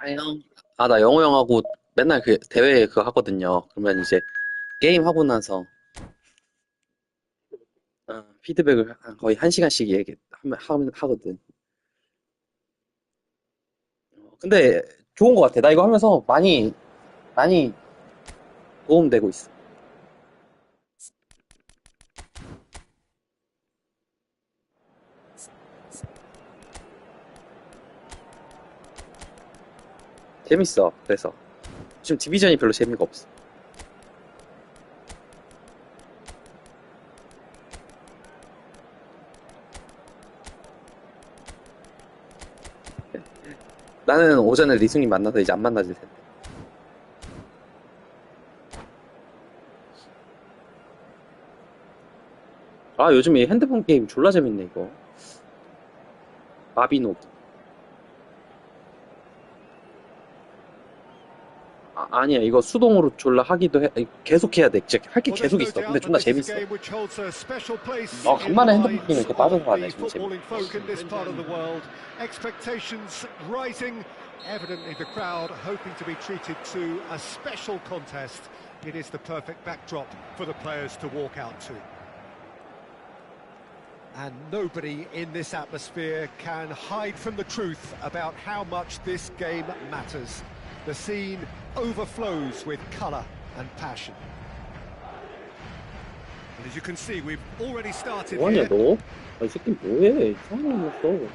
아니요. 아, 나 영어 형하고 맨날 그 대회 그거 하거든요. 그러면 이제 게임 하고 나서 피드백을 거의 한 시간씩 하거든. 근데 좋은 것 같아. 나 이거 하면서 많이 도움되고 있어. 재밌어. 그래서 지금 디비전이 별로 재미가 없어. 나는 오전에 리승이 만나서 이제 안 만나질 텐데. 아, 요즘 에 핸드폰 게임 졸라 재밌네, 이거. 마비노기. 아니야, 이거 수동으로 졸라 하기도 해. 계속 해야 돼. 진짜 할 게 Well, there's 계속 no 있어. 근데 doubt that 존나 this is a 재밌어. game which holds a special place in the 간만에 핸드폰 게임 lives 이렇게 of 빠져서 하네, the 좀 재밌어. footballing folk in this part of the world. Expectations rising. Evidently, the crowd hoping to be treated to a special contest. It is the perfect backdrop for the players to walk out to. And nobody in this atmosphere can hide from the truth about how much this game matters. The scene overflows with colour and passion. And as you can see, we've already started 뭐하냐, here. 너? 아, 이 새끼 뭐해? 이상한 놈 써.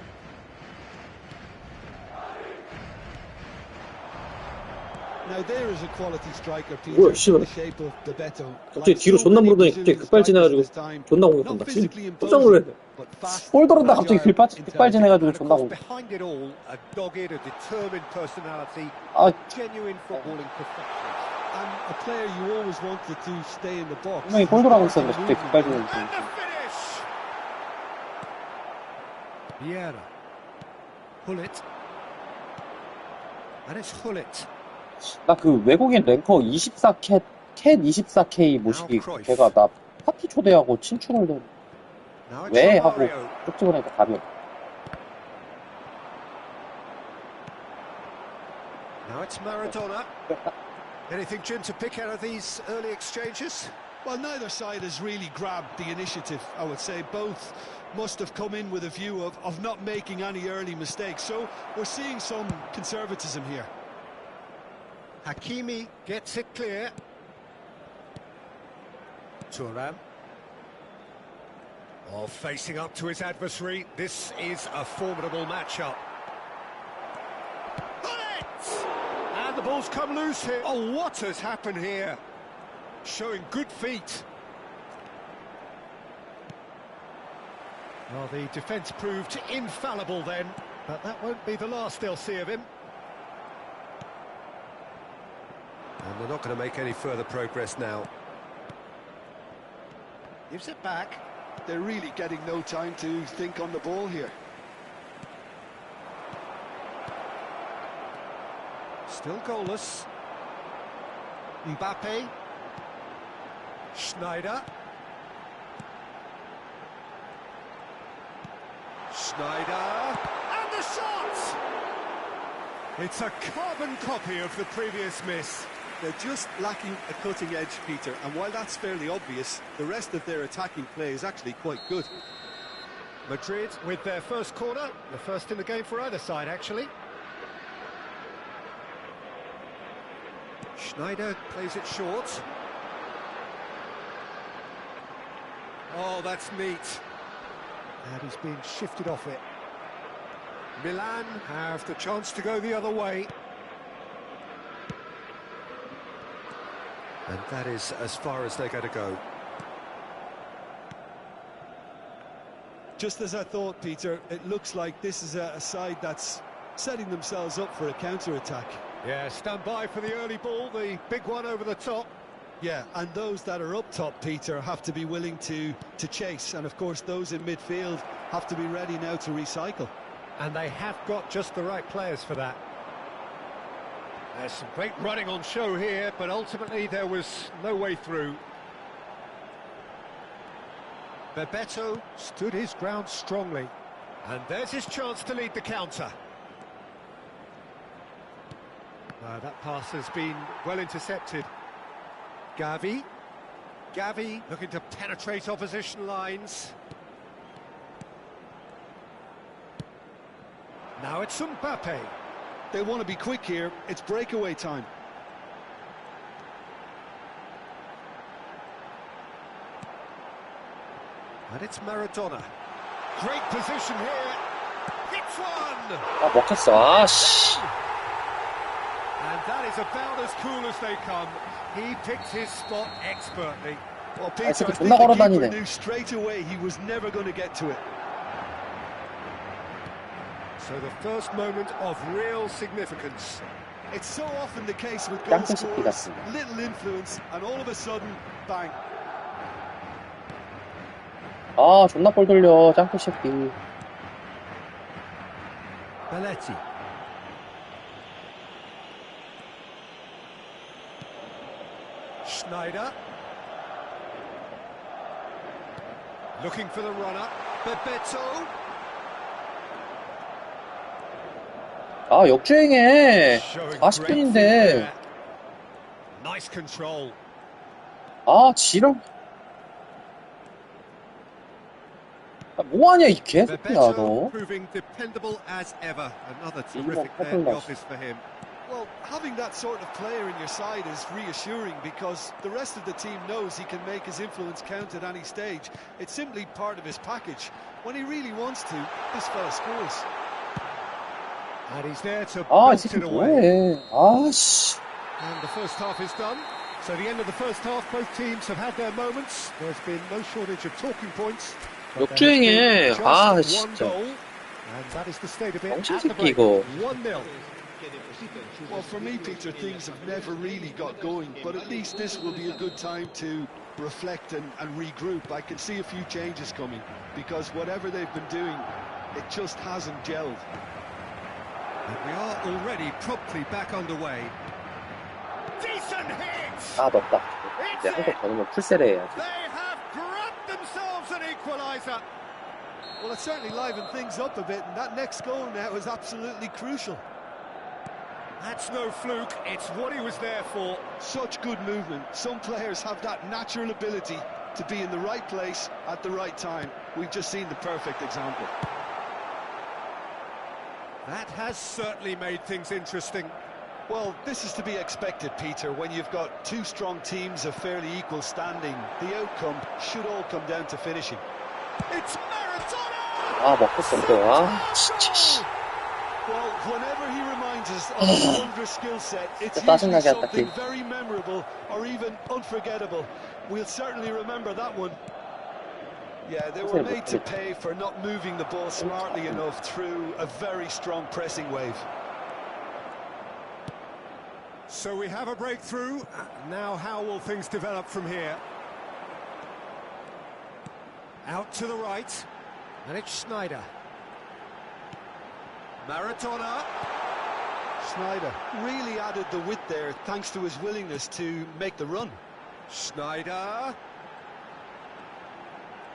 Now there is a quality striker, 뭐야, Peter, in 씨발. the shape of Bebeto. 갑자기 Like 뒤로 so 존나 many 물더니 갑자기 Brazilian strikers of 급발진해가지고 his time, 존나 not 공격한다. 지금 physically 깜짝 imposing, 놀랐네. but fast, 볼 돌았다 갑자기 agile, intelligent. 급발진해가지고 And of 존나 course, 공격. behind it all, a dogged, a determined personality, 아, genuine footballing perfection. And a player you always wanted to stay in the box. 분명히 볼 돌아가고 있었는데 갑자기 급발진해서. And the finish! Vieira. Hullet. And it's Hullet. 나 그 외국인 랭커 24캣 24K 모시기 걔가 나 파티 초대하고 친추를 Now it's 왜 하고 Romario. 쪽집을 하니까 답이 없어. Now it's Maradona. Anything, Jim, to pick out of these early exchanges? Well, neither side has really grabbed the initiative, I would say. Both must have come in with a view of not making any early mistakes. So we're seeing some conservatism here. Hakimi gets it clear. Thuram. Oh, facing up to his adversary. This is a formidable matchup. Bullet! And the ball's come loose here. Oh, what has happened here? Showing good feet. Well, the defence proved infallible then, but that won't be the last they'll see of him. And they're not going to make any further progress now. Gives it back. They're really getting no time to think on the ball here. Still goalless. Mbappe. Schneider. Schneider. And the shot! It's a carbon copy of the previous miss. They're just lacking a cutting edge, Peter, and while that's fairly obvious, the rest of their attacking play is actually quite good. Madrid with their first corner, the first in the game for either side, actually. Schneider plays it short. Oh, that's neat. And he's been shifted off it. Milan have the chance to go the other way. And that is as far as they're going to go. Just as I thought, Peter, it looks like this is a side that's setting themselves up for a counter-attack. Yeah, stand by for the early ball, the big one over the top. Yeah, and those that are up top, Peter, have to be willing to chase. And, of course, those in midfield have to be ready now to recycle. And they have got just the right players for that. There's some great running on show here, but ultimately there was no way through. Bebeto stood his ground strongly. And there's his chance to lead the counter. That pass has been well intercepted. Gavi looking to penetrate opposition lines. Now it's Mbappe. They want to be quick here. It's breakaway time. And it's Maradona. Great position here. Hits one! 아, 먹혔어. 아씨. And that is about as cool as they come. He picked his spot expertly. Well, Peter, I 새끼 think 존나 the keeper 걸어다니네. knew straight away he was never going to get to it. So the first moment of real significance. It's so often the case with goal 짱구 새끼 scorers. 같습니다. Little influence, and all of a sudden, bang. 아, 존나 볼 돌려. 짱구 새끼. Belletti. Schneider. Looking for the runner. Bebeto. 아, 역주행해. Showing 40분인데. great feet there. Nice control. 아, 지랄. 아, 뭐하냐, 이 개새끼야, Bebeto 너. proving dependable as ever. Another 이거 terrific day at the 퍼플 office for him. Well, having that sort of player in your side is reassuring because the rest of the team knows he can make his influence count at any stage. It's simply part of his package. When he really wants to, this fella scores. And he's there to 아, 이 bolt 새끼 it away. 뭐해. 아씨. And the first half is done. So the end of the first half, both teams have had their moments. There's been no shortage of talking points. But there has 역주행해. been 아, just one 진짜. goal. And that is the state of it 멍청 at the 새끼, break. 이거. 1-0. Well, for me, Peter, things have never really got going, but at least this will be a good time to reflect and regroup. I can see a few changes coming, because whatever they've been doing, it just hasn't gelled. And we are already promptly back underway. Decent hit! 아, 덥다. 이제 한국 더 넣으면 풀세례 해야지. They have grabbed themselves an equaliser. Well, it certainly livened things up a bit, and that next goal now is absolutely crucial. That's no fluke, it's what he was there for. Such good movement. Some players have that natural ability to be in the right place at the right time. We've just seen the perfect example. That has certainly made things interesting. Well, this is to be expected, Peter, when you've got two strong teams of fairly equal standing. The outcome should all come down to finishing. It's Maradona! 아, 먹혔어, 또. 아, 진짜, 씨. Well, whenever he reminds us of his wondrous skill set, it's 진짜 usually 짜증나게 한다, something 게임. very memorable or even unforgettable. We'll certainly remember that one. Yeah, they were made to pay for not moving the ball smartly enough through a very strong pressing wave. So we have a breakthrough. Now how will things develop from here? Out to the right. And it's Schneider. Maradona. Schneider really added the width there thanks to his willingness to make the run. Schneider.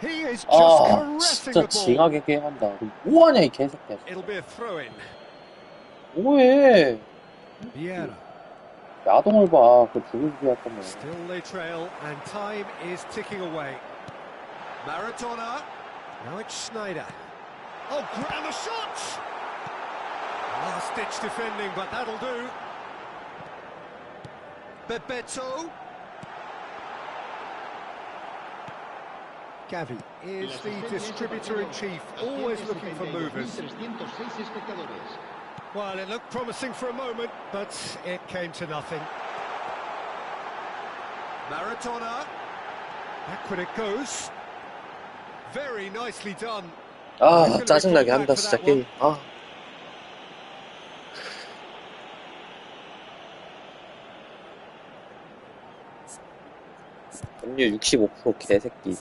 He is just 아, caressing 진짜 the ball. 징하게 게임한다. 뭐하냐, 이 개새끼야. It'll be a throw-in. 뭐해. Vieira. 야동을 봐. 그 죽을 할 거면. Still they trail, and time is ticking away. Maradona. Now it's Schneider. Oh, and the shot! Last-ditch defending, but that'll do. Bebeto. Gavi is the distributor-in-chief, always looking for movers. Well, it looked promising for a moment, but it came to nothing. Maradona. Back it goes. Very nicely done. 아, 짜증나게 한다, 진짜 게임. 아. 점유 65% 개새끼.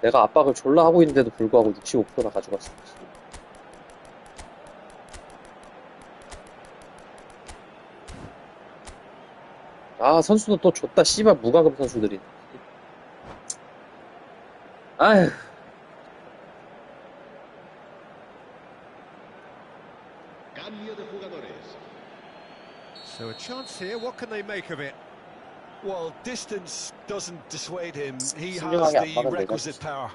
내가 압박을 졸라 하고 있는데도 불구하고 65%나 가져갔어. 아, 선수도 또 줬다, 씨발, 무과금 선수들이. 아휴. chance here. What can they make of it? Well, distance doesn't dissuade him. He has 신중하게 안 the 막으면 requisite 되죠. power.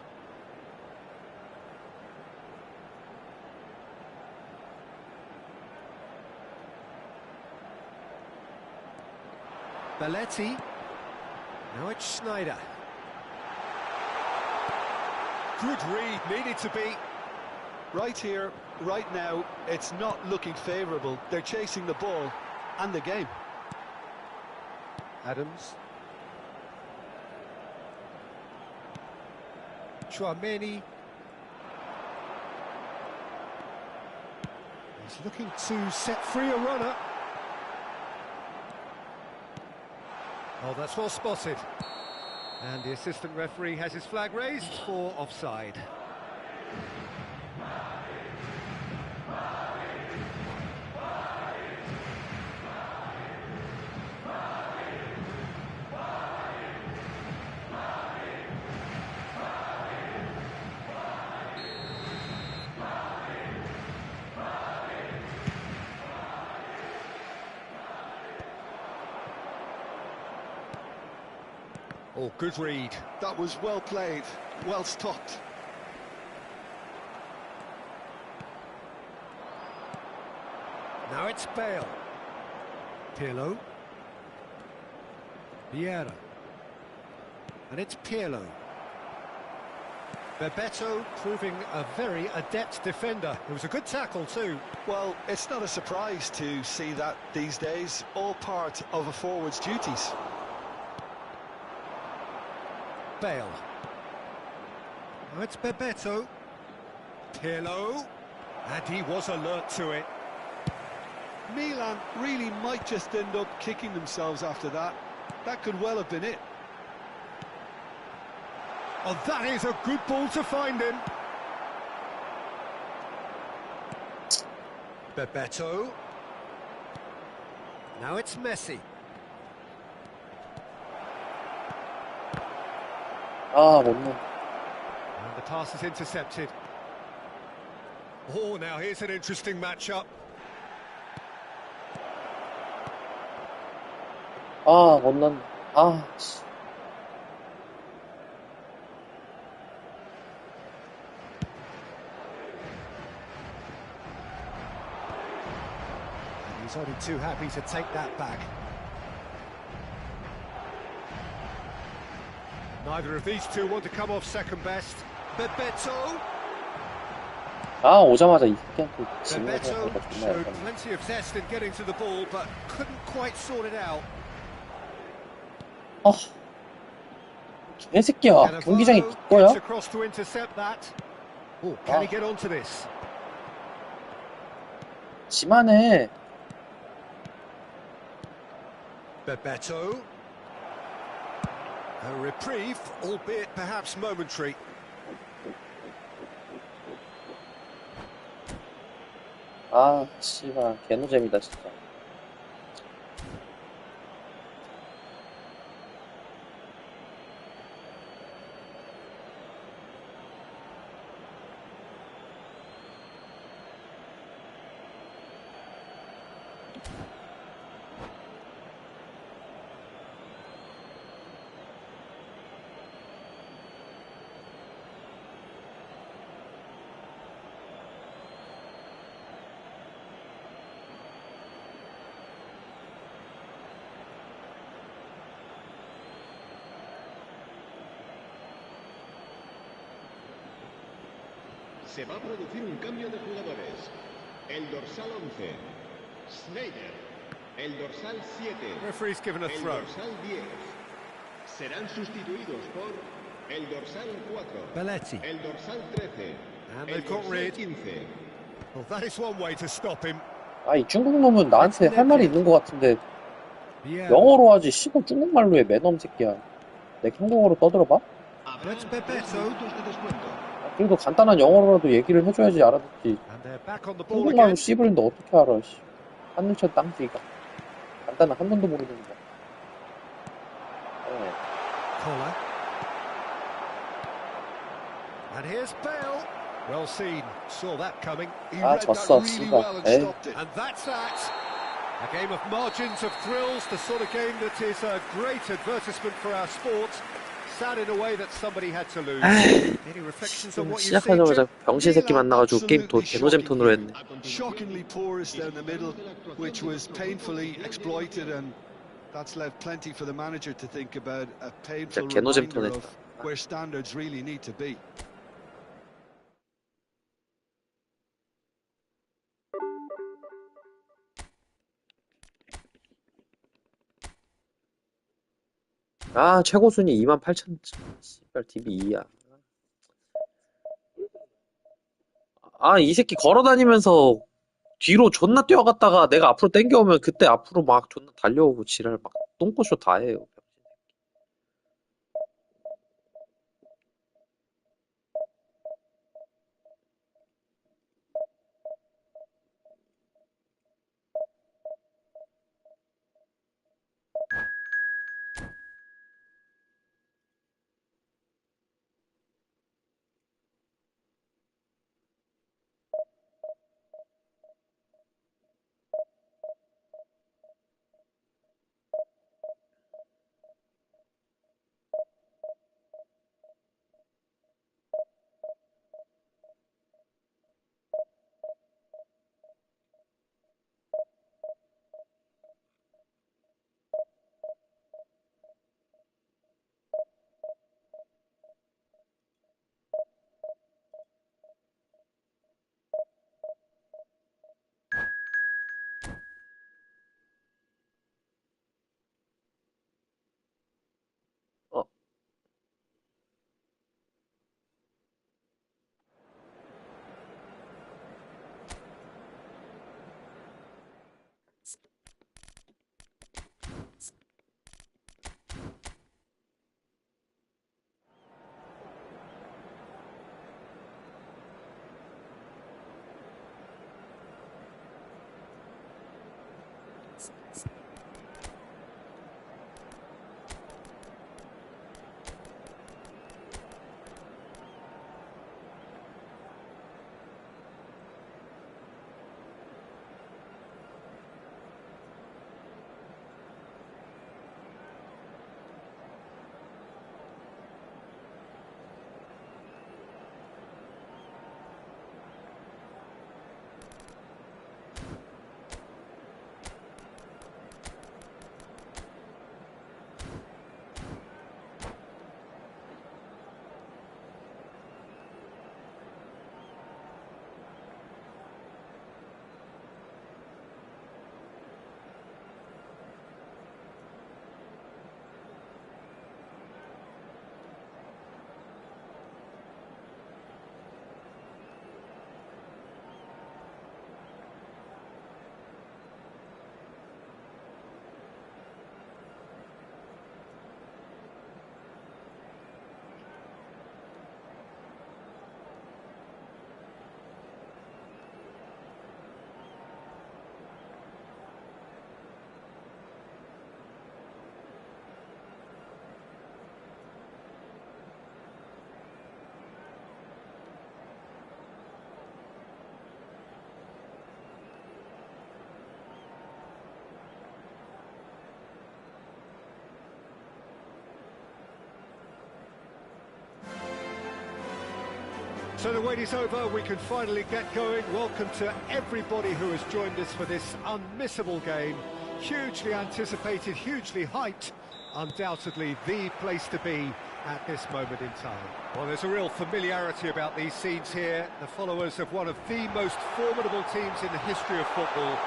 Belletti. Now it's Schneider. Good read, needed to be. Right here, right now, it's not looking favourable. They're chasing the ball and the game. Adams. Chouameni. He's looking to set free a runner. Oh, that's well spotted. And the assistant referee has his flag raised for offside. Oh, good read. That was well played, well stopped. Now it's Bale. Pirlo. Vieira. And it's Pirlo. Bebeto proving a very adept defender. It was a good tackle too. Well, it's not a surprise to see that these days, all part of a forward's duties. Bale. Now it's Bebeto. Pirlo. And he was alert to it. Milan really might just end up kicking themselves after that. That could well have been it. Oh, that is a good ball to find him. Bebeto. Now it's Messi. 아, 못 넣어. And the pass is intercepted. Oh, now here's an interesting matchup. 아, 못 넣어. 아, 씨. He's only too happy to take that back. Neither of these two want to come off second best. Bebeto. 아, 오자마자 이 새끼한테 지금 Bebeto 생각보다 존나 showed 약간. plenty of zest in getting to the ball, but couldn't quite sort it out. 아, 개새끼야. 경기장이 네 거야? Gets across to intercept that. Oh, can he get onto this? 지만해. Bebeto. A reprieve, albeit perhaps momentary. 아, 씨발. 개노잼이다, 진짜. Se va a producir un cambio de jugadores. El dorsal 11, Schneider. El dorsal 7, Referee's given a el throw. dorsal 10. Serán sustituidos por el dorsal 4, Belletti. el dorsal 13, And el they've got dorsal rid. 15. Well, that is one way to stop him. 아, 이 중국 놈은 나한테 할 말이 있는 것 같은데 Yeah. 영어로 하지 씨발 중국말로 해 매너음 새끼야. 내 한국어로 떠들어봐? Habrá Let's Bebeto. 3 minutos de descuento. 그래도 간단한 영어로라도 얘기를 해줘야지 알아듣지. And they're back on the ball 한국말로 again. 씨부린데 어떻게 알아, 씨. 하늘천 땅지가. 간단한 한 번도 모르는 거. 네. Collar. And here's Bale. Well seen. Saw that coming. He Ah, read that 졌어, really 씨발. well and 에이. stopped it. And that's that. A game of margins of thrills, the sort of game that is a great advertisement for our sport. Sad in a way that somebody had to lose. Any reflections on what you've seen, 시작하자마자 Jim? 병신 새끼 만나가지고 게임 또 개노잼 톤으로 했네. Shockingly porous down the middle, which was painfully exploited, and that's left plenty for the manager to think about. A painful 개노잼 reminder 톤 of 했다. where standards really need to be. 아, 최고 순위 28,000. 씨발 DB 2야. 아, 이 새끼 걸어다니면서 뒤로 존나 뛰어갔다가 내가 앞으로 땡겨오면 그때 앞으로 막 존나 달려오고 지랄 막 똥꼬쇼 다 해요. 어, So the wait is over, we can finally get going. Welcome to everybody who has joined us for this unmissable game. Hugely anticipated, hugely hyped. Undoubtedly the place to be at this moment in time. Well, there's a real familiarity about these scenes here. The followers of one of the most formidable teams in the history of football,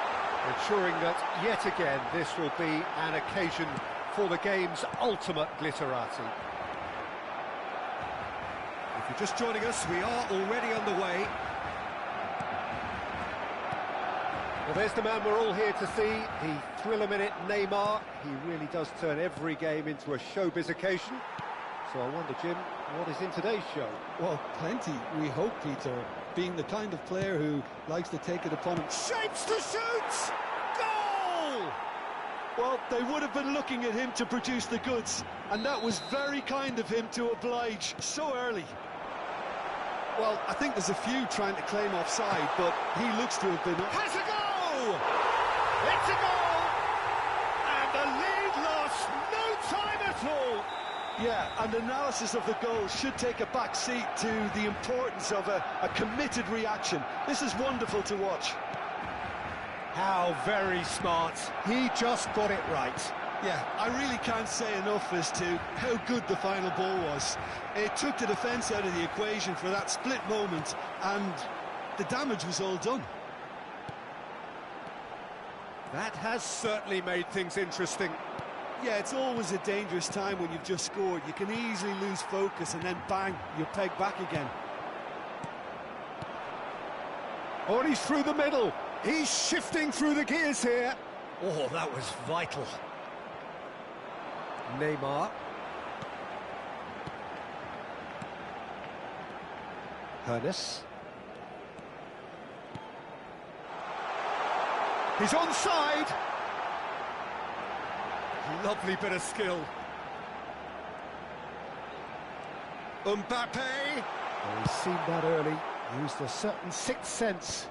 ensuring that yet again this will be an occasion for the game's ultimate glitterati. If you're just joining us, we are already underway. Well, there's the man we're all here to see, the thriller-minute Neymar. He really does turn every game into a showbiz occasion. So I wonder, Jim, what is in today's show? Well, plenty, we hope, Peter. Being the kind of player who likes to take it upon him. Shapes to shoot! Goal! Well, they would have been looking at him to produce the goods, and that was very kind of him to oblige so early. Well, I think there's a few trying to claim offside, but he looks to have been... Has a goal! It's a goal! Yeah, and analysis of the goal should take a back seat to the importance of a committed reaction. This is wonderful to watch. How very smart. He just got it right. Yeah, I really can't say enough as to how good the final ball was. It took the defence out of the equation for that split moment, and the damage was all done. That has certainly made things interesting. Yeah, it's always a dangerous time when you've just scored. You can easily lose focus and then bang, you're pegged back again. Oh, and he's through the middle. He's shifting through the gears here. Oh, that was vital. Neymar. Hernes. He's onside. Lovely bit of skill. Mbappe. Oh, he's seen that early. Used a certain sixth sense.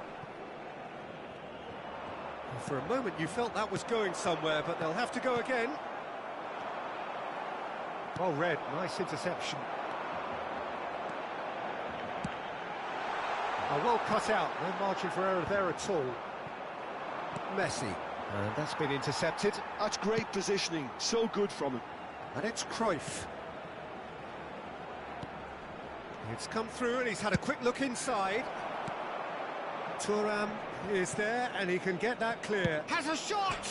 Well, for a moment you felt that was going somewhere, but they'll have to go again. Well read, nice interception. Oh, well cut out, no margin for error there at all. Messi, and that's been intercepted. That's great positioning, so good from him. And it's Cruyff. It's come through and he's had a quick look inside. Thuram is there and he can get that clear. Has a shot!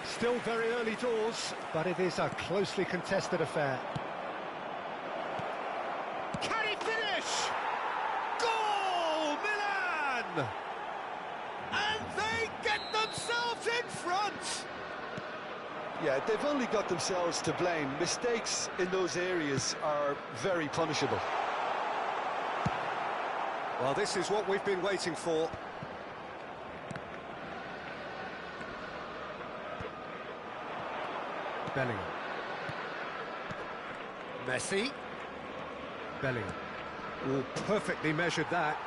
Still very early doors, but it is a closely contested affair. Can he finish? Goal, Milan! And they get themselves in front! Yeah, they've only got themselves to blame. Mistakes in those areas are very punishable. Well, this is what we've been waiting for. Bellingham. Messi. Bellingham. Oh, perfectly measured that.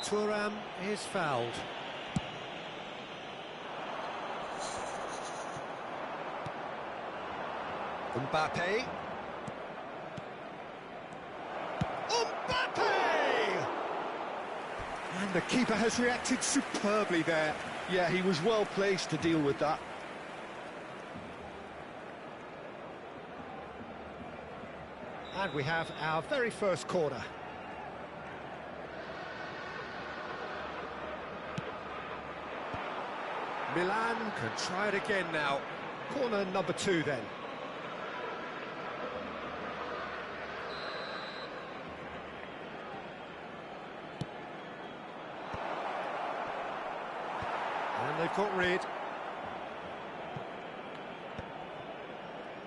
Thuram is fouled. Mbappe. Mbappe! And the keeper has reacted superbly there. Yeah, he was well placed to deal with that. And we have our very first corner. Milan can try it again now. Corner number 2 then. And they've got rid.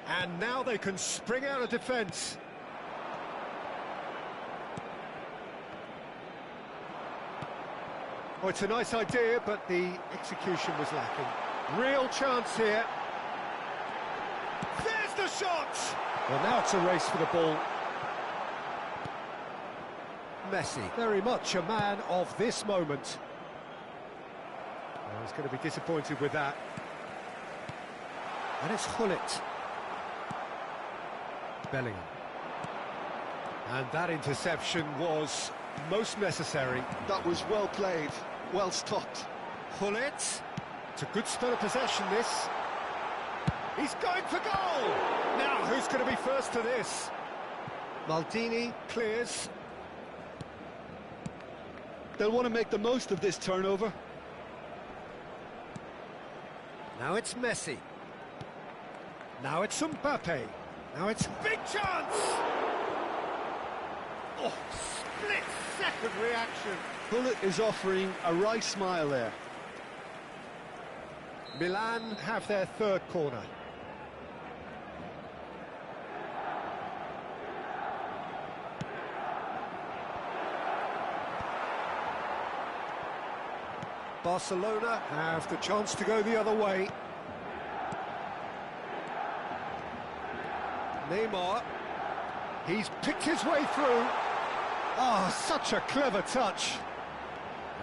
And now they can spring out of defence. Oh, it's a nice idea, but the execution was lacking. Real chance here. There's the shot! Well, now it's a race for the ball. Messi, very much a man of this moment. Oh, he's going to be disappointed with that. And it's Hullet. Bellingham. And that interception was most necessary. That was well played, well stopped. Hullet. It's a good spell of possession, this. He's going for goal! Now, who's going to be first to this? Maldini clears. They'll want to make the most of this turnover. Now it's Messi. Now it's Mbappe. Now it's big chance! Oh, split-second reaction. Hullet is offering a wry smile there. Milan have their third corner. Barcelona have the chance to go the other way. Neymar, he's picked his way through. Oh, such a clever touch.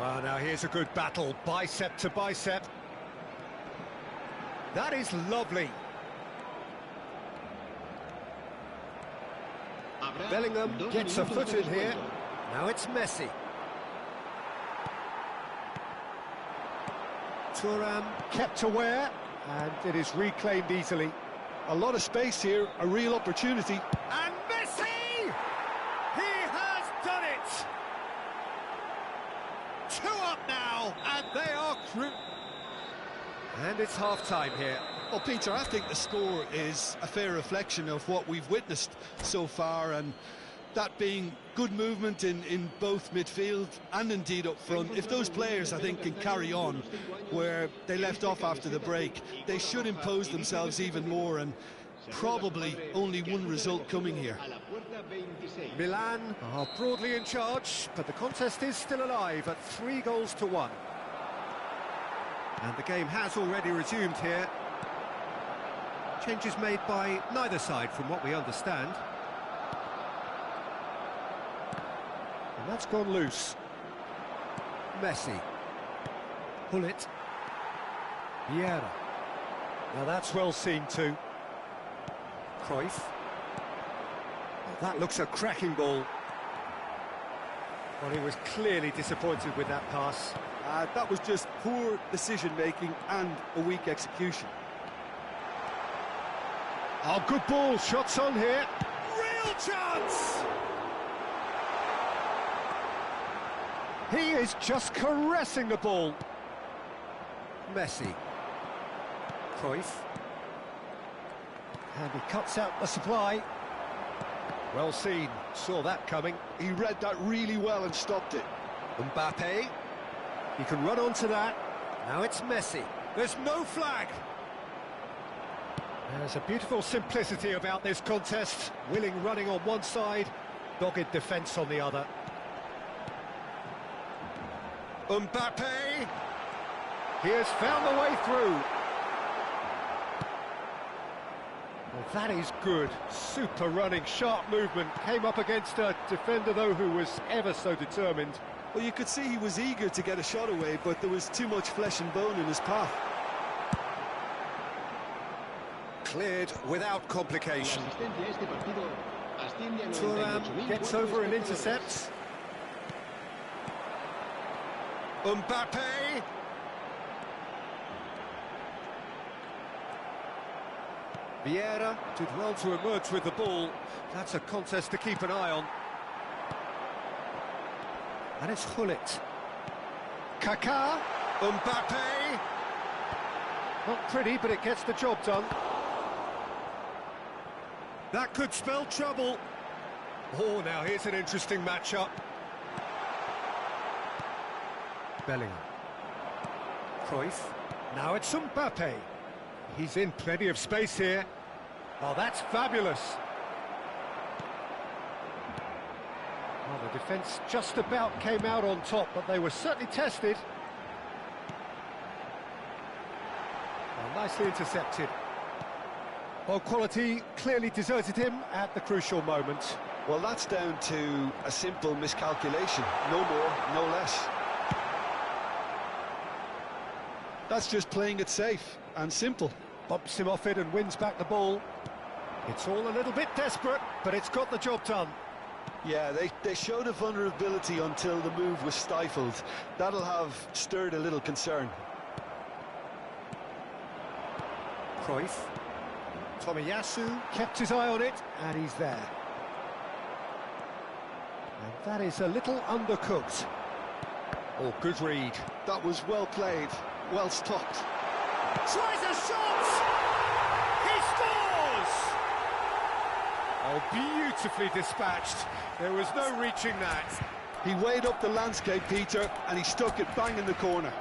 Well, now here's a good battle, bicep to bicep. That is lovely. Bellingham gets a foot in here. Now it's Messi. Thuram kept aware, and it is reclaimed easily. A lot of space here, a real opportunity. And Messi! He has done it! 2 up now, and they are and it's half-time here. Well, Peter, I think the score is a fair reflection of what we've witnessed so far, and that being good movement in both midfield and indeed up front. If those players, I think, can carry on where they left off after the break, they should impose themselves even more, and probably only one result coming here. Milan are broadly in charge, but the contest is still alive at 3-1. And the game has already resumed here. Changes made by neither side from what we understand. And that's gone loose. Messi. Hullet. Vieira. Now that's well seen too. Cruyff. Well, that looks a cracking ball. Well, he was clearly disappointed with that pass. That was just poor decision-making and a weak execution. Oh, good ball, shots on here. Real chance! He is just caressing the ball. Messi. Cruyff. And he cuts out the supply. Well seen, saw that coming. He read that really well and stopped it. Mbappe. He can run onto that. Now it's Messi. There's no flag. There's a beautiful simplicity about this contest. Willing running on one side, dogged defence on the other. Mbappe! He has found the way through. Well, that is good. Super running, sharp movement. Came up against a defender, though, who was ever so determined. Well, you could see he was eager to get a shot away, but there was too much flesh and bone in his path. Cleared without complication. Thuram gets over and intercepts. Mbappe! Vieira did well to emerge with the ball. That's a contest to keep an eye on. And it's Hullet. Kaká. Mbappe. Not pretty, but it gets the job done. That could spell trouble. Oh, now here's an interesting matchup. Bellingham. Cruyff. Now it's Mbappe. He's in plenty of space here. Oh, that's fabulous. Well, the defence just about came out on top, but they were certainly tested. Well, nicely intercepted. Well, quality clearly deserted him at the crucial moment. Well, that's down to a simple miscalculation. No more, no less. That's just playing it safe and simple. Bumps him off it and wins back the ball. It's all a little bit desperate, but it's got the job done. Yeah, they showed a vulnerability until the move was stifled. That'll have stirred a little concern. Cruyff. Tomiyasu kept his eye on it, and he's there. And that is a little undercooked. Oh, good read. That was well played, well stopped. Tries a shot! He scores! Oh, beautifully dispatched. There was no reaching that. He weighed up the landscape, Peter, and he stuck it bang in the corner.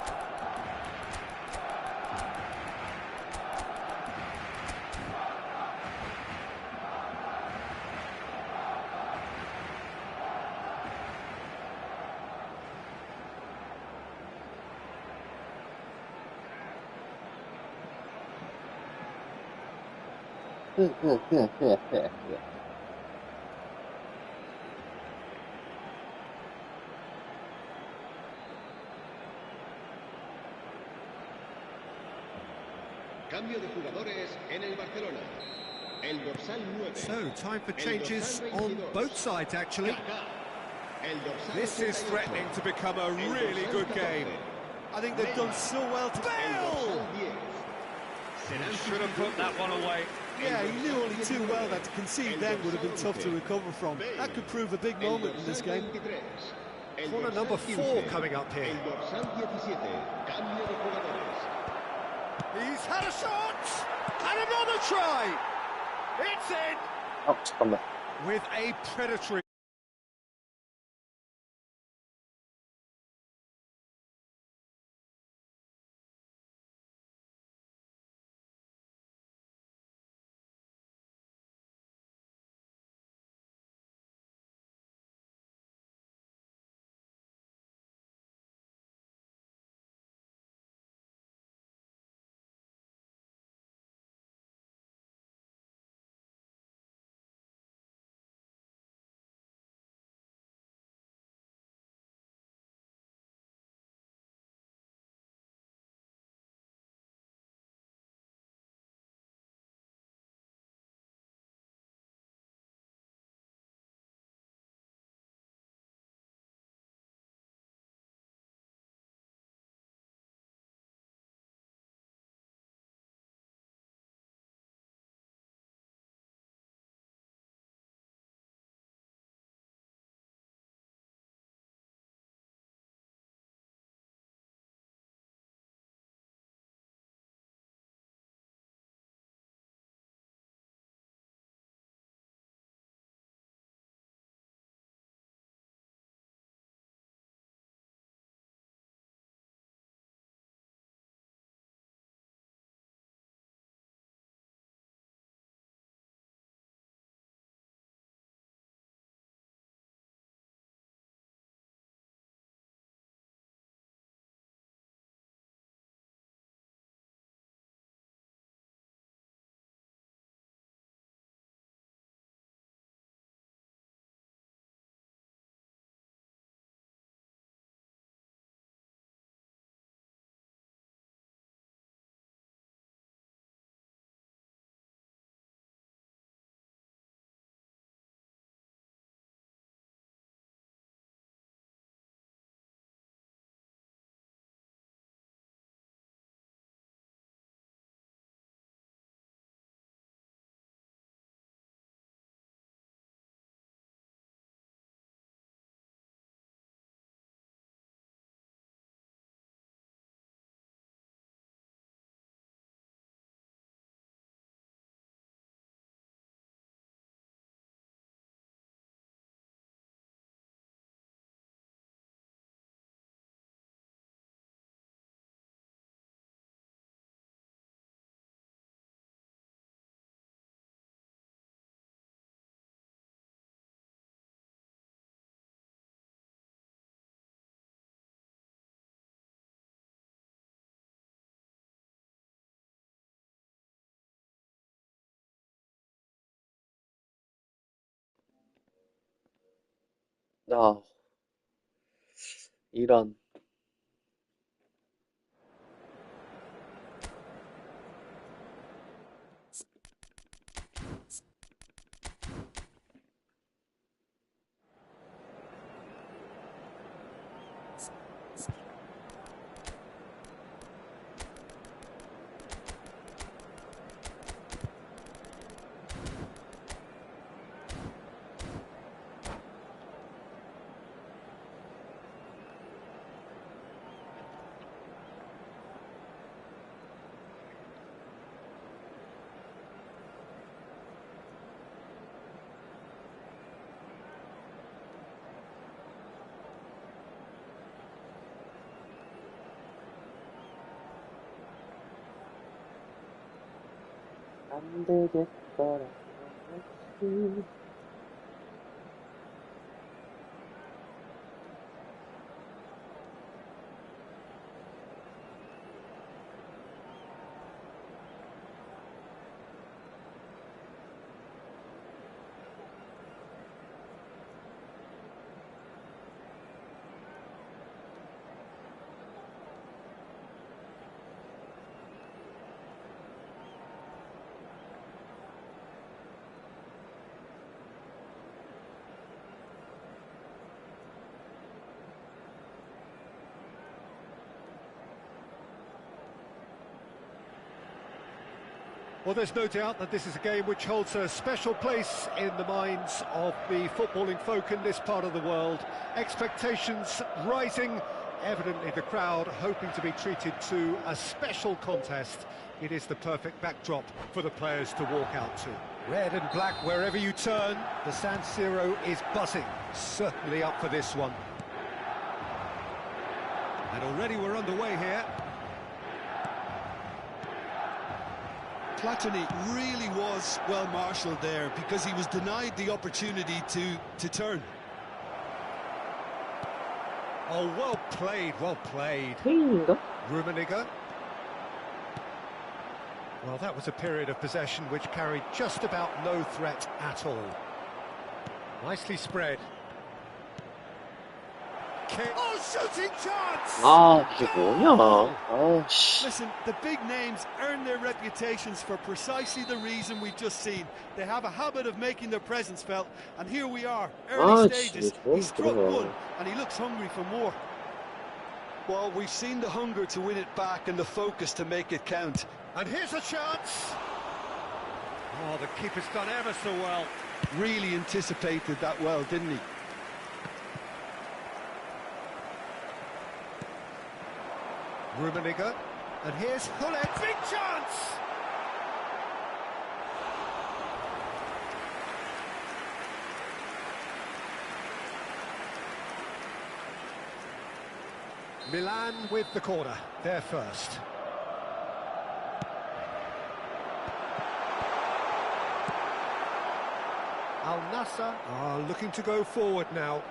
Cambio de jugadores en el Barcelona. El dorsal 9. So, time for El changes dorsal on 22. both sides, actually. Kaká. El dorsal This is 88. threatening to become a El really dorsal good 14. game. I think they've done so well to... El dorsal 10. Serán Should have put that one away. Yeah, he knew only too well that to concede then would have been tough to recover from. That could prove a big moment in this game. Corner number 4 coming up here. El dorsal 17. Cambio de jugadores. He's had a shot! And another try! It's in! 잠깐만. With a predatory... 아, 이런. 안 되겠더라. Well, there's no doubt that this is a game which holds a special place in the minds of the footballing folk in this part of the world. Expectations rising, evidently the crowd hoping to be treated to a special contest. It is the perfect backdrop for the players to walk out to. Red and black wherever you turn, the San Siro is buzzing. Certainly up for this one. And already we're underway here. Platini really was well marshalled there because he was denied the opportunity to turn. Oh, well played, well played. 페인인가? Rummenigge. Well, that was a period of possession which carried just about no threat at all. Nicely spread. Oh, shooting chance! 아, 이게 뭐냐? 아, 씨. Listen, the big names earn their reputations for precisely the reason we've just seen. They have a habit of making their presence felt, and here we are, early stages. He struck one, and he looks hungry for more. Well, we've seen the hunger to win it back and the focus to make it count. And here's a chance! Oh, the keeper's done ever so well. Really anticipated that well, didn't he? Rummenigge, and here's Hullet, big chance! Milan with the corner, they're first. Al Nassr are looking to go forward now.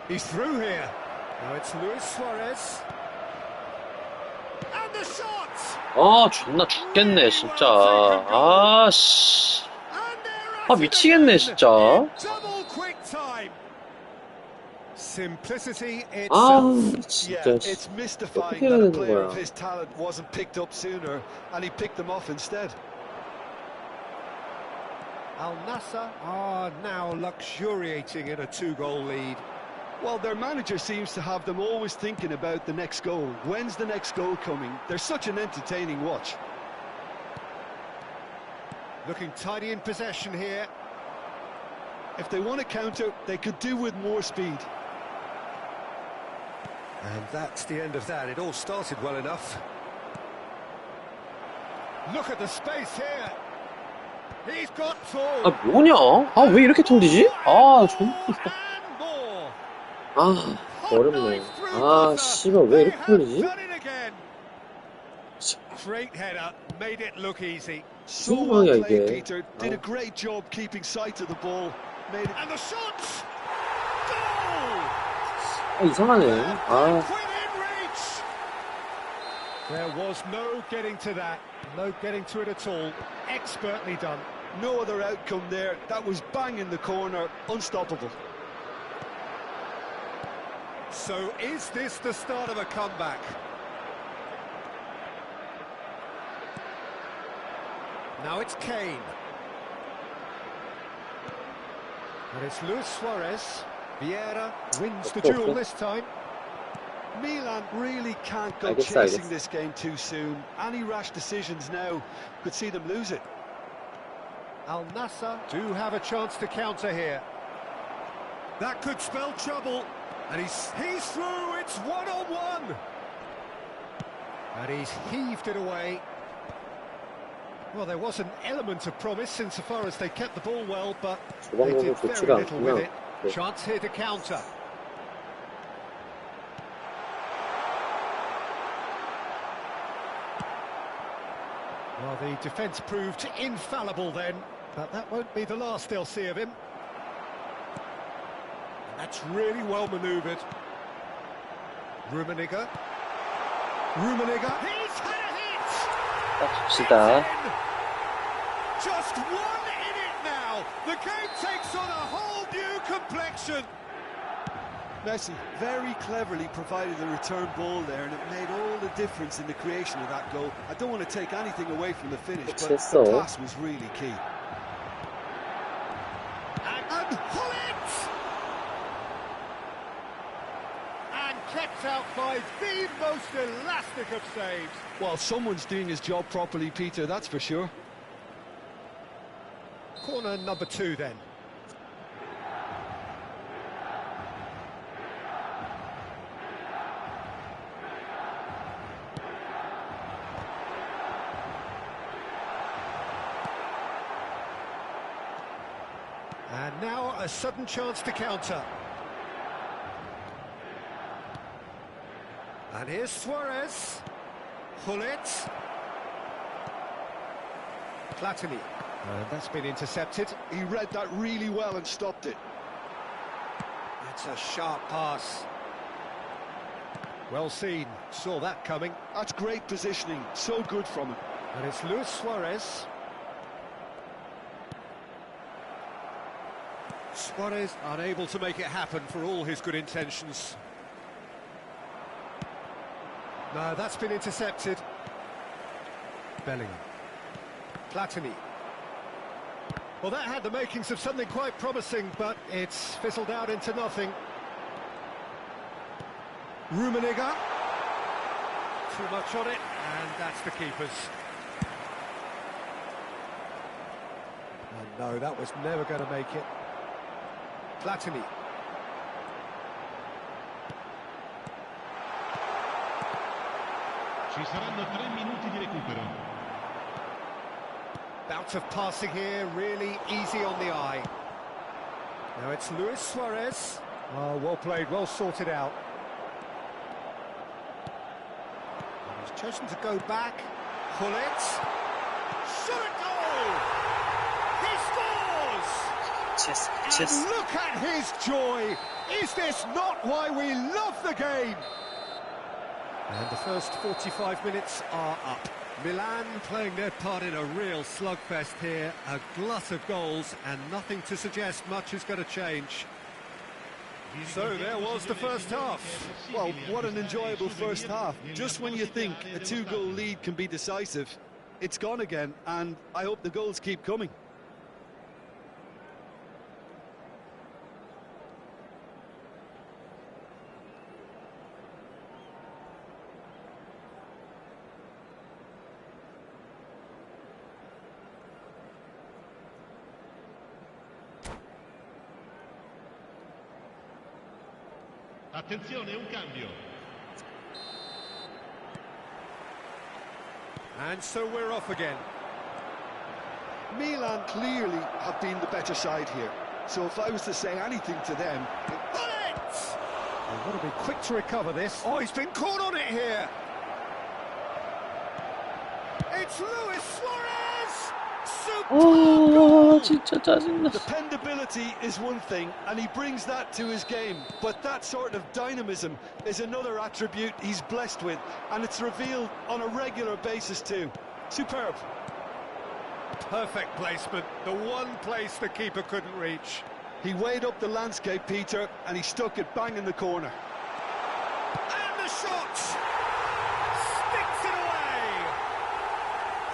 He's through here. Now it's Luis Suarez. And the shot! 아, 존나 죽겠네, 진짜. 아, 씨. 아, 미치겠네, 진짜. Double quick time. Simplicity 아, itself. Yeah, 진짜. it's mystifying 어떻게 해야 that a 되는 player 거야? of his talent wasn't picked up sooner, and he picked them off instead. Al Nassr are now luxuriating in a two-goal lead. Well, their manager seems to have them always thinking about the next goal. When's the next goal coming? They're such an entertaining watch. Looking tidy in possession here. If they want to counter, they could do with more speed. And that's the end of that. It all started well enough. Look at the space here. He's got full. 아, 뭐냐? 아, 왜 이렇게 털리지? 아, 존나. And more. 아, 어렵네. 아, 씨발, 왜 이렇게 털리지? Done it again. Great header, made it look easy. So 무슨 well 상황이야, played, 이게? Peter. Did a great job keeping sight of the ball. Made it. And the shot. Goal. 아, 이상하네. 아, Within reach. There was no getting to that. No getting to it at all. Expertly done. No other outcome there. That was bang in the corner. Unstoppable. So is this the start of a comeback? Now it's Kane. And it's Luis Suarez. Vieira wins the duel this time. Milan really can't go I chasing guess. this game too soon. Any rash decisions now could see them lose it. Al Nassr do have a chance to counter here. That could spell trouble. And he's through, it's one-on-one. And he's heaved it away. Well, there was an element of promise insofar as they kept the ball well, but they did very little with it. Chance here to counter. Well, the defence proved infallible then, but that won't be the last they'll see of him. That's really well manoeuvred. Rummenigge. He's had a hit! 갑시다. Just one in it now. The game takes on a whole new complexion. Messi very cleverly provided the return ball there, and it made all the difference in the creation of that goal. I don't want to take anything away from the finish, but the pass was really key. And Hullet! And kept kept out by the most elastic of saves. Well, someone's doing his job properly, Peter, that's for sure. Corner number 2 then. And now a sudden chance to counter. And here's Suarez. Hullet. Platini. And that's been intercepted. He read that really well and stopped it. It's a sharp pass. Well seen. Saw that coming. That's great positioning. So good from him. And it's Luis Suarez. Suarez unable to make it happen for all his good intentions. No, that's been intercepted. Bellingham. Platini. Well, that had the makings of something quite promising, but it's fizzled out into nothing. Rummenigge. Too much on it, and that's the keeper's. And no, that was never going to make it. Platini. Ci saranno 3 minuti di recupero. Bout of passing here, really easy on the eye. Now it's Luis Suarez. Oh, well played, well sorted out. And he's chosen to go back. Hullet. Shot at goal! He scores! And look at his joy! Is this not why we love the game? And the first 45 minutes are up. Milan playing their part in a real slugfest here, a glut of goals, and nothing to suggest much is going to change. So there was the first half. Well, what an enjoyable first half. Just when you think a 2-goal lead can be decisive, it's gone again, and I hope the goals keep coming. Attenzione, un cambio. And so we're off again. Milan clearly have been the better side here. So if I was to say anything to them... Bullet! They've got to be quick to recover this. Oh, he's been caught on it here. It's Luis Suarez! Superb goal! 진짜 짜증나. Dependability is one thing, and he brings that to his game, but that sort of dynamism is another attribute he's blessed with, and it's revealed on a regular basis too. Superb. Perfect placement, the one place the keeper couldn't reach. He weighed up the landscape, Peter, and he stuck it bang in the corner. And the shot! Sticks it away!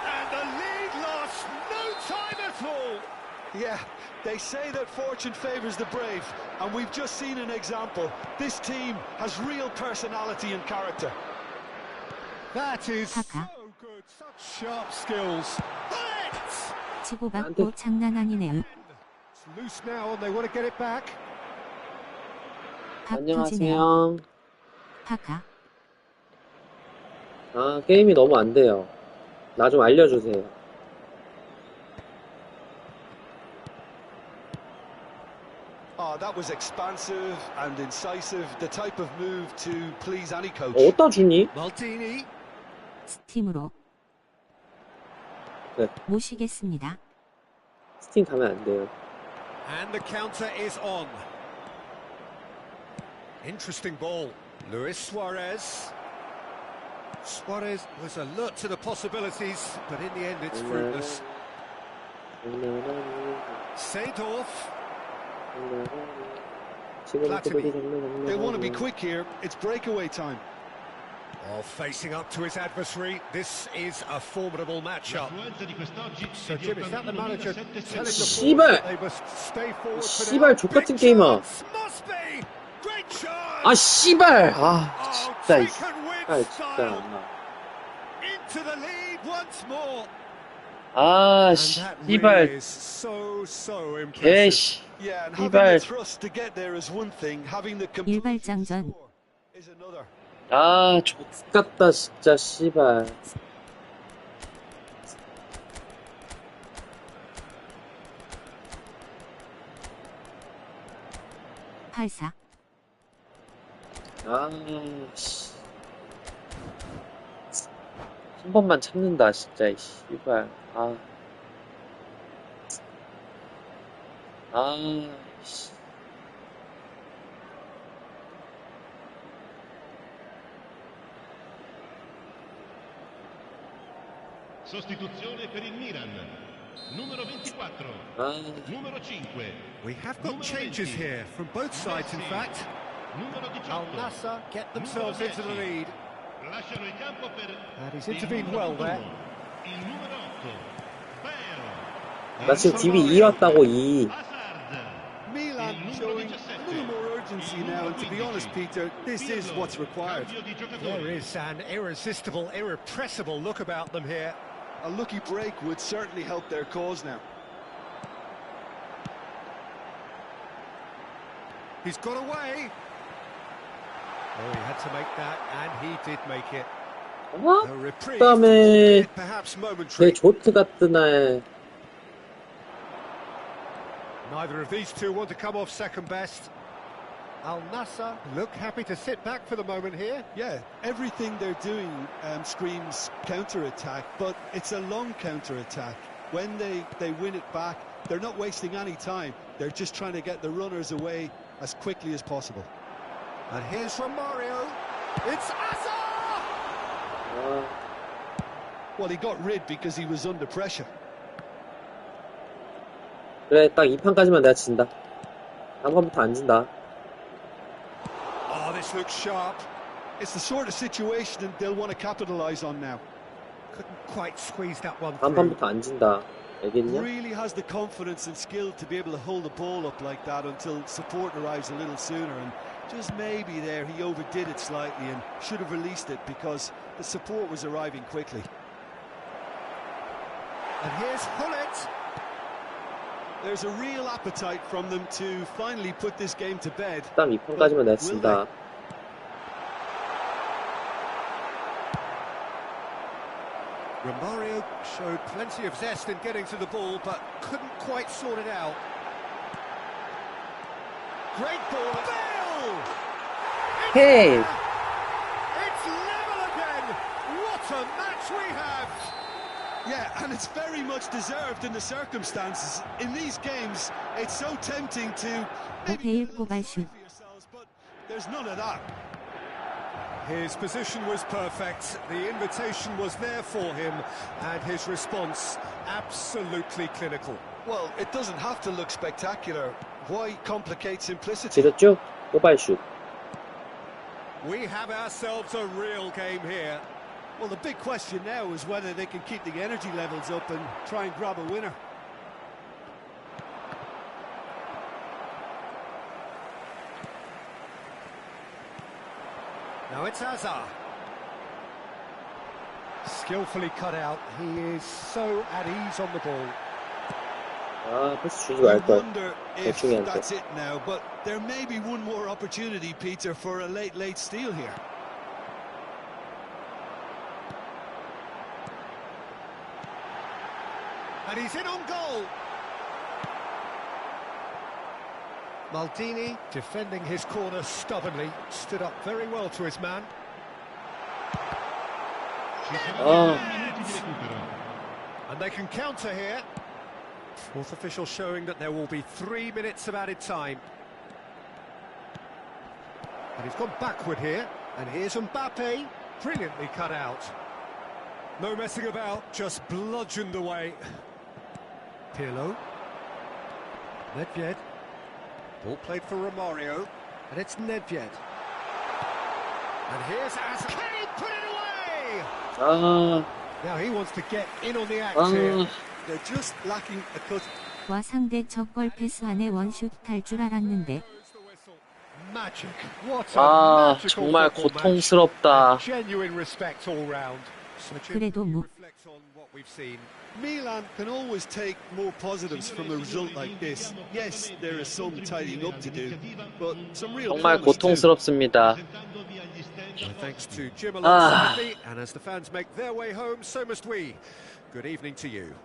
And the lead lost no time at all! Yeah, they say that fortune favours the brave, and we've just seen an example. This team has real personality and character. That is so good, such sharp skills. 치고받고 장난 아니네요. It's loose now and they want to get it back. 밥 터지네요. 안녕하세요. 하카. 아, 게임이 너무 안 돼요. 나 좀 알려주세요. Oh, that was expansive and incisive, the type of move to please any coach. 어디다 주니? Maldini. 스팀으로. 네. 모시겠습니다. 스팀 가면 안 돼요. And the counter is on. Interesting ball. Luis Suarez. Suarez was alert to the possibilities, but in the end it's fruitless. Seedorf. They want to be quick here. It's breakaway time. Oh, facing up to his adversary. This is a formidable matchup. So, Jim, is that the manager telling the 씨발! they must stay forward for 씨발 now? 족같은 Big 게임아. chance, must be! Great chance! 아 씨발! 아. Oh, 진짜, 이씨. taken with 아, style 진짜. into the lead once more. 아, And 씨. that 씨발. really is so impressive. 개씨. Yeah, and having the 씨발. thrust to get there is one thing. Having the composure to 일발장전. score is another. 아, 족같다, 진짜, 씨발. 팔사. 아, 씨. 한 번만 참는다, 진짜, 이 씨발. 아. 아, 씨. Sostituzione per il Milan. Numero 24. 아, Numero 5. We have got changes here from both sides, in fact. Numero 18. Al Nassr get themselves into the lead. Lasciano il campo per And he's il intervened numero well there. 21. Il numero 8. Bale. 나 지금 DB 2 왔다고, 2. Hazard. Milan showing a little more urgency now, and to be honest, Peter, this is what's required. Cambio di There giocatore. is an irresistible, irrepressible look about them here. A lucky break would certainly help their cause now. He's got away. Oh, he had to make that, and he did make it. 어? A reprieve, 그다음에 perhaps 내 momentary. 조트 같은 날 Neither of these two want to come off second best. Al Nassr look happy to sit back for the moment here. Yeah, everything they're doing screams counter-attack, but it's a long counter-attack. When they win it back, they're not wasting any time. They're just trying to get the runners away as quickly as possible. And here's Romario. It's Hazard! 아, Well, he got rid because he was under pressure. 그래 딱 2판까지만 내가 진다. 다음 판부터 안 진다. Oh, this looks sharp. It's the sort of situation they'll want to capitalise on now. Couldn't quite squeeze that one 다음 through. 판부터 안 진다. 알겠냐? Really has the confidence and skill to be able to hold the ball up like that until support arrives a little sooner, and just maybe there he overdid it slightly and should have released it because the support was arriving quickly. And here's Hullet. There's a real appetite from them to finally put this game to bed. 다음 2판까지만 내가 진다. Romario showed plenty of zest in getting to the ball, but couldn't quite sort it out. Great ball. Bale! Hey! It's level again. What a match we have. Yeah, and it's very much deserved in the circumstances. In these games, it's so tempting to maybe 오페일 꼬발슛. for yourselves, but there's none of that. His position was perfect, the invitation was there for him, and his response absolutely clinical. Well, it doesn't have to look spectacular. Why complicate simplicity? 뒤로 쭉 꼬발슛. We have ourselves a real game here. Well, the big question now is whether they can keep the energy levels up and try and grab a winner. Now it's Hazard. Skillfully cut out, he is so at ease on the ball. 아, 패스 주지 You 말걸. wonder if 대충이 안 돼. that's it now, but there may be one more opportunity, Peter, for a late steal here. And he's in on goal. Maldini defending his corner stubbornly, stood up very well to his man. 아, And they can counter here. Fourth official showing that there will be 3 minutes of added time. And he's gone backward here. And here's Mbappe, brilliantly cut out. No messing about, just bludgeoned away. Pirlo. Nedved. Ball played for Romario. And it's Nedved. And here's Hazard. Can he put it away? 아, Now he wants to get in on the act here. 아, They're just lacking a cut. 와 상대 첫 골 패스 안에 원슛 탈 줄 알았는데. Goes the whistle. Magic. What a 아, magical 정말 football match. 고통스럽다. And genuine respect all round. So Jim, 그래도 can you 뭐 reflect on what we've seen? Milan can always take more positives from a result like this. Yes, there is some tidying up to do, but some real 정말 promise too. 고통스럽습니다. Well, thanks to Jim Ah. alongside me, and as the fans make their way home, so must we. Good evening to you.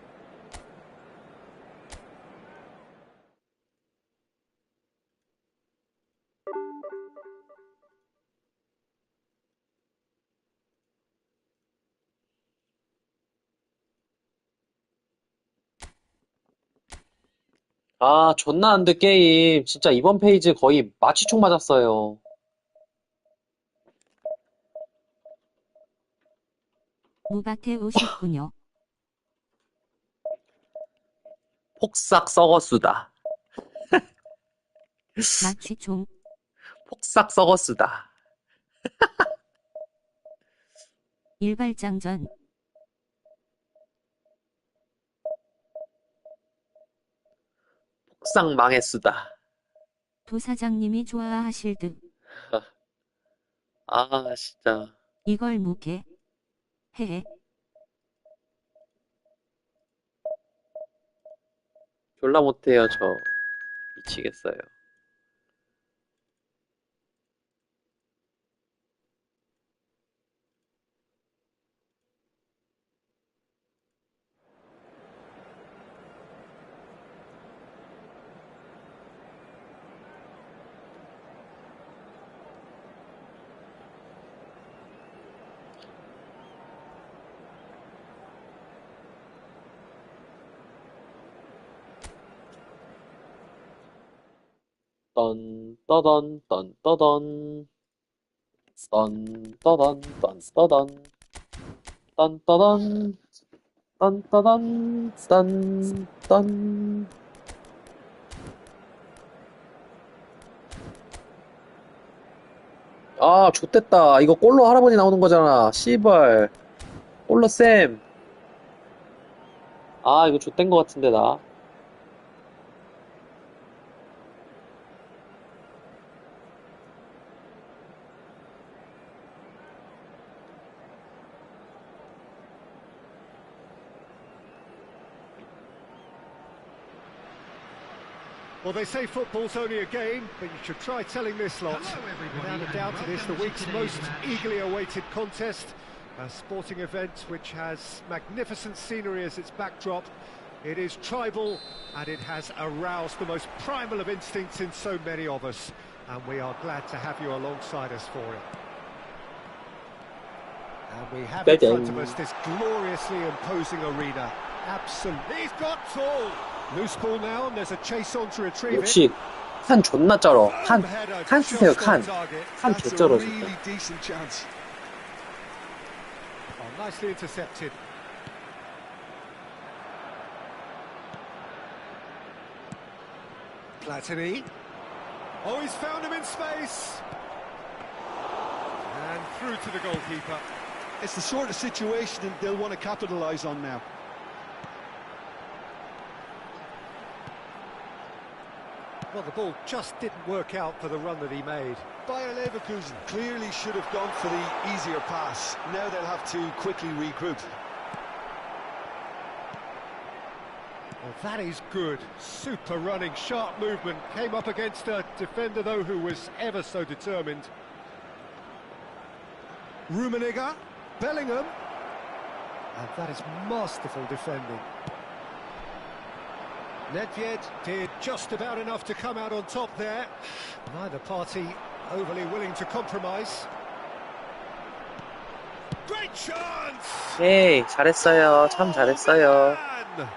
아, 존나 안 돼, 게임. 진짜 이번 페이지 거의 마취총 맞았어요. 무밭에 오셨군요. 폭삭 썩었수다. 마취총. 폭삭 썩었수다. 일발장전. 폭삭 망했수다. 도사장님이 좋아하실 듯. 아, 진짜. 이걸 무게. 헤헤. 졸라 못해요, 저. 미치겠어요. 떤, 떠던, 떤, 떠던. 떤, 떠던, 떤, 떠던. 떤, 떠던. 떤, 떠던, 떤, 떤. 아, 좆됐다. 이거 꼴로 할아버지 나오는 거잖아. 씨발. 꼴로 쌤. 아, 이거 좆된 거 같은데, 나. Well, they say football's only a game, but you should try telling this lot. Without a doubt, it is the week's most eagerly awaited contest. A sporting event which has magnificent scenery as its backdrop. It is tribal, and it has aroused the most primal of instincts in so many of us. And we are glad to have you alongside us for it. And we have in front of us this gloriously imposing arena. Absolutely. He's got full. Loose ball now, and there's a chase on to retrieve it. 역시 칸 존나 쩔어. 칸 쓰세요. 칸 That's a 개쩔어 진짜. really decent chance. Oh, nicely intercepted. Platini. Oh, he's found him in space. And through to the goalkeeper. It's the sort of situation that they'll want to capitalise on now. Well, the ball just didn't work out for the run that he made. Bayer Leverkusen clearly should have gone for the easier pass. Now they'll have to quickly regroup. Well, that is good. Super running, sharp movement. Came up against a defender, though, who was ever so determined. Rummenigge, Bellingham. And that is masterful defending. Nedved did just about enough to come out on top there. Neither party overly willing to compromise. Great chance! 예, 잘했어요. 참 잘했어요. Man!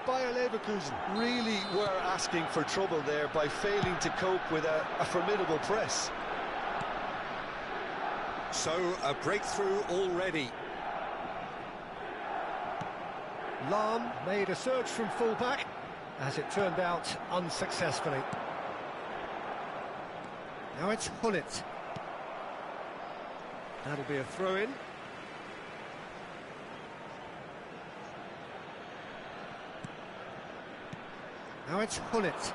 Bayer Leverkusen really were asking for trouble there by failing to cope with a formidable press. So, a breakthrough already. Lahm made a surge from fullback, as it turned out unsuccessfully. Now it's Hullet. That'll be a throw-in. Now it's Hullet.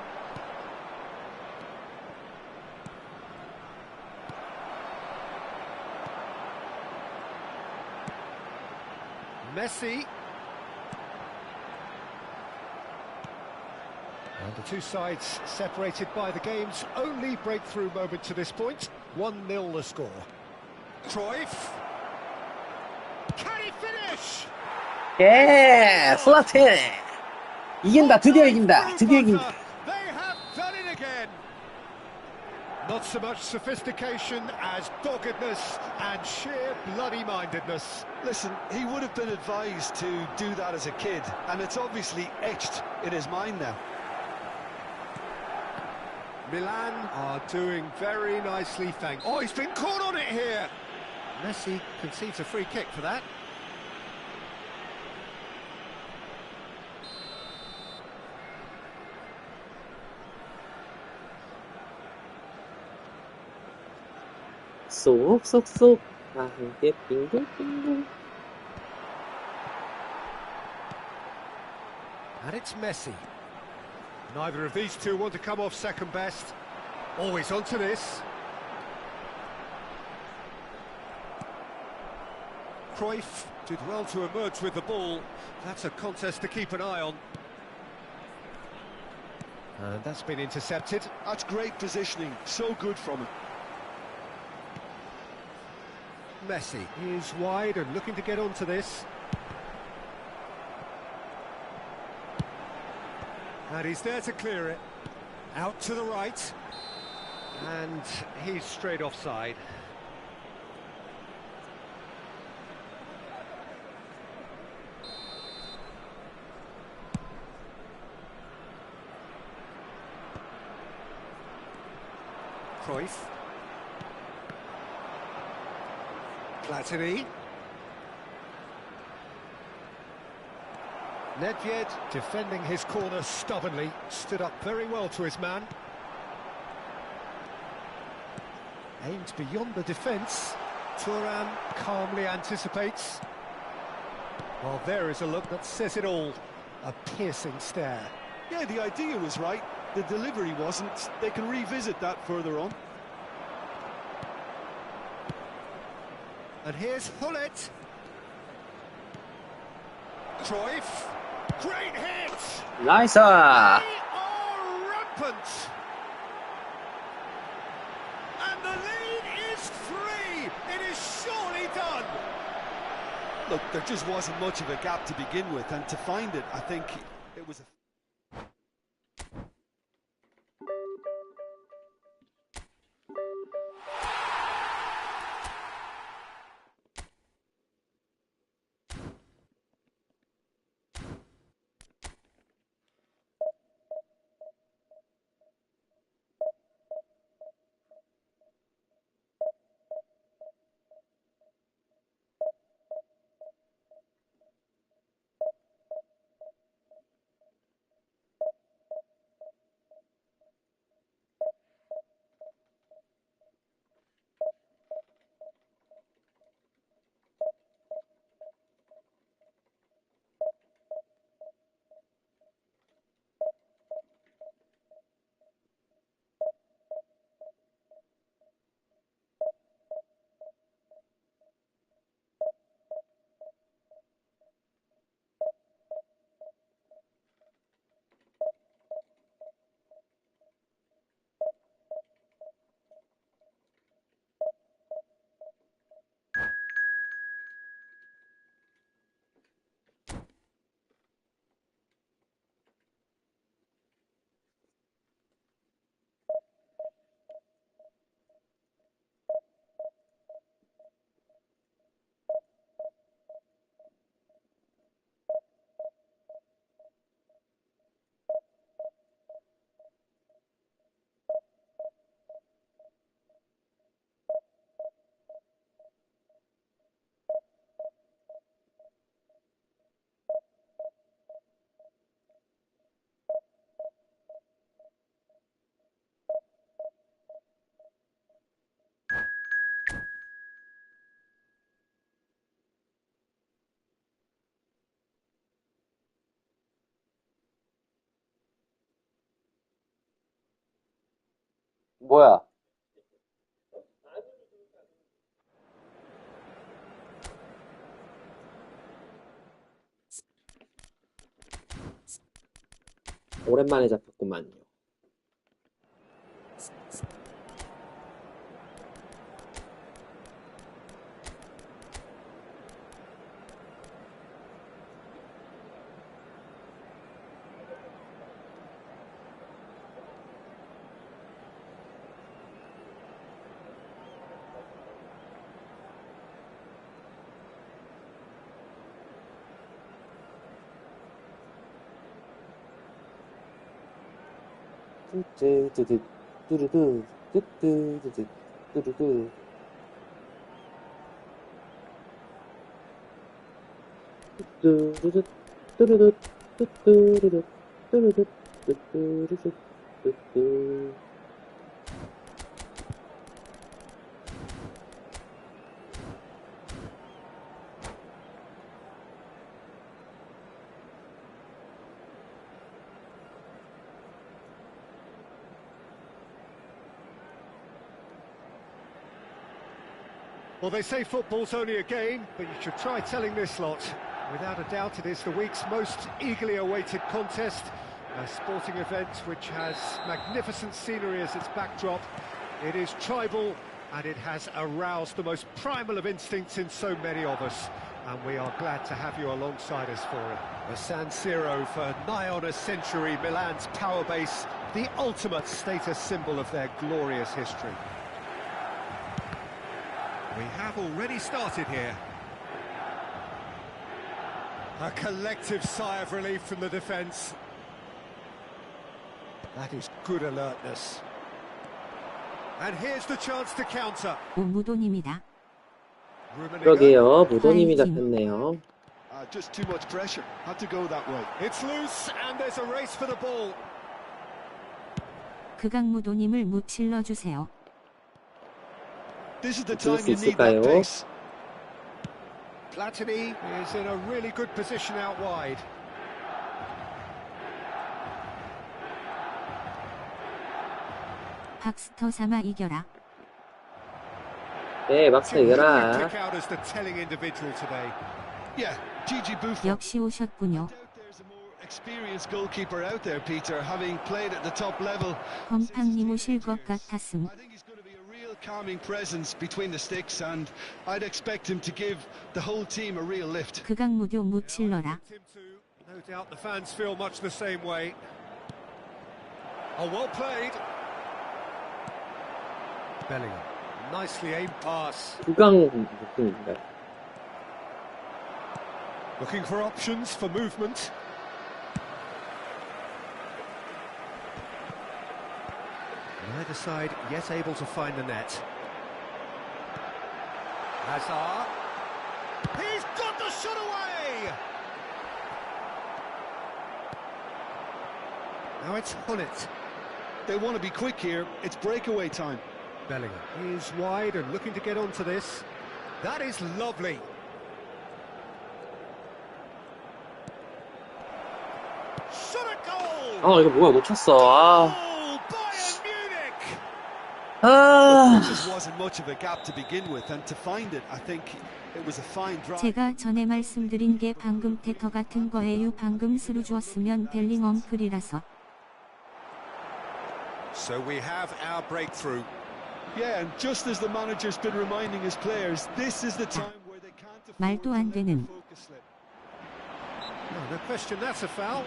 Messi. And the two sides separated by the game's only breakthrough moment to this point. 1-0 the score. Cruyff. Can he finish? 예, 슬라틴! 이긴다, 드디어 이긴다, 드디어 이긴다. They have done it again. Not so much sophistication as doggedness and sheer bloody-mindedness. Listen, he would have been advised to do that as a kid, and it's obviously etched in his mind now. Milan are doing very nicely, thanks. Oh, he's been caught on it here. Messi concedes a free kick for that. 쏙쏙쏙, 아, 이게 빙글빙글. And it's Messi. Neither of these two want to come off second best. Always onto this. Cruyff did well to emerge with the ball. That's a contest to keep an eye on. And that's been intercepted. That's great positioning, so good from him. Messi is wide and looking to get onto this. And he's there to clear it. Out to the right. And he's straight offside. Cruyff. Platini. Nedved defending his corner stubbornly, stood up very well to his man. Aimed beyond the defence. Thuram calmly anticipates. Well, there is a look that says it all. A piercing stare. Yeah, the idea was right. The delivery wasn't. They can revisit that further on. And here's Hullet. Cruyff. Great hit! 나이스! They are rampant! And the lead is 3! It is surely done! Look, there just wasn't much of a gap to begin with, and to find it, I think it was a... 뭐야? 오랜만에 잡혔구만요. 뚜뚜뚜뚜 뚜루뚜 뚜뚜뚜뚜 뚜루뚜 뚜뚜루뚜 뚜루뚜 뚜뚜루뚜 뚜루뚜 뚜뚜루뚜 뚜뚜. Well, they say football's only a game, but you should try telling this lot. Without a doubt, it is the week's most eagerly awaited contest, a sporting event which has magnificent scenery as its backdrop. It is tribal, and it has aroused the most primal of instincts in so many of us, and we are glad to have you alongside us for it. The San Siro, for nigh on a century, Milan's power base, the ultimate status symbol of their glorious history. We have already started here. A collective sigh of relief from the defence. That is good alertness. And here's the chance to counter. 오무돈입니다. 그러게요. 무도님이 잡혔네요. Just too much pressure. Had to go that way. It's loose and there's a race for the ball. 극악무도님을 무찔러 주세요. This is the time you need that pace. Platini is in a really good position out wide. 박스터 삼아 이겨라. 네, 막상 이겨라. Pick out as the telling individual today. Yeah, Gigi Buffon. 역시 오셨군요. There's a more experienced goalkeeper out there, Peter, having played at the top level. 범팡님 오실 것 같았음. I think he's going to be a real calming presence between the sticks, and I'd expect him to give the whole team a real lift. 극악무도 무찔러라. No doubt the fans feel much the same way. Oh, well played. Bellingham, nicely aimed pass. 구강 느낌인가요? Looking for options for movement. Neither side yet able to find the net. Hazard. He's got the shot away! Now it's Hullet. They want to be quick here. It's breakaway time. Bellingham is wide and looking to get onto this. That is lovely. Shot a goal! 이거 뭐야, 놓쳤어. Goal, Bayern Munich! 아. There just wasn't much of a gap to begin with, and to find it, I think it was a fine drive. 제가 전에 말씀드린 게 방금 테터 같은 거예요. 방금 스루 주었으면 벨링엄 풀이라서. So we have our breakthrough. Yeah, and just as the manager's been reminding his players, this is the time where they can't afford 말도 안 to let 되는. the focus slip. No question, that's a foul.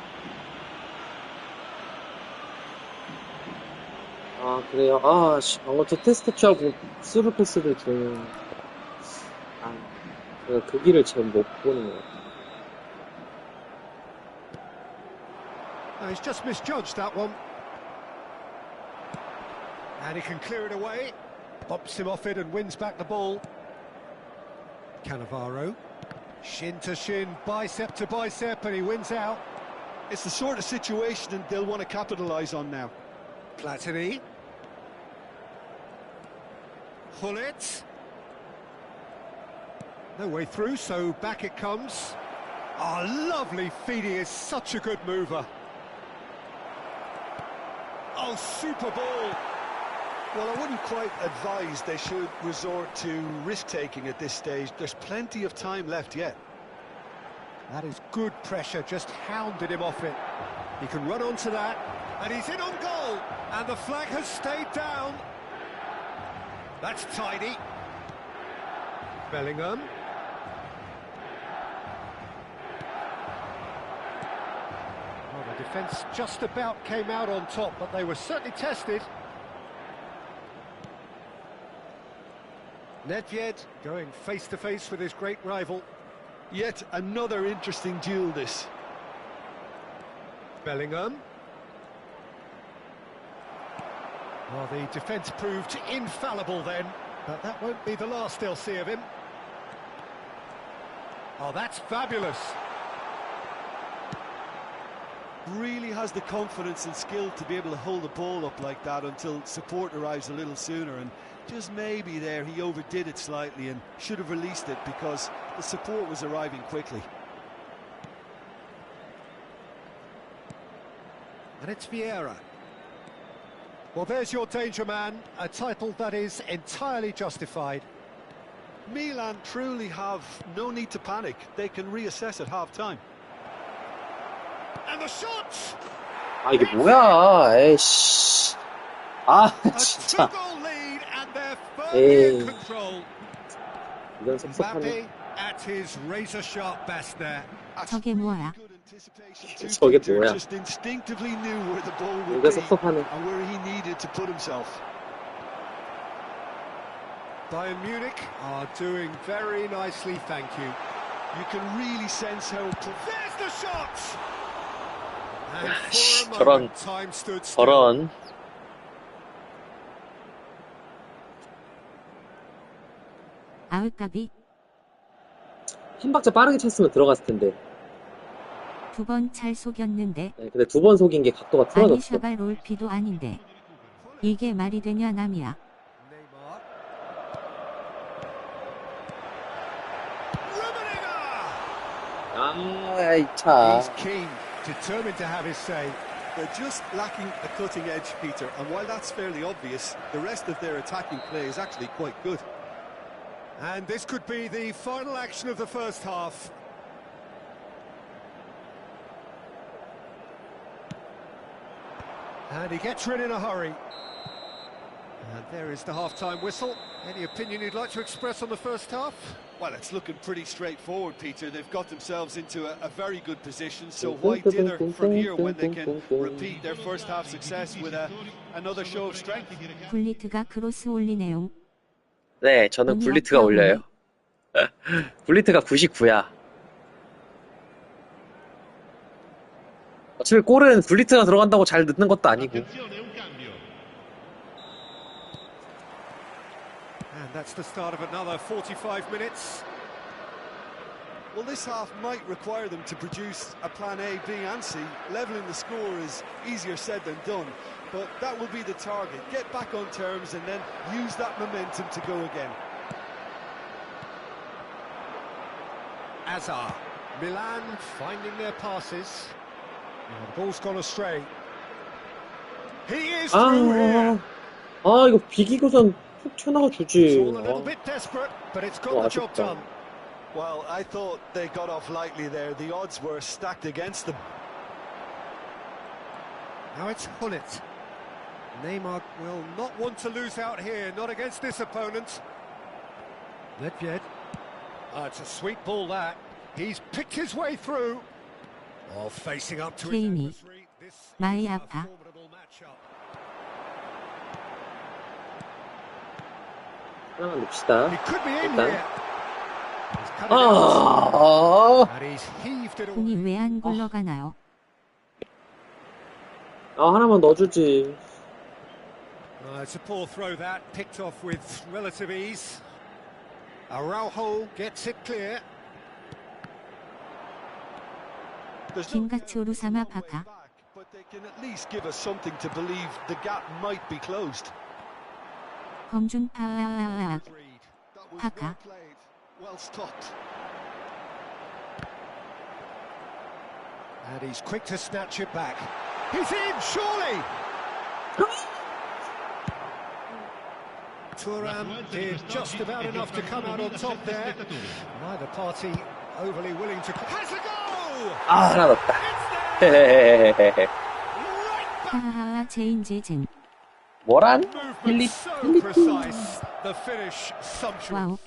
그래요. 방금 저 테스트 취하고 스루 패스를 주면 제가 그 길을 지금 못 보는 것 같아요. He's just misjudged that one. And he can clear it away. Bops him off it and wins back the ball. Cannavaro. Shin to shin, bicep to bicep, and he wins out. It's the sort of situation that they'll want to capitalise on now. Platini. Hullet. No way through, so back it comes. Lovely feed, he is such a good mover. Oh, super ball. Well, I wouldn't quite advise they should resort to risk-taking at this stage. There's plenty of time left yet. That is good pressure, just hounded him off it. He can run onto that, and he's in on goal, and the flag has stayed down. That's tidy. Bellingham. Well, the defence just about came out on top, but they were certainly tested. Nedved going face-to-face with his great rival. Yet another interesting duel, this. Bellingham. Well, the defence proved infallible then, but that won't be the last they'll see of him. Oh, that's fabulous. Really has the confidence and skill to be able to hold the ball up like that until support arrives a little sooner, and just maybe there he overdid it slightly and should have released it because the support was arriving quickly. And it's Vieira. Well, there's your danger man, a title that is entirely justified. Milan truly have no need to panic. They can reassess at half-time. And the shot! 아, 이게 뭐야, 에이씨. 아, A 진짜. two-goal lead, and they're firmly in 에이. control. 이건 섭섭하네. Mbappe at his razor-sharp best there. 저게 뭐야? 저게 뭐야? Just instinctively knew where the ball would 이거 be 섭섭하네. and where he needed to put himself. Bayern Munich are doing very nicely, thank you. You can really sense how... There's the shot! And 씨, for a moment, time stood still. 저런. 아웃까비 한 박자 빠르게 쳤으면 들어갔을 텐데. 두 번 잘 속였는데 네, 근데 두 번 속인 게 각도가 틀어졌어. 아니샤가 롤피도 아닌데 이게 말이 되냐 남이야. 아, 이 차. He's keen, determined to have his say. They're just lacking a cutting edge, Peter, and while that's fairly obvious, the rest of their attacking play is actually quite good. And this could be the final action of the first half. And he gets rid in a hurry. And there is the half-time whistle. Any opinion you'd like to express on the first half? Well, it's looking pretty straightforward, Peter. They've got themselves into a very good position, so why dither from here when they can repeat their first half success with another show of strength? 굴리트가 크로스 올리네요. 네, 저는 굴리트가 올려요. 굴리트가 99야. 어차피 골은 굴리트가 들어간다고 잘 넣는 것도 아니고. And that's the start of another 45 minutes. Well, this half might require them to produce a plan A, B and C. Levelling the score is easier said than done, but that will be the target. Get back on terms and then use that momentum to go again. Azar. Milan finding their passes. Oh, the ball's gone astray. He is through here. 아, 이거 비기고선 훅 튀어나가 주지. It's all a little bit desperate, but it's got the job done. Well, I thought they got off lightly there. The odds were stacked against them. Now it's Hullet. Neymar will not want to lose out here, not against this opponent. Nedved. It's a sweet ball that. He's picked his way through. Oh, facing up to his adversary. This is 마이 a 아파. formidable matchup. 하나만 넣읍시다. He could be in 일단. here. He's cut it out. 아, And he's heaved it away. 공이 왜 안 굴러가나요? 하나만 넣어주지. It's a poor throw that, picked off with relative ease. Araujo gets it clear. 김같이 오르사마 파카. But they can at least give us something to believe the gap might be closed. 범준 파아아아아. That was 파카. well played, well stopped. And he's quick to snatch it back. He's in, surely! Thuram did just about enough to come out on top there. Neither party overly willing to... Has a goal! 아, 하나 넣었다. It's there! 헤헤헤헤헤. 하하하 체인지증. 뭐란? Movement so 필리핀. precise. The finish sumptuous. 와우.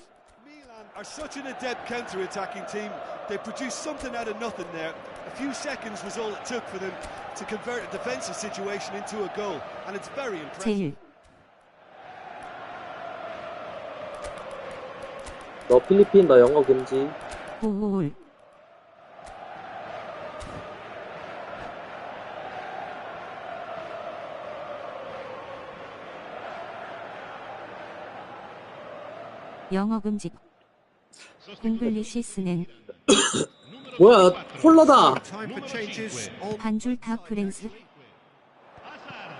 Milan are such an adept counter-attacking team. They produced something out of nothing there. A few seconds was all it took for them to convert a defensive situation into a goal, and it's very impressive. 제일. 너 필리핀, 너 영어 금지. 호홀. 영어 금지. 잉글리시스는 뭐야, 콜라다. Time for changes. 반줄 다 프랭스.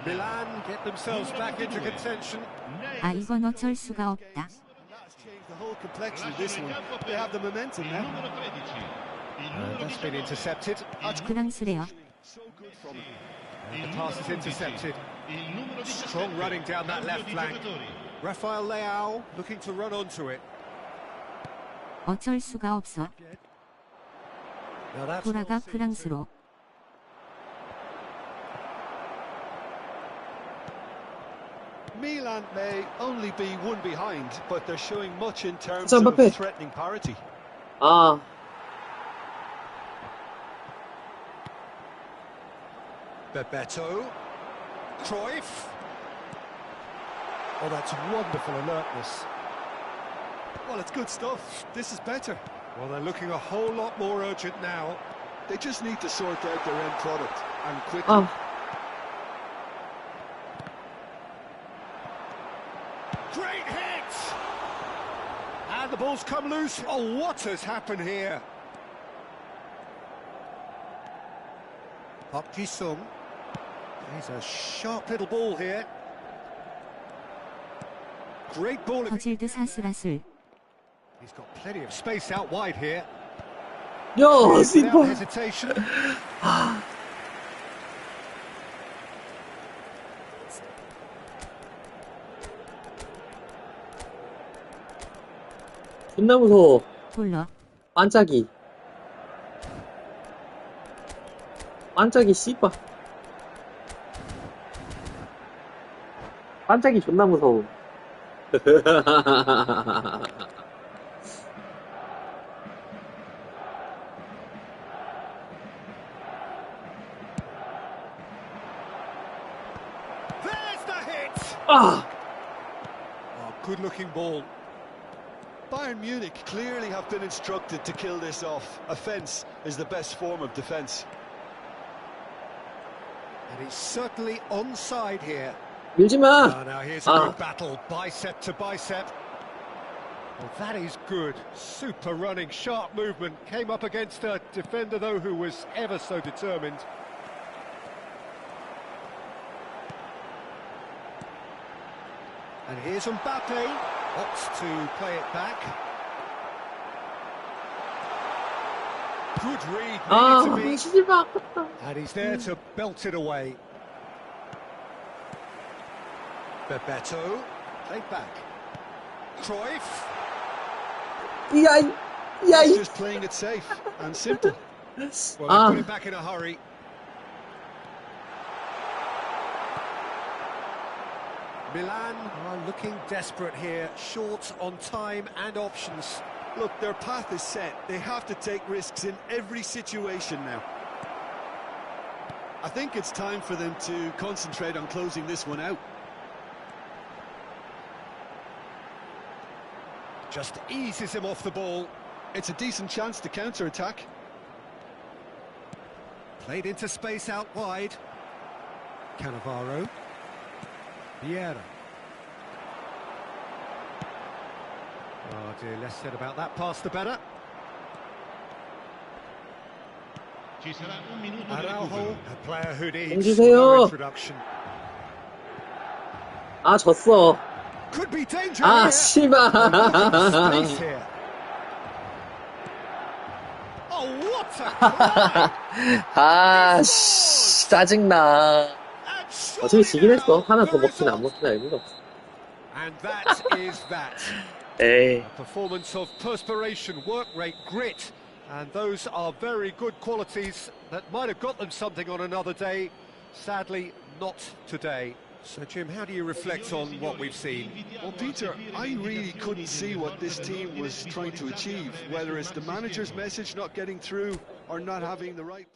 Milan get themselves back into contention. 아 이건 어쩔 수가 없다. That's changed the whole complexion of this one. They have the momentum now. That's been intercepted. 프랑스래요. So good from it. And the pass is intercepted. Strong running down that left flank. Rafael Leao looking to run onto it. 어쩔 수가 없어. Now that's 돌아가 프랑스로. Milan may only be one behind, but they're showing much in terms 자, of 음바페. threatening parity. 아, Bebeto. Cruyff. Oh, that's wonderful alertness. Well, it's good stuff. This is better. Well, they're looking a whole lot more urgent now. They just need to sort out their end product, and quickly. 아, Great hit! And the ball's come loose. Oh, what has happened here? Park Ji-sung. He's a sharp little ball here. Great ball. 거질드 사슬아슬. He's got plenty of space out wide here. 야, Without 스리퍼. hesitation. 존나 무서워. 돌러. 반짝이. 반짝이, 씨발. 반짝이 존나 무서워. There's the hit! 아! Oh, good-looking ball. Bayern Munich clearly have been instructed to kill this off. Offence is the best form of defence. And he's certainly onside here. 밀지 마! Oh, now here's a good battle, bicep to bicep. Well, that is good. Super running, sharp movement. Came up against a defender, though, who was ever so determined. And here's Mbappe. Opts to play it back. Good read, 아, needed to be. 치지 마. And he's there to belt it away. Bebeto, played back. Cruyff. 야, 야, He's 이. just playing it safe and simple. Well, they 아. put it back in a hurry. Milan are looking desperate here, short on time and options. Look, their path is set. They have to take risks in every situation now. I think it's time for them to concentrate on closing this one out. Just eases him off the ball. It's a decent chance to counter-attack. Played into space out wide. Cannavaro. Vieira. Oh dear, less said about that pass the better. Araujo, a player who needs 주세요. no introduction. 아, 졌어. Could be danger 아, here. 씨발. Space here. Oh, what a 아, 씨, 짜증나. 어차피 지긴 했어. 하나 더 먹히나 안 먹히나 의미가 없어. And that is that. 에이. A performance of perspiration, work rate, grit, And those are very good qualities that might have got them something on another day. Sadly, not today. So, Jim, how do you reflect on what we've seen? Well, Peter, I really couldn't see what this team was trying to achieve, whether it's the manager's message not getting through or not having the right...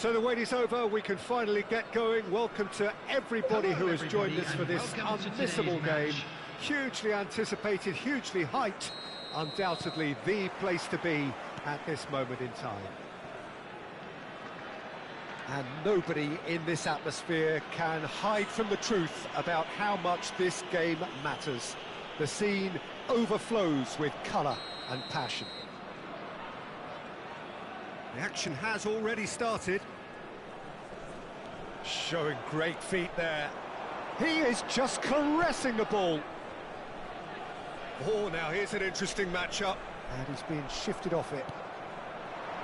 So the wait is over, we can finally get going. Welcome to everybody who has joined us for this unmissable game. Hugely anticipated, hugely hyped. Undoubtedly the place to be at this moment in time. And nobody in this atmosphere can hide from the truth about how much this game matters. The scene overflows with colour and passion. The action has already started. Showing great feet there. He is just caressing the ball. Oh, now here's an interesting matchup. And he's being shifted off it.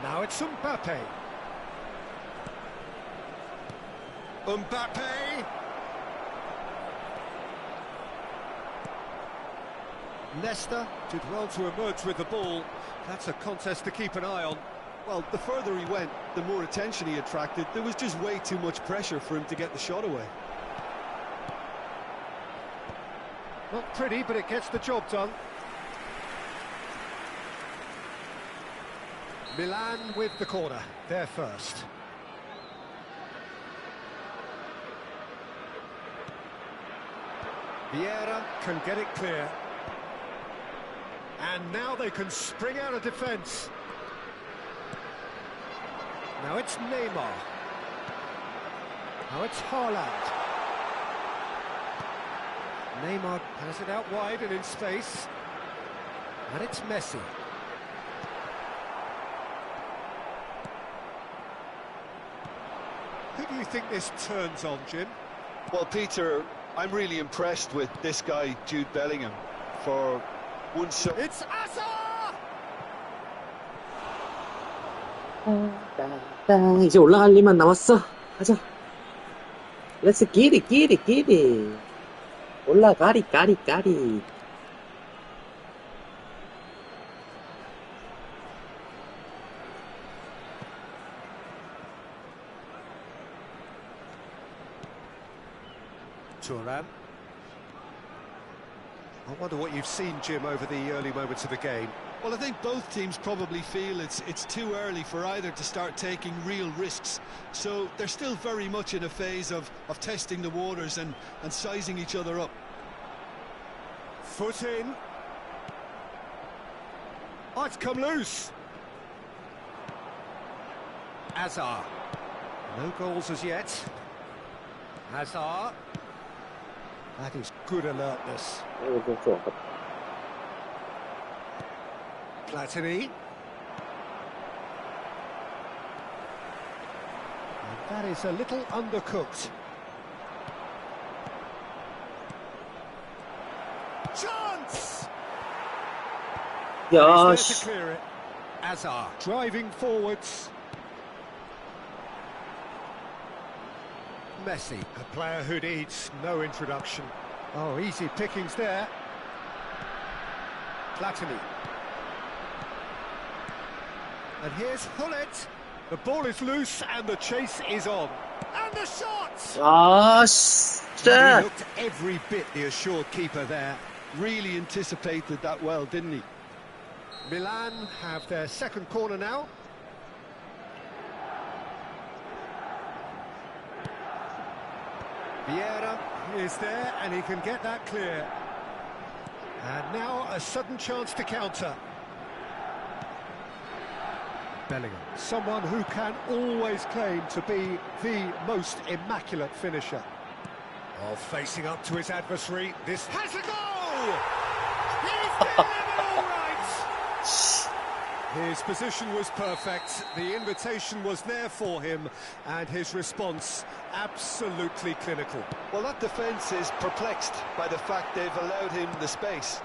Now it's Mbappe. Mbappe! Leicester did well to emerge with the ball. That's a contest to keep an eye on. Well, the further he went, the more attention he attracted. There was just way too much pressure for him to get the shot away. Not pretty, but it gets the job done. Milan with the corner, they're first. Vieira can get it clear. And now they can spring out of defence. Now it's Neymar. Now it's Haaland. Neymar has it out wide and in space. And it's Messi. Who do you think this turns on, Jim? Well, Peter, I'm really impressed with this guy, Jude Bellingham, for one so... It's Azar! 이제 올라갈 일만 남았어. 가자. Let's get it, get it, get it. 올라가리, 까리, 까리. Turan. I wonder what you've seen, Jim, over the early moments of the game. Well, I think both teams probably feel it's too early for either to start taking real risks. So they're still very much in a phase of testing the waters and sizing each other up. Foot in. Oh, it's come loose. Azar. No goals as yet. Azar. That is good alertness. Platini. And that is a little undercooked. Chance! 야, He's there 씨. to clear it. Azar driving forwards. Messi, a player who needs no introduction. Oh, easy pickings there. Platini. And here's Hullet. The ball is loose and the chase is on. And the shot! 아, He 진짜. looked every bit the assured keeper there. Really anticipated that well, didn't he? Milan have their second corner now. Vieira is there and he can get that clear. And now a sudden chance to counter. Bellingham, someone who can always claim to be the most immaculate finisher. Oh, facing up to his adversary, this has a goal! He's delivered all right! His position was perfect, the invitation was there for him, and his response absolutely clinical. Well, that defence is perplexed by the fact they've allowed him the space.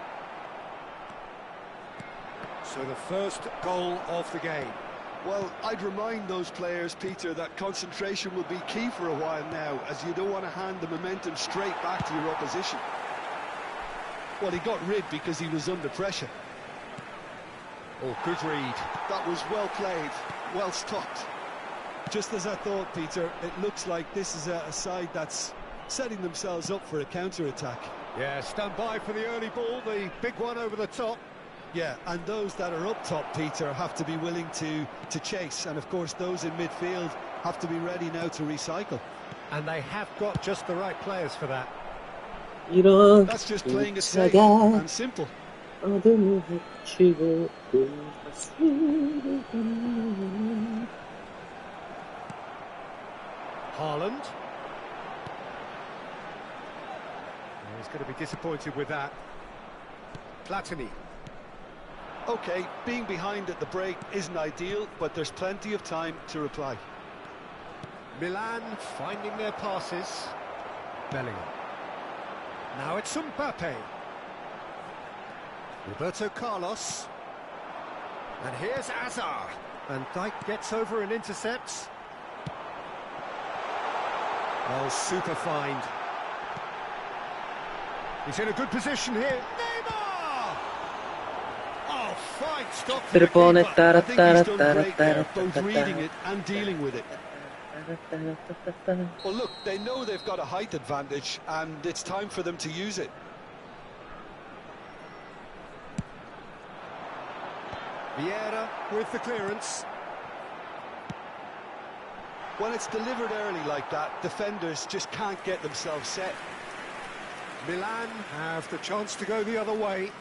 So the first goal of the game. Well, I'd remind those players, Peter, that concentration will be key for a while now, as you don't want to hand the momentum straight back to your opposition. Well, he got rid because he was under pressure. Oh, good read. That was well played, well stopped. Just as I thought, Peter, it looks like this is a side that's setting themselves up for a counter-attack. Yeah, stand by for the early ball, the big one over the top. Yeah, and those that are up top, Peter, have to be willing to chase. And, of course, those in midfield have to be ready now to recycle. And they have got just the right players for that. 이런 That's just playing it safe and simple. 어둠을 헤치고 Haaland. He's going to be disappointed with that. Platini. OK, being behind at the break isn't ideal, but there's plenty of time to reply. Milan finding their passes. Bellingham. Now it's Mbappe. Roberto Carlos. And here's Azar. And Dijk gets over and intercepts. Oh, super find. He's in a good position here. Neymar! Oh, fine stop for the 트리폰에 keeper. 따라 I think 따라 he's done 따라 great there, 따라 both reading 따라 it and dealing with it. Well, look, they know they've got a height advantage, and it's time for them to use it. Vieira with the clearance. When it's delivered early like that, defenders just can't get themselves set. Milan have the chance to go the other way.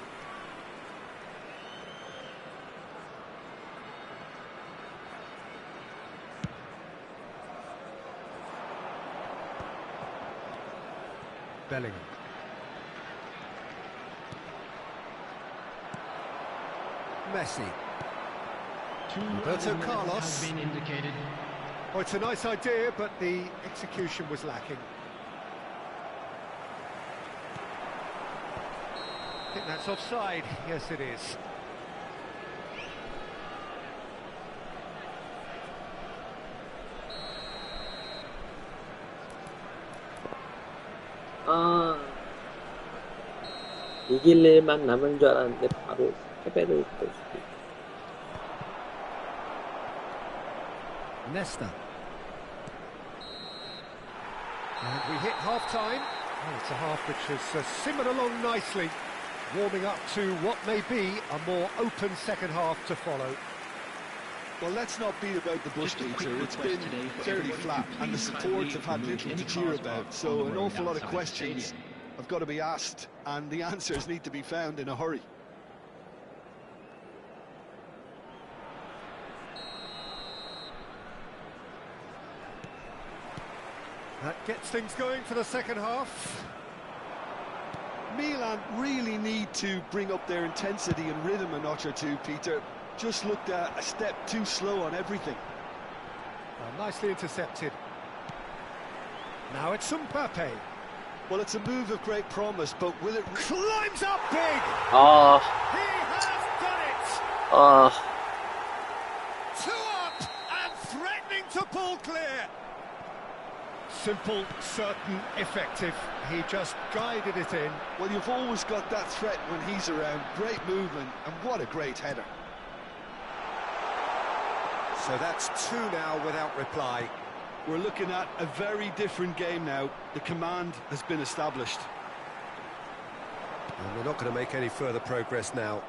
Bellingham. Messi. Roberto Carlos. Well, it's a nice idea, but the execution was lacking. I think that's offside. Yes, it is. 아, 이길 일만 남은 줄 알았는데 바로 패배를 볼 수도 있고. Nesta. And we hit half-time. Oh, it's a half which has simmered along nicely, warming up to what may be a more open second half to follow. Well, let's not beat about the bush, Peter. It's been fairly flat, and the supports have had little to cheer about, so an awful lot of questions have got to be asked, and the answers need to be found in a hurry. That gets things going for the second half. Milan really need to bring up their intensity and rhythm a notch or two, Peter. Just looked a step too slow on everything. Well, nicely intercepted. Now it's Mbappe. Well, it's a move of great promise, but will it... Climbs up big! 아, He has done it! 아, 2 up and threatening to pull clear. Simple, certain, effective. He just guided it in. Well, you've always got that threat when he's around. Great movement, and what a great header. So that's 2 now without reply. We're looking at a very different game now. The command has been established. And we're not going to make any further progress now.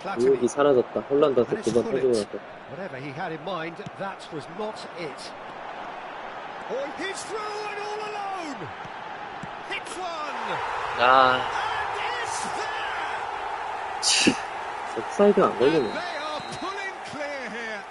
의욕이 사라졌다. 홀란드한테 2번 터지고 나서. Whatever he had in mind, that was not it. Oh, he's through and all alone! Hits one! 아, And it's there! 치, 옵사이드가 안 And 걸리네. they are pulling clear here.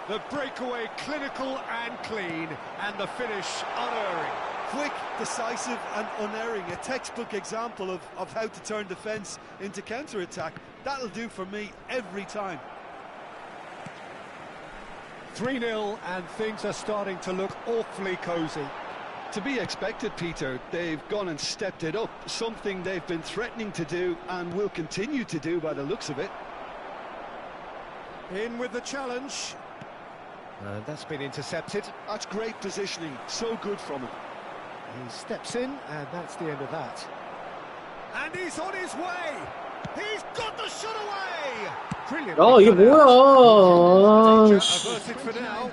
The breakaway clinical and clean, and the finish unerring. Quick, decisive and unerring. A textbook example of how to turn defence into counter-attack. That'll do for me every time. 3-0, and things are starting to look awfully cosy. To be expected, Peter. They've gone and stepped it up. Something they've been threatening to do and will continue to do by the looks of it. In with the challenge. And that's been intercepted. That's great positioning. So good from him. He steps in, and that's the end of that. And he's on his way! He's got the shot away! Brilliant. 야, 이게 뭐야? 아, Danger 씨. averted for now.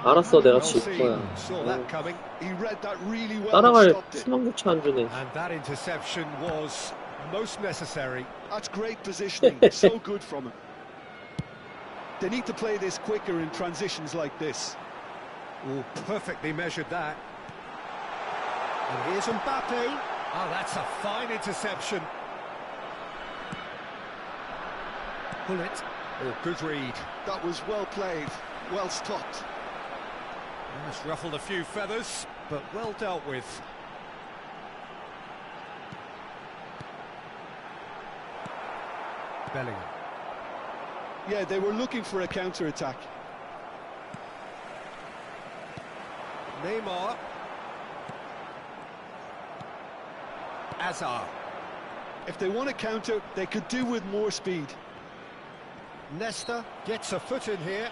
알았어, 내가 Well 질 seen. 거야. Saw that coming. He read that really well and 따라갈 stopped it. 희망조차 안 주네. And that interception was most necessary. That's great positioning. So good from him. They need to play this quicker in transitions like this. Oh, perfectly measured that. And here's Mbappe. Oh, that's a fine interception. Pull it. Oh, good read. That was well played, well stopped. It's ruffled a few feathers, but well dealt with. Bellingham. Yeah, they were looking for a counter-attack. Neymar. Hazard. If they want to counter, they could do with more speed. Nesta gets a foot in here.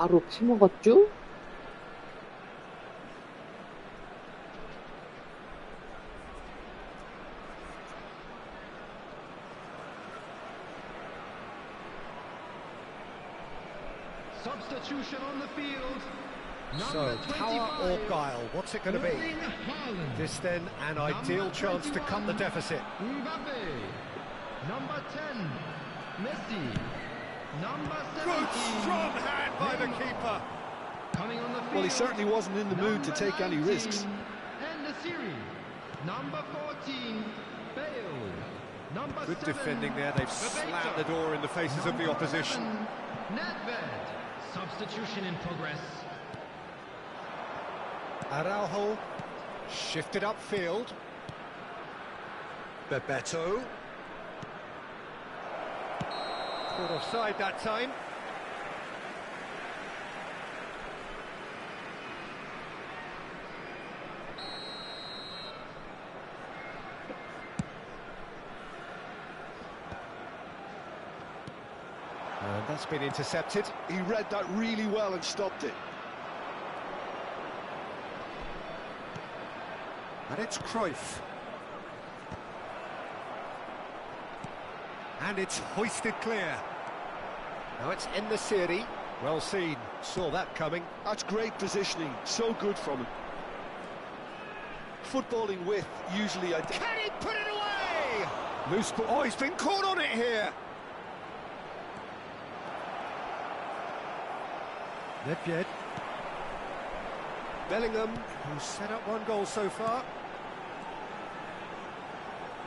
바로 파먹었죠? Substitution on the field. So, power or guile, what's it going to be? This then, an ideal chance to cut the deficit. Number 10, Messi. Number 17, Good strong hand by the keeper. coming on the field. Well, he certainly wasn't in the mood to take any risks. And the series. Number 14, Bale. Number Good 7, defending there. They've slammed the Bebeto. door in the faces of the Number opposition. 11, Nedved. Substitution in progress. Araujo shifted upfield. Bebeto. Caught offside that time. And that's been intercepted. He read that really well and stopped it. And it's Cruyff. And it's hoisted clear. Now it's in the series. Well seen. Saw that coming. That's great positioning. So good from him. Footballing width usually... Can he put it away? Loose ball. Oh, he's been caught on it here. Nedved. Bellingham, who's set up one goal so far.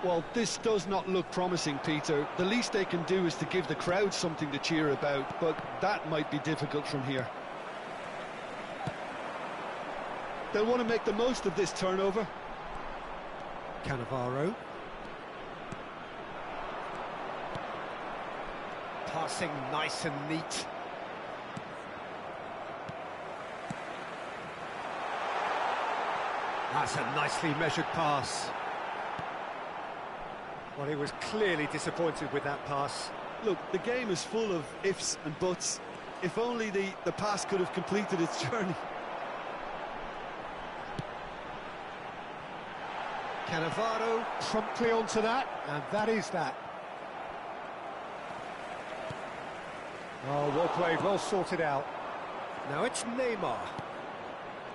Well, this does not look promising, Peter. The least they can do is to give the crowd something to cheer about, but that might be difficult from here. They'll want to make the most of this turnover. Cannavaro. Passing nice and neat. That's a nicely measured pass. Well, he was clearly disappointed with that pass. Look, the game is full of ifs and buts. If only the pass could have completed its journey. Cannavaro promptly onto that, and that is that. Oh, well played, well sorted out. Now it's Neymar.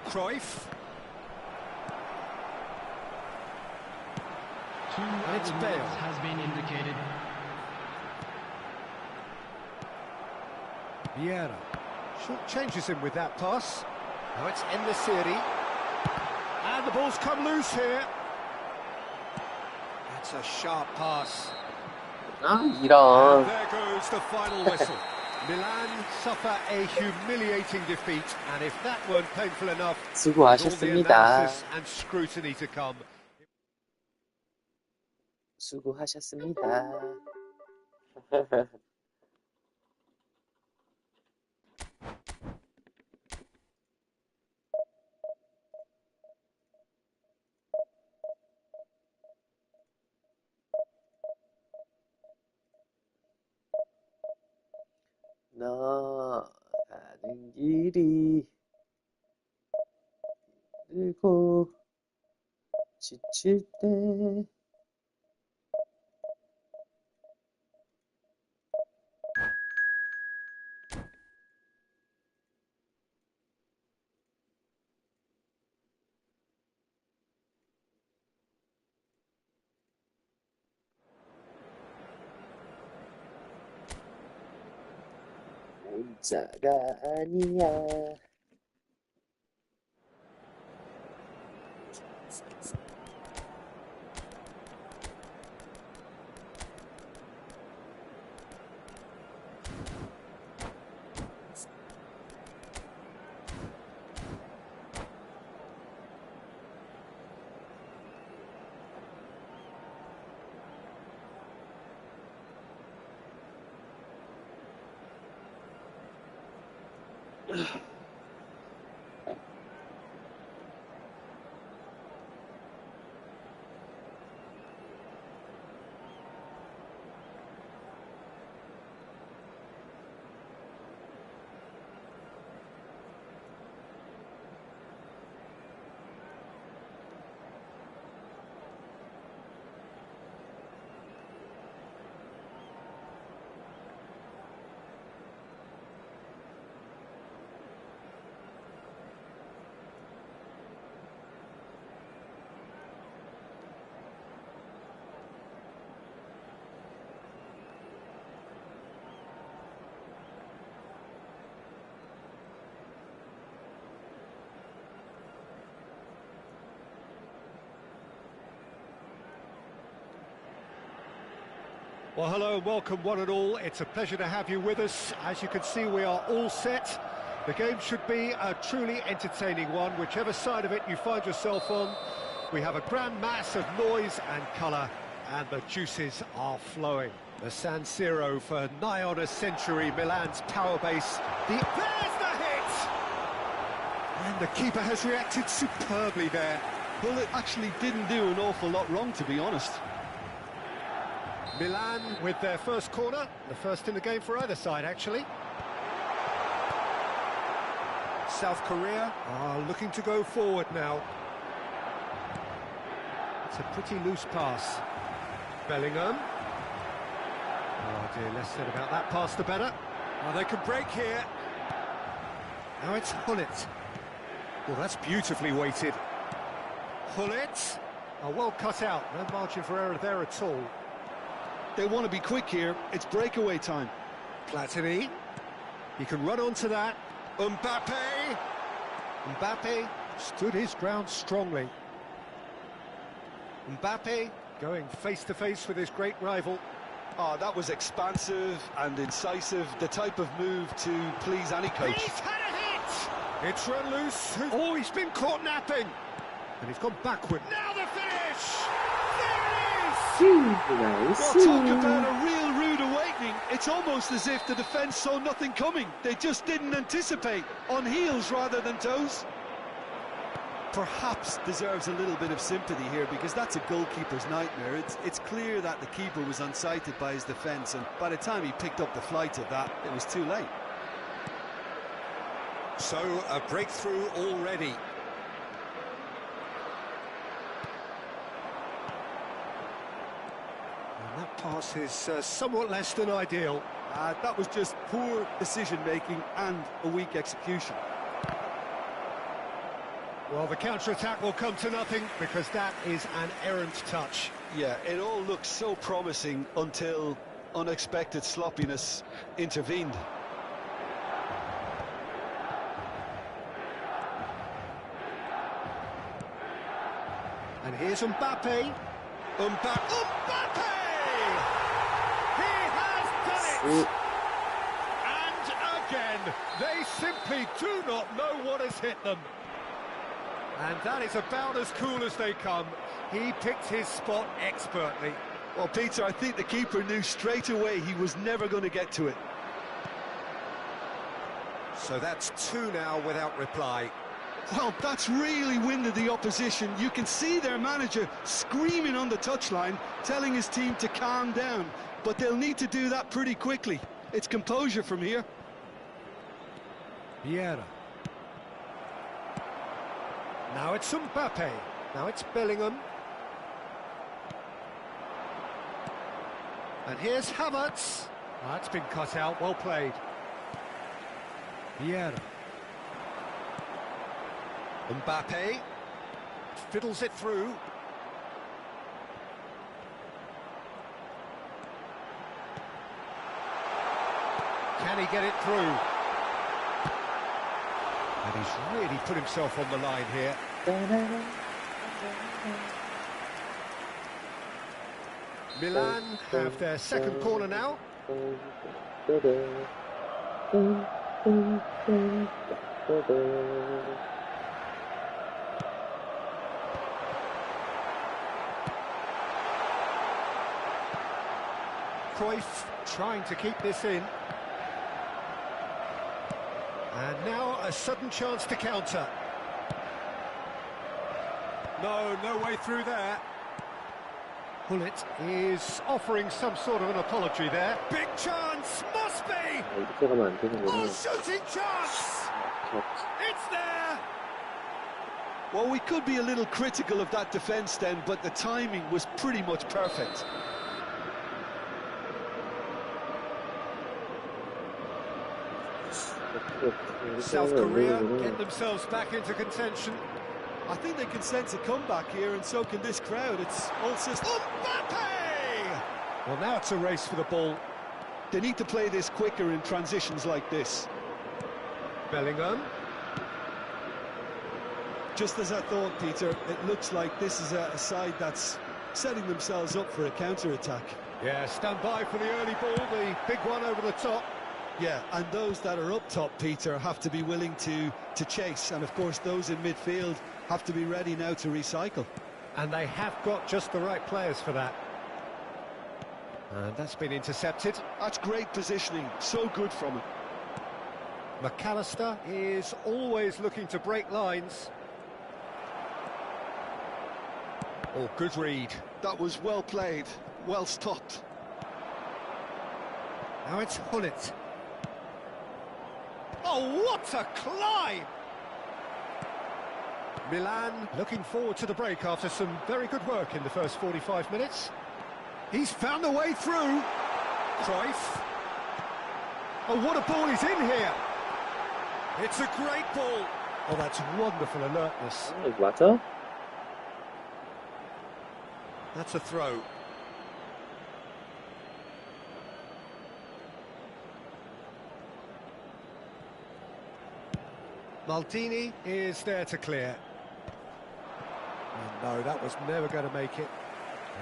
Cruyff. And it's Bale. has been indicated. Vieira. Short changes him with that pass. Now it's in the series. And the ball's come loose here. That's a sharp pass. 아, And 이런. there goes the final whistle. Milan suffer a humiliating defeat, and if that weren't painful enough, with all the 수고하셨습니다. analysis and scrutiny to come. 수고하셨습니다. 너 가는 길이 길고 지칠 때 혼자가 아니야. Well, hello and welcome one and all. It's a pleasure to have you with us. As you can see, we are all set. The game should be a truly entertaining one, whichever side of it you find yourself on. We have a grand mass of noise and colour, and the juices are flowing. The San Siro for nigh on a century, Milan's power base. There's the hit! And the keeper has reacted superbly there. Well, it actually didn't do an awful lot wrong, to be honest. Milan with their first corner, the first in the game for either side, actually. South Korea are looking to go forward now. It's a pretty loose pass. Bellingham. Oh dear, less said about that pass the better. Oh, they can break here. Now it's Hullet. Well, that's beautifully weighted. Hullet. Oh, well cut out. No margin for error there at all. They want to be quick here. It's breakaway time. Platini. He can run onto that. Mbappe. Mbappe stood his ground strongly. Mbappe going face-to-face with his great rival. Oh, that was expansive and incisive. The type of move to please any coach. He's had a hit! It's run loose. Oh, he's been caught napping. And he's gone backward. Now the finish! There it is! Well, talk about a real rude awakening. It's almost as if the defence saw nothing coming. They just didn't anticipate. On heels rather than toes. Perhaps deserves a little bit of sympathy here, because that's a goalkeeper's nightmare. It's clear that the keeper was unsighted by his defence, and by the time he picked up the flight of that, it was too late. So, a breakthrough already. And that pass is somewhat less than ideal. That was just poor decision-making and a weak execution. Well, the counter-attack will come to nothing, because that is an errant touch. Yeah, it all looked so promising until unexpected sloppiness intervened. And here's Mbappe. Mbappe! He has done it! And again, they simply do not know what has hit them. And that is about as cool as they come. He picked his spot expertly. Well, Peter, I think the keeper knew straight away he was never going to get to it. So that's two now without reply. Well, that's really winded the opposition. You can see their manager screaming on the touchline, telling his team to calm down. But they'll need to do that pretty quickly. It's composure from here. Vieira. Now it's Mbappe. Now it's Bellingham. And here's Havertz. Oh, that's been cut out. Well played. Vieira. Mbappe. Fiddles it through. Can he get it through? And he's really put himself on the line here. Milan have their second corner now. Cruyff trying to keep this in. And now a sudden chance to counter. No way through there. Hullet is offering some sort of an apology there. Big chance, must be! Oh, shooting chance! It's there! Well, we could be a little critical of that defence then, but the timing was pretty much perfect. South Korea get themselves back into contention. I think they can sense a comeback here, and so can this crowd. It's all systems. Mbappe! Well, now it's a race for the ball. They need to play this quicker in transitions like this. Bellingham. Just as I thought, Peter, it looks like this is a side that's setting themselves up for a counter-attack. Yeah, stand by for the early ball, the big one over the top. Yeah, and those that are up top, Peter, have to be willing to chase. And, of course, those in midfield have to be ready now to recycle. And they have got just the right players for that. And that's been intercepted. That's great positioning. So good from him. McAllister is always looking to break lines. Oh, good read. That was well played, well stopped. Now it's Hullet. Oh, what a climb! Milan looking forward to the break after some very good work in the first 45 minutes. He's found a way through. Cruyff. Oh, what a ball he's in here. It's a great ball. Oh, that's wonderful alertness. 맞아? That's a throw. Maldini is there to clear. And no, that was never going to make it.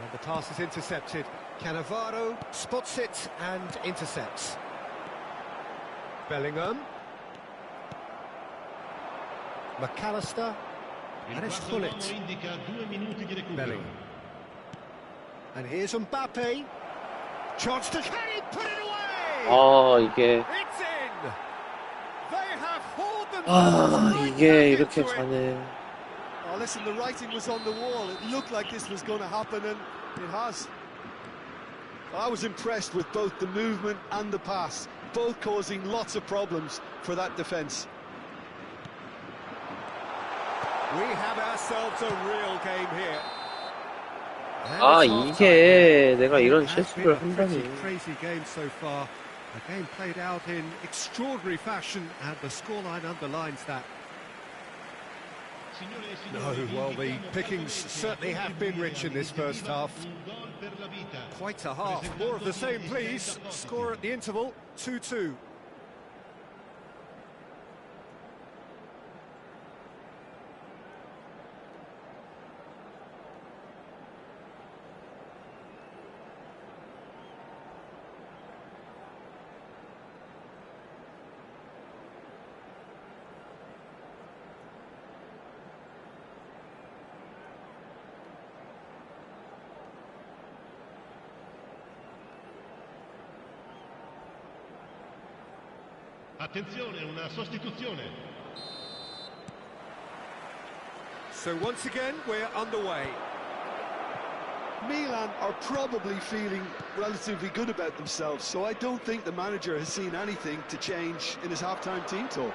And the pass is intercepted. Cannavaro spots it and intercepts. Bellingham. McAllister. And it's Hullet. Bellingham. And here's Mbappe. Chance to carry, put it away! 이게 It's in! They have hauled themselves right 이게 back 이렇게 into it. 가네. Oh, listen, the writing was on the wall. It looked like this was going to happen, and it has. I was impressed with both the movement and the pass, both causing lots of problems for that defence. We have ourselves a real game here. And 아, it's half-time. 이게 내가 이런 It has 실수를 been a pretty 한다니. crazy game so far. A game played out in extraordinary fashion, and the scoreline underlines that. No, well, the pickings certainly have been rich in this first half. Quite a half. More of the same, please. Score at the interval, 2-2. Attenzione, una sostituzione. So once again, we're underway. Milan are probably feeling relatively good about themselves, so I don't think the manager has seen anything to change in his half-time team talk.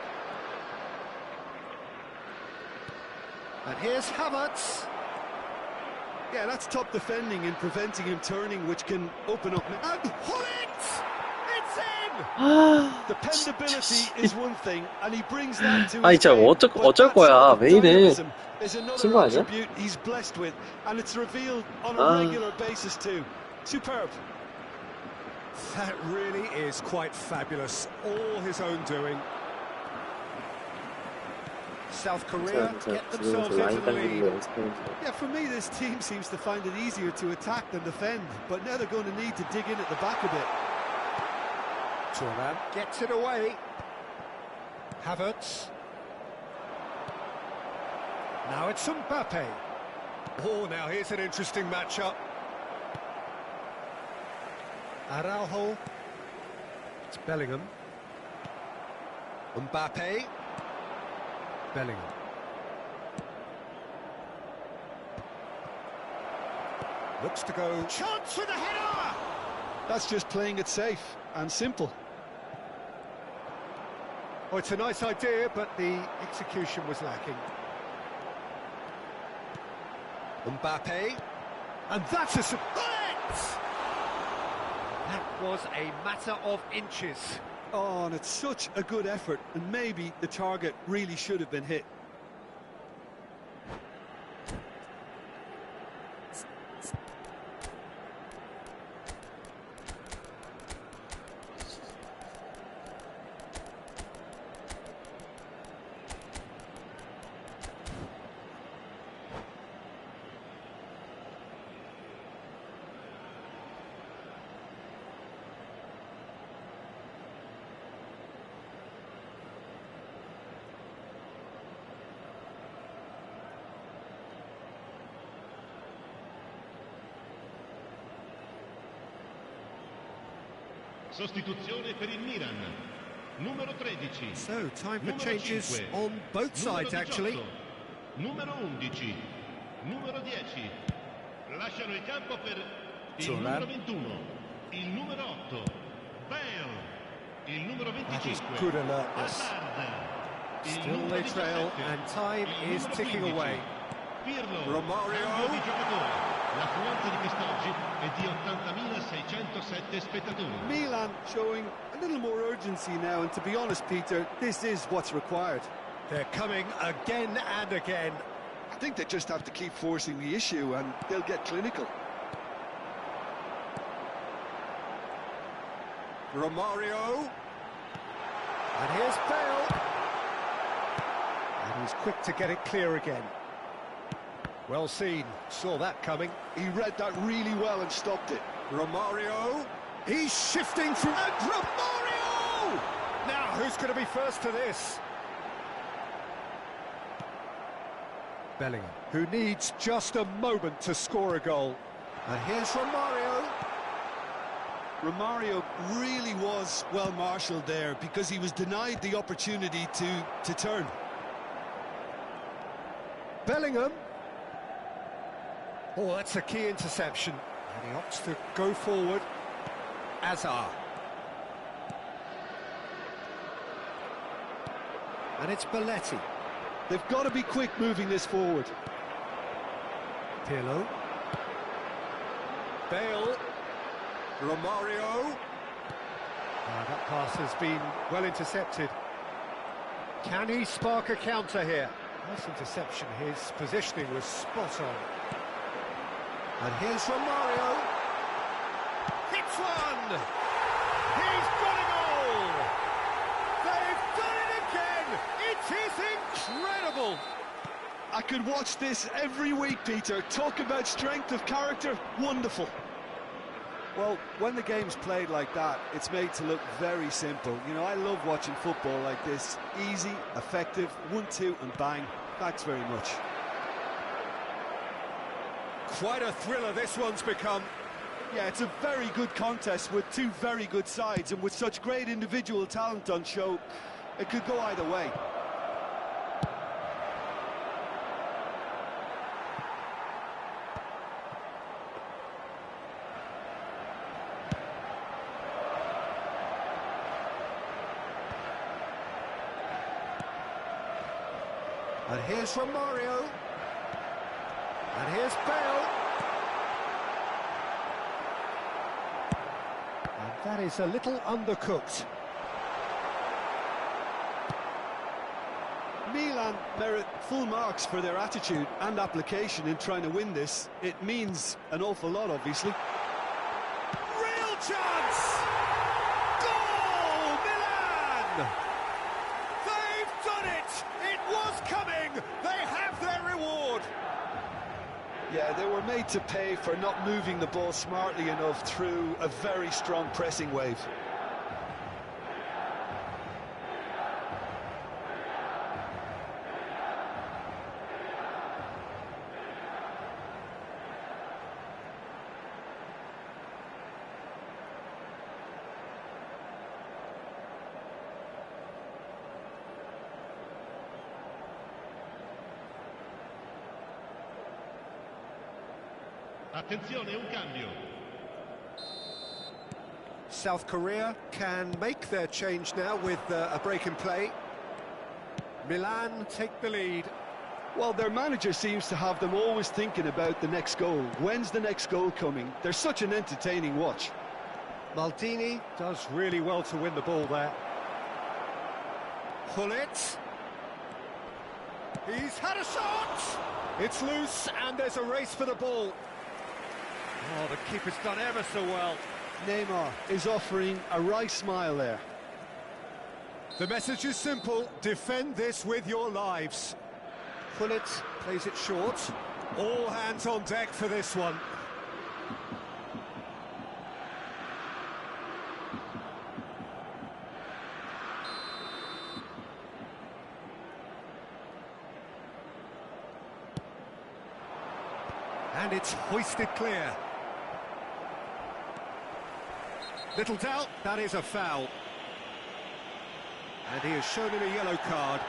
And here's Havertz. Yeah, that's top defending and preventing him turning, which can open up. And Hullet! It's in! Dependability is one thing, and he brings that to 아니, his 진짜 game, 어쩔 but that 거야. sort of 왜 이래? dynamism is 친구 another 아니야? attribute he's blessed with, and it's revealed on a 아. regular basis too. Superb. That really is quite fabulous. All his own doing. South Korea get themselves into the lead. Yeah, for me, this team seems to find it easier to attack than defend, but now they're going to need to dig in at the back a bit. Thuram gets it away. Havertz. Now it's Mbappe. Oh, now here's an interesting matchup. Araujo. It's Bellingham. Mbappe. Bellingham. Looks to go. Chance for the header! That's just playing it safe and simple. Oh, it's a nice idea, but the execution was lacking. Mbappe. And that's a... That was a matter of inches. Oh, and it's such a good effort, and maybe the target really should have been hit. Sostituzione per il Milan. Numero 13. So, time for Numero changes 5. on both sides, actually. Numero 11. Numero 10. Lasciano il campo per il Thuram. numero 21. Il numero 8. Bale. Il numero That is 25. good alertness. Hazard. Il Still numero they trail, 17. and time Il is numero ticking 15. away. Pirlo. Romario. Cambio di giocatore. L'affluenza di quest'oggi è di 80.607 spettatori. Milan showing a little more urgency now, and to be honest, Peter, this is what's required. They're coming again and again. I think they just have to keep forcing the issue and they'll get clinical. Romario. And here's Bale. And he's quick to get it clear again. Well seen, saw that coming. He read that really well and stopped it. Romario. He's shifting through. And Romario! Now, who's going to be first to this? Bellingham, who needs just a moment to score a goal. And here's Romario. Romario really was well marshalled there because he was denied the opportunity to turn. Bellingham. Oh, that's a key interception. And he opts to go forward. Hazard. And it's Belletti. They've got to be quick moving this forward. Pirlo. Bale. Romario. That pass has been well intercepted. Can he spark a counter here? Nice interception. His positioning was spot on. And here's Romario. Hits one! He's got a goal! They've done it again! It is incredible! I could watch this every week, Peter. Talk about strength of character. Wonderful. Well, when the game's played like that, it's made to look very simple. You know, I love watching football like this. Easy, effective, 1-2 and bang. Thanks very much. Quite a thriller this one's become. Yeah, it's a very good contest with two very good sides, and with such great individual talent on show, it could go either way. And here's Romario. And here's Bale. And that is a little undercooked. Milan merit full marks for their attitude and application in trying to win this. It means an awful lot, obviously. Real chance! Goal, Milan! They've done it! It was coming! They have their reward! Yeah, they were made to pay for not moving the ball smartly enough through a very strong pressing wave. Attenzione, un cambio. South Korea can make their change now with a break in play. Milan take the lead. Well, their manager seems to have them always thinking about the next goal. When's the next goal coming? They're such an entertaining watch. Maldini does really well to win the ball there. Hullet. He's had a shot! It's loose and there's a race for the ball. Oh, the keeper's done ever so well. Neymar is offering a right smile there. The message is simple, defend this with your lives. Hullet plays it short. All hands on deck for this one. And it's hoisted clear. Little doubt, that is a foul. And he has shown him a yellow card.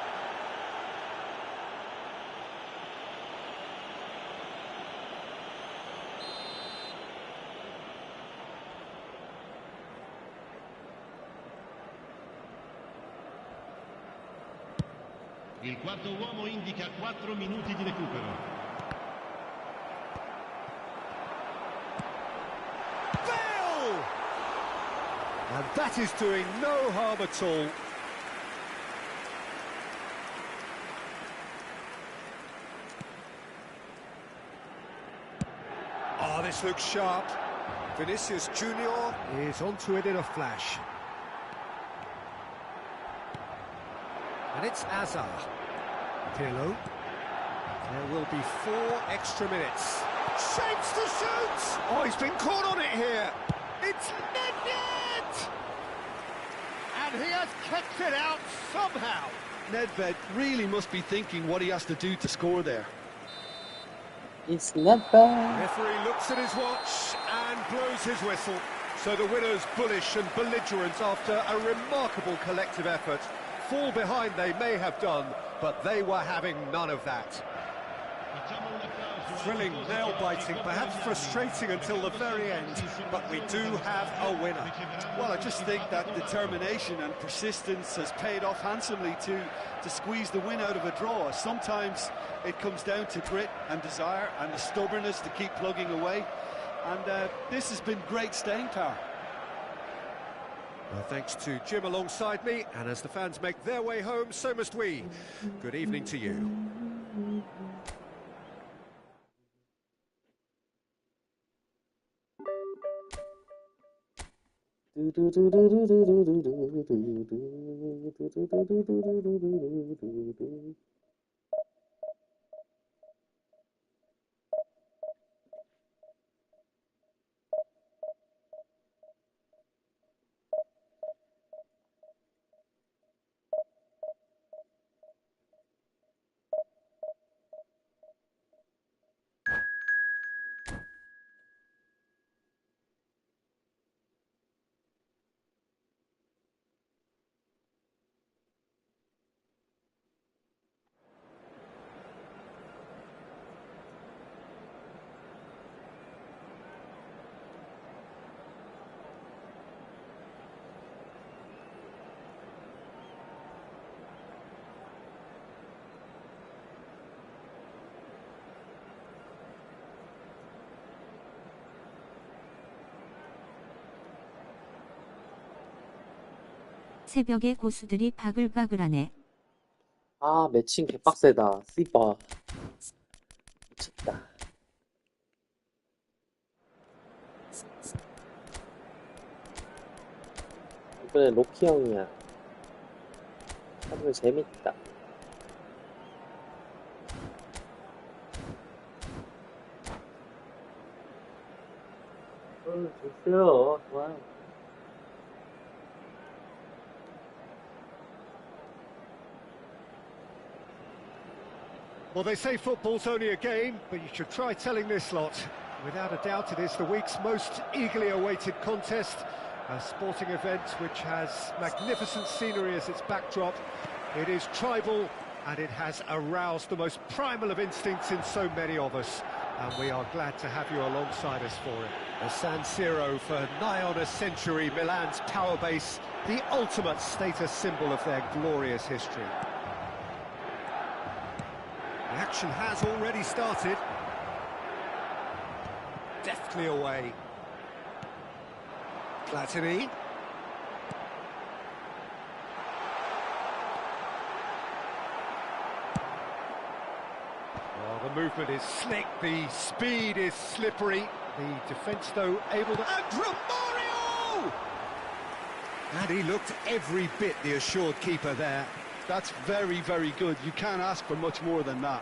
Il quarto uomo indica 4 minuti di recupero. Bale! And that is doing no harm at all. Oh, this looks sharp. Vinicius Junior is onto it in a flash. And it's Azar. Pirlo. There will be 4 extra minutes. Shapes to shoot! Oh, he's been caught on it here. It's Nedved! And he has kept it out somehow. Nedved really must be thinking what he has to do to score there. It's not bad. Referee looks at his watch and blows his whistle. So the winners bullish and belligerent after a remarkable collective effort. Fall behind they may have done, but they were having none of that. Thrilling, nail-biting, perhaps frustrating until the very end, but we do have a winner. Well, I just think that determination and persistence has paid off handsomely to squeeze the win out of a draw. Sometimes it comes down to grit and desire and the stubbornness to keep plugging away. And this has been great staying power. Well, thanks to Jim alongside me, and as the fans make their way home, so must we. Good evening to you. 새벽에 고수들이 바글바글하네. 아, 매칭 개빡세다. 씨바. 미쳤다. 이번에 로키 형이야. 하면 재밌다. 좋어요. 좋아요. Well, they say football's only a game, but you should try telling this lot. Without a doubt, it is the week's most eagerly awaited contest. A sporting event which has magnificent scenery as its backdrop. It is tribal, and it has aroused the most primal of instincts in so many of us. And we are glad to have you alongside us for it. A San Siro for nigh on a century, Milan's power base, the ultimate status symbol of their glorious history. The action has already started. Deftly away. Platini. Well, the movement is slick, the speed is slippery. The defence, though, able to... And Romario! And he looked every bit the assured keeper there. That's very, very good. You can't ask for much more than that.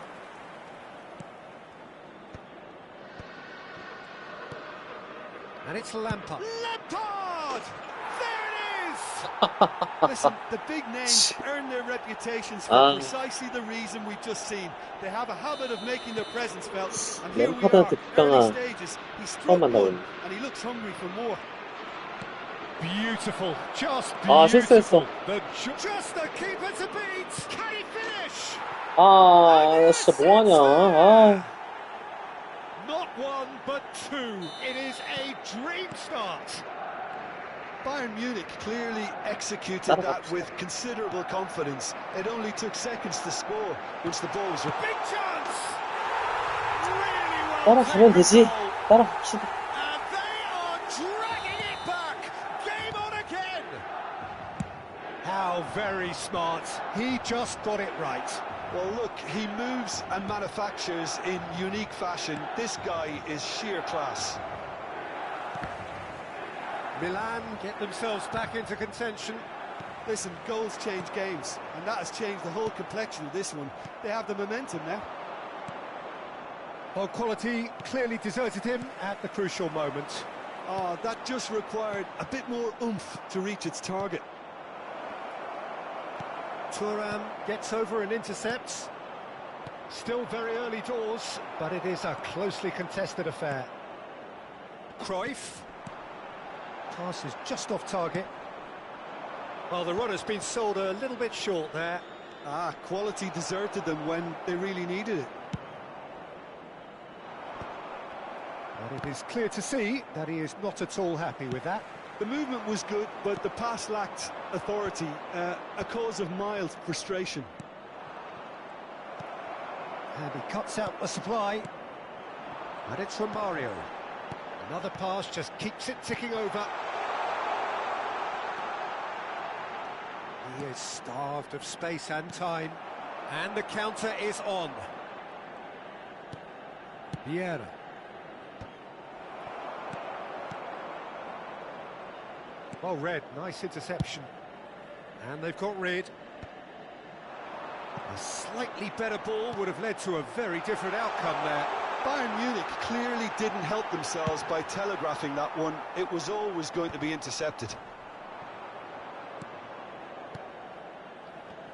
And it's Lampard. Lampard! There it is! Listen, the big names earn their reputations for precisely the reason we've just seen. They have a habit of making their presence felt. And here we are, early stages. He struck one, and he looks hungry for more. Beautiful, just 아, 실수했어. just the keeper to beat. Can he finish? 아, 진짜 뭐하냐. 아. Not one, but two. It is a dream start. Bayern Munich clearly executed that with considerable confidence. It only took seconds to score once the ball was... Big chance! Really well 따라가면 되지. goal. 따라갑시다. And they are dragging it back. Game on again. How very smart. He just got it right. Well, look, he moves and manufactures in unique fashion. This guy is sheer class. Milan get themselves back into contention. Listen, goals change games, and that has changed the whole complexion of this one. They have the momentum now. Well, quality clearly deserted him at the crucial moment. Oh, that just required a bit more oomph to reach its target. Thuram gets over and intercepts. Still very early doors, but it is a closely contested affair. Cruyff. Pass is just off target. Well, the runner's been sold a little bit short there. Ah, quality deserted them when they really needed it. But it is clear to see that he is not at all happy with that. The movement was good, but the pass lacked authority, a cause of mild frustration. And he cuts out the supply. And it's Romario. Another pass just keeps it ticking over. He is starved of space and time. And the counter is on. Vieira. Well read, nice interception. And they've got rid. A slightly better ball would have led to a very different outcome there. Bayern Munich clearly didn't help themselves by telegraphing that one. It was always going to be intercepted.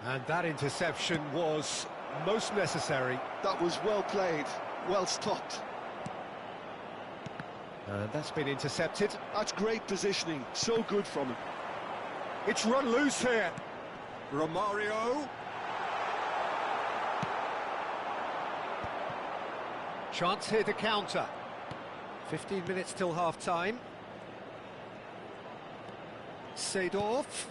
And that interception was most necessary. That was well played, well stopped. And that's been intercepted. That's great positioning, so good from him. It's run loose here. Romario. Chance here to counter. 15 minutes till half-time. Seedorf.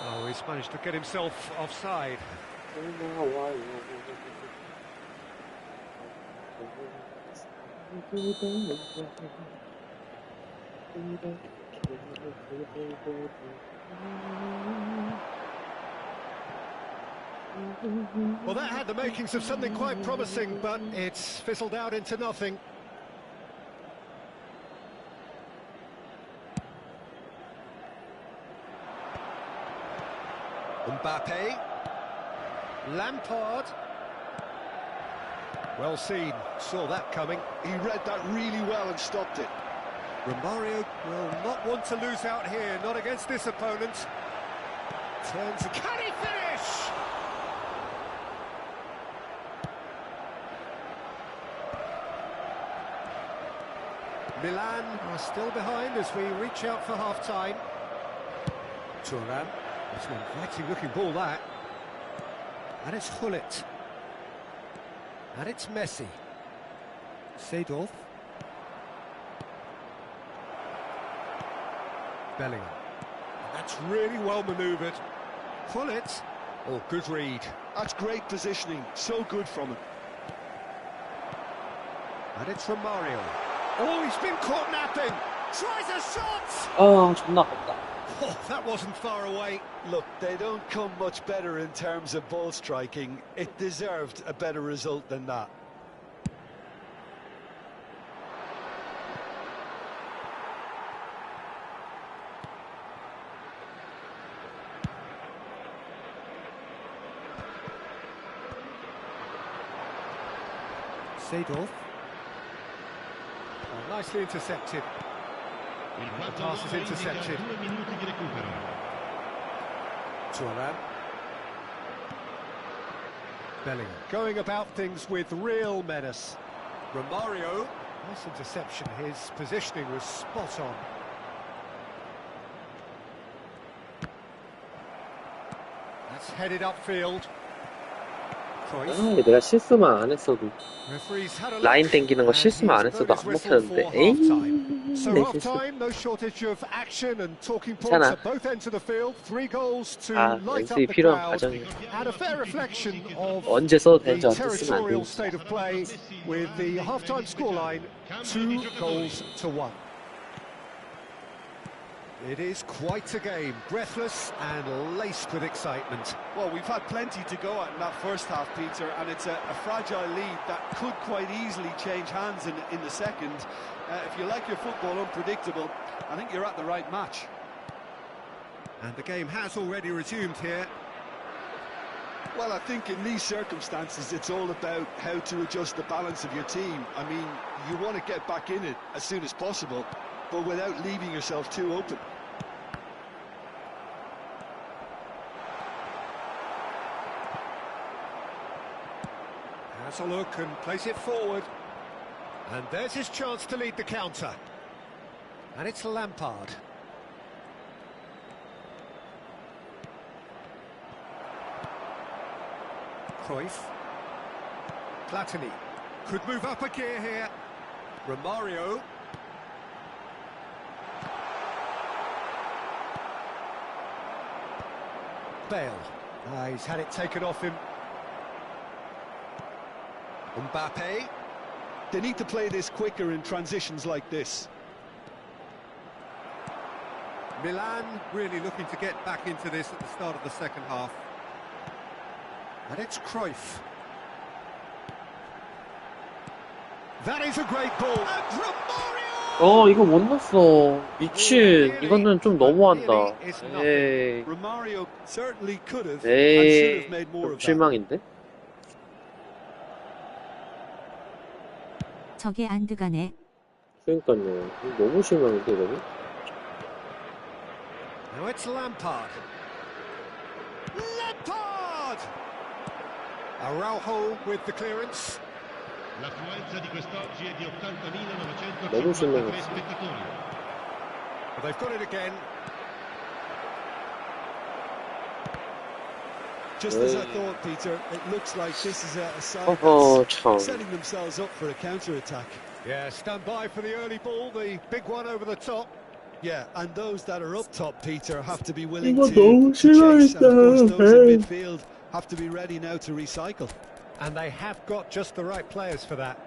Oh, he's managed to get himself offside. Well, that had the makings of something quite promising, but it's fizzled out into nothing. Mbappe. Lampard. Well seen, saw that coming. He read that really well and stopped it. Romario will not want to lose out here, not against this opponent. Turns, can he finish? Milan are still behind as we reach out for half-time. Thuram, it's an inviting-looking ball, that. And it's Hullet. And it's Messi. Seedorf. Bellingham. That's really well manoeuvred. Hullet. Oh, good read. That's great positioning, so good from him. And it's Romario. Oh, he's been caught napping. Tries a shot. 아, 존나 아깝다. Oh, that wasn't far away. Look, they don't come much better in terms of ball striking. It deserved a better result than that. Seedorf. Oh, nicely intercepted. Il The pass is quarto uomo indica intercepted. 2 minuti di recupero. Thuram. Bellingham. Going about things with real menace. Romario. Nice interception. His positioning was spot on. That's headed upfield. 내가 실수만 안 했어도 Referees had a 라인 look, 땡기는 거 and 실수만 안 he's 했어도 blown 안 his whistle 먹혔는데 for 에이 half-time. So 내 실수. half-time, no shortage of action and talking points 괜찮아. at both ends of the field. 3 goals to light up 연습이 the 필요한 crowd, 과정이야. and a fair reflection of 언제 써도 the 되는지 언제 쓰면 안 territorial 되는지. state of play with the half-time scoreline 2 goals to 1. It is quite a game, breathless and laced with excitement. Well, we've had plenty to go at in that first half, Peter, and it's a fragile lead that could quite easily change hands in the second. If you like your football unpredictable, I think you're at the right match. And the game has already resumed here. Well, I think in these circumstances, it's all about how to adjust the balance of your team. I mean, you want to get back in it as soon as possible, but without leaving yourself too open. Has a look and plays it forward. And there's his chance to lead the counter. And it's Lampard. Cruyff. Platini. Could move up a gear here. Romario. Bale. He's had it taken off him. Mbappe. They need to play this quicker in transitions like this. Milan really looking to get back into this at the start of the second half. And it's Cruyff. That is a great ball. And Romario! 이거 못 넣었어. 미친. 이거는 좀 너무한다. 에이. Romario certainly could have and should have made more 좀 of that. 실망인데? 저게 안 들어가네. 그러니까요. 이거 너무 실망인데 이거는? Now it's Lampard. Lampard! Araujo with the clearance. L'affluenza di quest'oggi è di 80.953 너무 실망했어. spettatori. But they've got it again. Just as I thought, Peter, it looks like this is a side 참. that's setting themselves up for a counter-attack. Yeah, stand by for the early ball, the big one over the top. Yeah, and those that are up top, Peter, have to be willing 이거 to 너무 chase, and of course 실망했다. those in midfield have to be ready now to recycle. And they have got just the right players for that.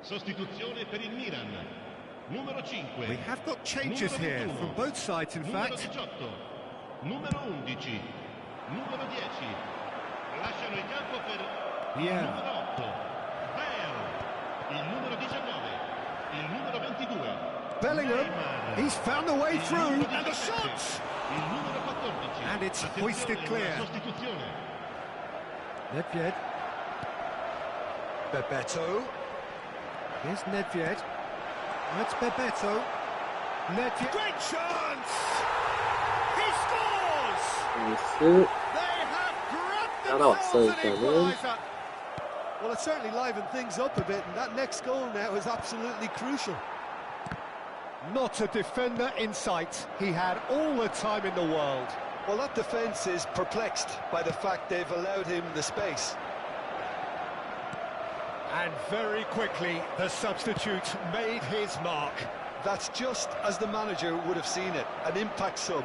Sostituzione per il Milan. Numero 5. We have got changes Numero here 21. from both sides, in Numero fact. 18. Numero 11. Numero 10. Lasciano il campo per Yeah. il numero 8. Bale. Il numero 19. Il numero 22. Bellingham, Neymar. he's found the way Il through, numero and the 17. shot! Il numero 14. And it's Attenzione, hoisted clear. una sostituzione. Nedved. Bebeto. Here's Nedved. That's Bebeto. Nedved. Great chance! He scores! 나이스. They have grabbed 따라왔어, themselves an 일단은. equaliser. Well, it certainly livened things up a bit, and that next goal now is absolutely crucial. Not a defender in sight. He had all the time in the world. Well, that defence is perplexed by the fact they've allowed him the space. And very quickly, the substitute made his mark. That's just as the manager would have seen it, an impact sub.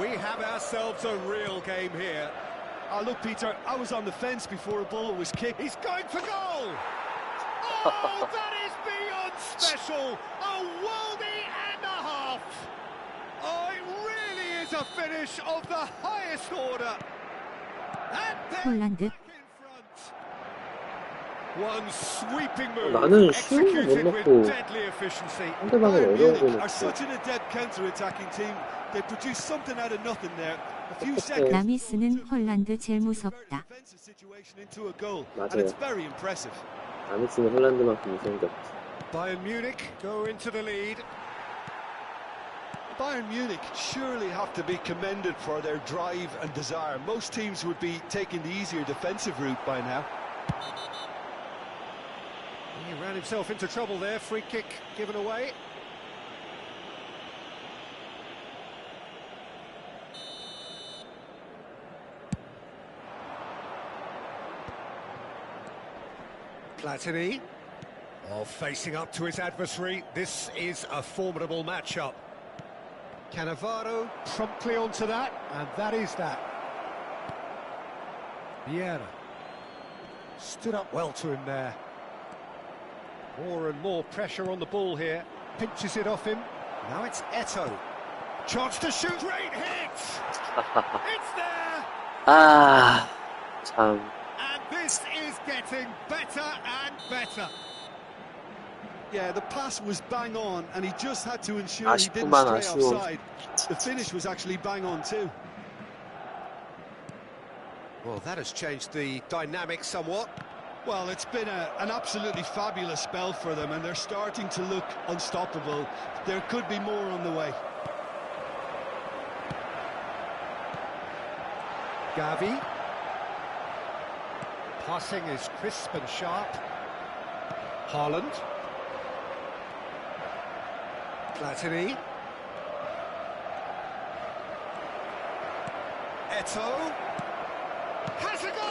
We have ourselves a real game here. Look, Peter, I was on the fence before a ball was kicked. He's going for goal! Oh, that is beyond special! A worldie and a half! Oh, it really is a finish of the highest order! And they're 폴란드. back in front. One sweeping move, 나는 쉬운 거 못 executed 넣고 with deadly efficiency. 상대방은 Bayern 어려운 거 Munich 넣고 are such an adept counter-attacking team. They produce something out of nothing there. A few seconds. 라미스는 폴란드 제일 무섭다. Defensive situation into a goal, and 맞아요. it's very impressive. 안 했으면 홀란드만큼 무서운 게 없지. Bayern Munich go into the lead. Bayern Munich surely have to be commended for their drive and desire. Most teams would be taking the easier defensive route by now. He ran himself into trouble there. Free kick given away. Platini. Oh, facing up to his adversary. This is a formidable matchup. Cannavaro promptly onto that, and that is that. Vieira stood up well to him there. More and more pressure on the ball here. Pinches it off him. Now it's Eto'o. Chance to shoot. Great hit! It's there! 참. And this is getting better and better. Yeah, the pass was bang on, and he just had to ensure he didn't 아쉽구만, stray 아쉬워. offside. The finish was actually bang on too. Well, that has changed the dynamic somewhat. Well, it's been an absolutely fabulous spell for them, and they're starting to look unstoppable. There could be more on the way. Gavi. Passing is crisp and sharp. Haaland. Platini. Eto'o. Has a go!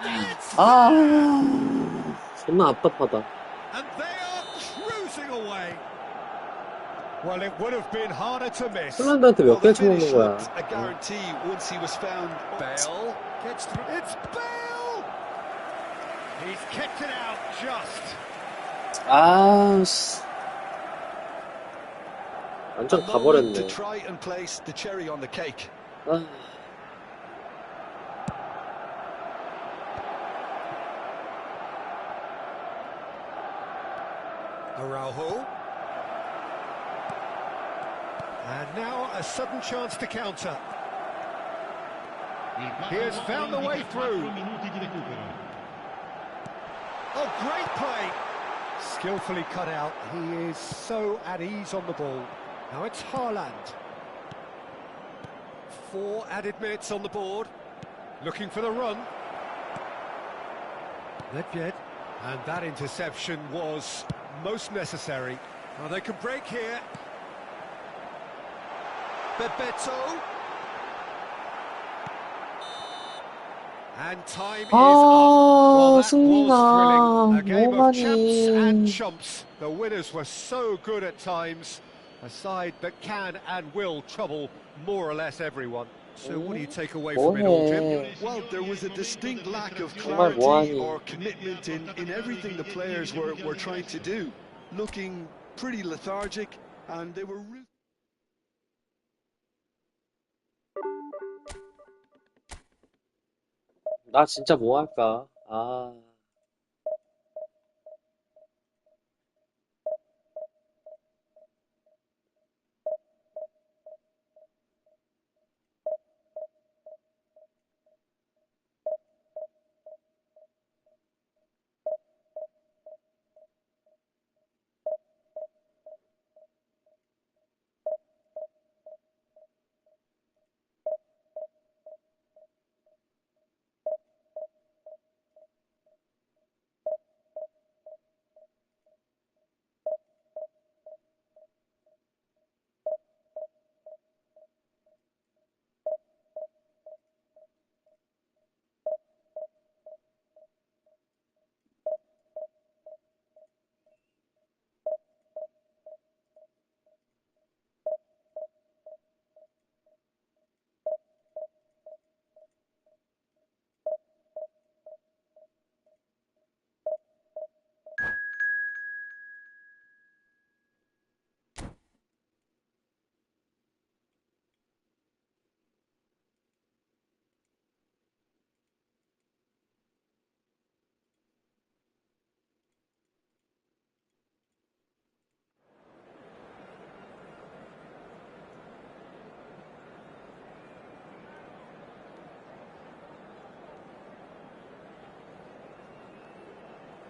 And it's 존나 답답하다. and they are cruising away. Well, it would have been harder to miss. 폴란드한테 Well, 몇 the 개 쳐먹는 finish 거야. looked a guarantee once he was found. Bale gets through. It's Bale! He's kept it out just. 씨. A 완전 moment to 가버렸네. try and place the cherry on the cake. 아, Araujo. And now a sudden chance to counter. He has found the way through. minuti di recupero. Oh, great play. Skillfully cut out. He is so at ease on the ball. Now it's Haaland. 4 added minutes on the board. Looking for the run. Nedved. And that interception was most necessary. Well, they can break here. Bebeto. And time is up. Well, that was thrilling. A game of champs and chumps. The winners were so good at times. A side that can and will trouble more or less everyone. So what do you take away from it all, Jim? Well, there was a distinct lack of 정말 clarity 뭐하니. or commitment in everything the players were trying to do. Looking pretty lethargic, and they were... 나 진짜 뭐 할까?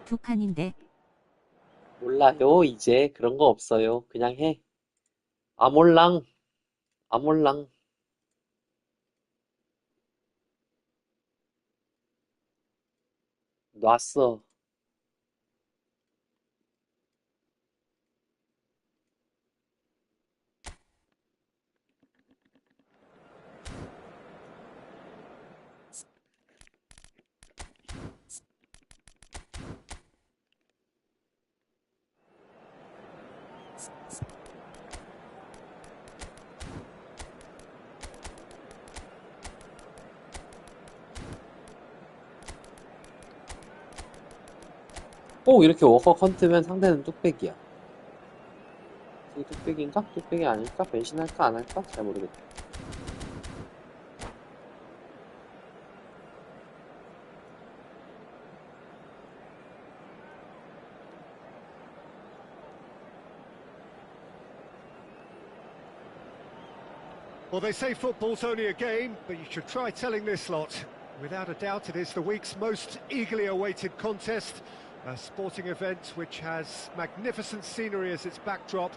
두 칸인데 몰라요. 이제 그런 거 없어요. 그냥 해. 아몰랑, 아몰랑. 놨어. 꼭 이렇게 워커 컨트면 상대는 뚝배기야. 이게 뚝배기인가? 뚝배기 아닐까? 변신할까? 안 할까? 잘 모르겠다. Well, they say football's only a game, but you should try telling this lot. Without a doubt, it is the week's most eagerly awaited contest. A sporting event which has magnificent scenery as its backdrop.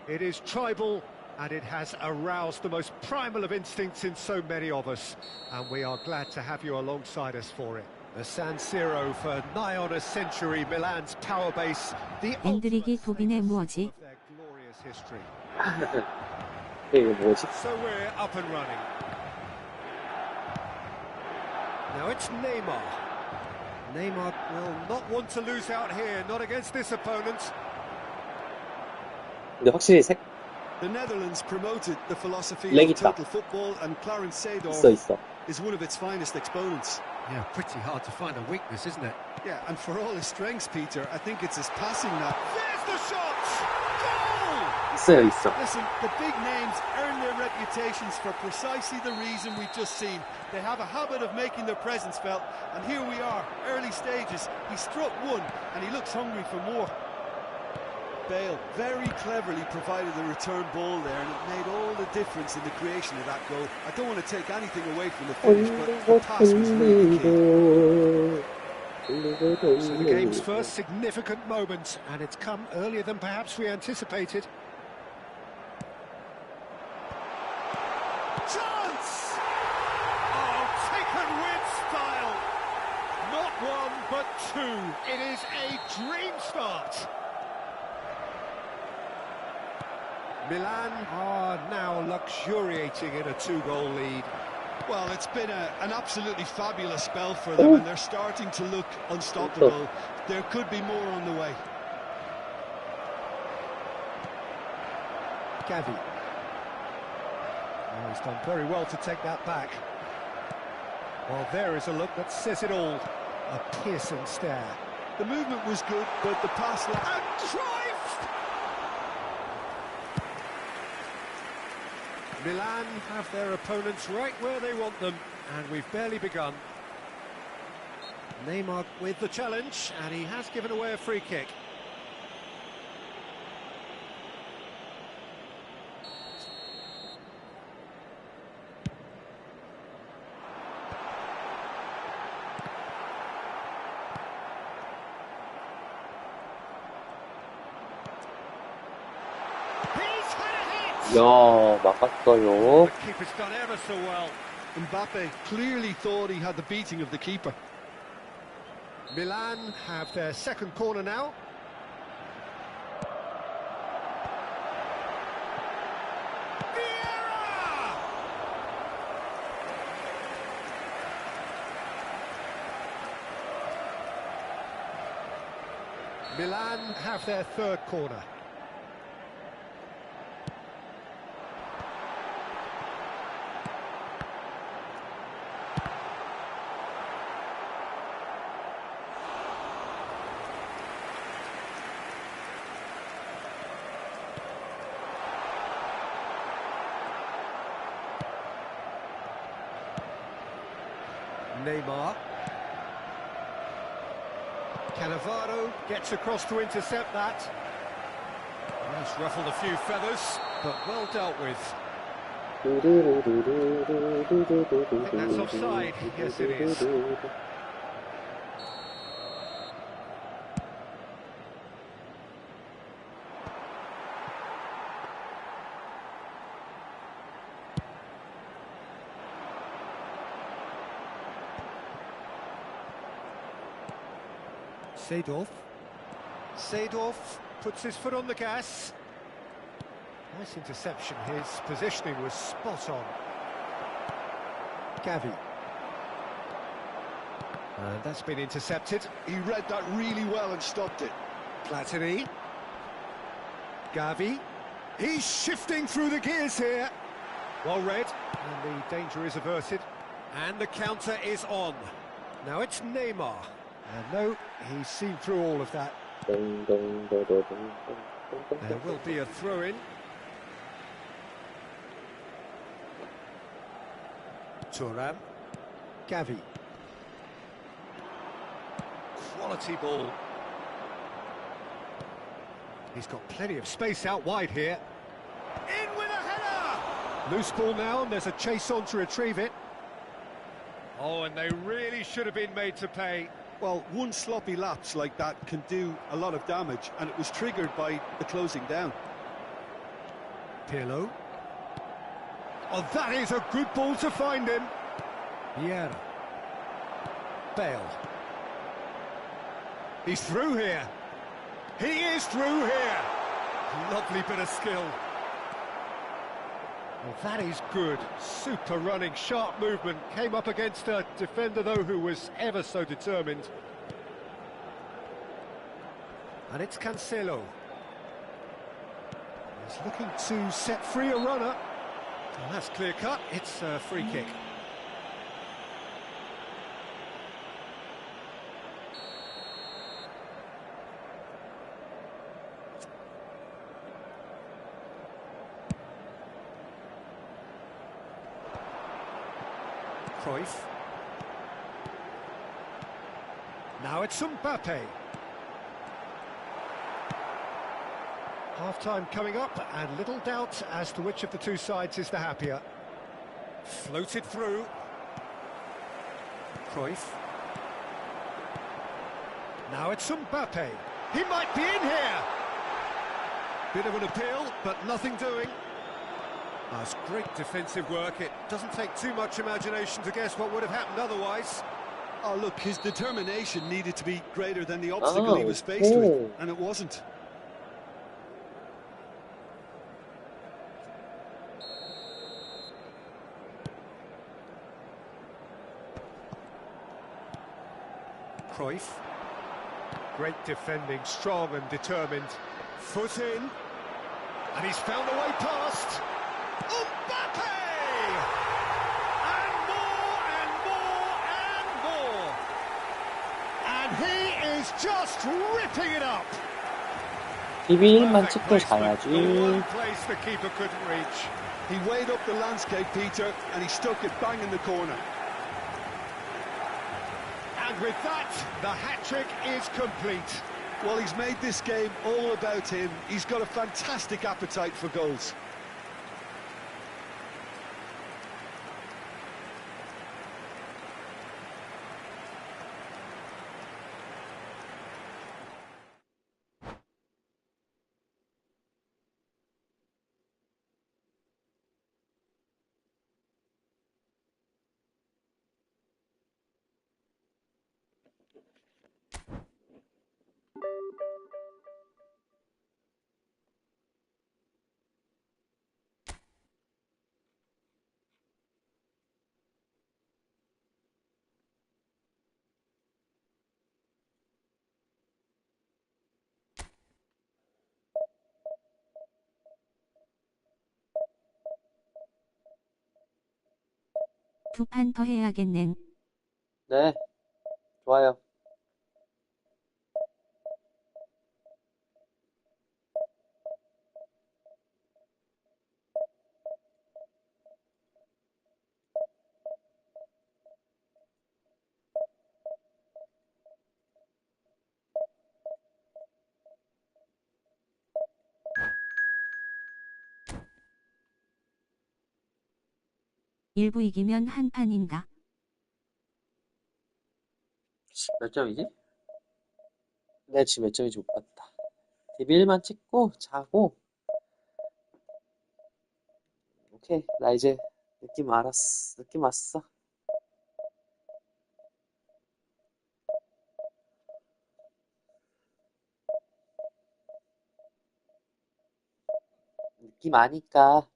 It is tribal, and it has aroused the most primal of instincts in so many of us. And we are glad to have you alongside us for it. The San Siro for nigh on a century, Milan's power base, the 엔드릭이 도빈의 뭐지? of their glorious history. 이게 뭐지? So we're up and running. Now it's Neymar. Neymar will not want to lose out here, not against this opponent. 근데 확실히 The Netherlands promoted the philosophy leg of 있다. total football, and Clarence Seedorf 있어. is one of its finest exponents. Yeah, pretty hard to find a weakness, isn't it? Yeah, and for all his strengths, Peter, I think it's his passing that. There's the shot! Goal! 있어. Listen, the big names earn their reputations for precisely the reason we've just seen. They have a habit of making their presence felt, and here we are, early stages. He struck one, and he looks hungry for more. Bale very cleverly provided the return ball there, and it made all the difference in the creation of that goal. I don't want to take anything away from the finish, but the pass was really key. So the game's first significant moment, and it's come earlier than perhaps we anticipated. Chance! Oh, taken with style! Not one, but two. It is a dream start. Milan are now luxuriating in a two-goal lead. Well, it's been an absolutely fabulous spell for them, and they're starting to look unstoppable. There could be more on the way. Gavi. Oh, he's done very well to take that back. Well, there is a look that says it all. A piercing stare. The movement was good, but the pass... And Cruyff! Milan have their opponents right where they want them, and we've barely begun. Neymar with the challenge, and he has given away a free kick. 야, 막았어요. The keeper's done ever so well. Mbappe clearly thought he had the beating of the keeper. Milan have their second corner now. Vieira! Milan have their third corner. Neymar. Cannavaro gets across to intercept that. Has ruffled a few feathers, but well dealt with. I think that's offside. Yes, it is. Seedorf puts his foot on the gas. Nice interception. His positioning was spot on. Gavi. And that's been intercepted. He read that really well and stopped it. Platini. Gavi. He's shifting through the gears here. Well read. And the danger is averted. And the counter is on. Now it's Neymar. And no, he's seen through all of that. There will be a throw-in. Thuram. Gavi. Quality ball. He's got plenty of space out wide here. In with a header! Loose ball now, and there's a chase on to retrieve it. Oh, and they really should have been made to pay. Well, one sloppy lapse like that can do a lot of damage, and it was triggered by the closing down. Pirlo. Oh, that is a good ball to find him. Vieira. Bale. He's through here. He is through here. Lovely bit of skill. Well, that is good. Super running, sharp movement. Came up against a defender, though, who was ever so determined. And it's Cancelo. He's looking to set free a runner. And that's clear cut. It's a free kick. Cruyff. Now it's Mbappe. Half-time coming up, and little doubt as to which of the two sides is the happier. Floated through. Cruyff. Now it's Mbappe. He might be in here. Bit of an appeal, but nothing doing. That's great defensive work. It doesn't take too much imagination to guess what would have happened otherwise. Oh, look, his determination needed to be greater than the obstacle he was faced with, and it wasn't. Cruyff. Great defending, strong and determined. Foot in. And he's found a way past. Mbappe! And more and more and more. And he is just ripping it up. TV만 Perfect 찍고 placement. The one 자야지. place the keeper couldn't reach. He weighed up the landscape, Peter, and he stuck it bang in the corner. And with that, the hat-trick is complete. Well, he's made this game all about him. He's got a fantastic appetite for goals. 두 판 더 해야겠넨. 네, 좋아요. 일부 이기면 한 판인가? 몇 점이지? 네, 지금 몇 점인지 못 봤다. DB1만 찍고 자고. 오케이, 나 이제 느낌 알았어. 느낌 왔어. 인기 많으니까.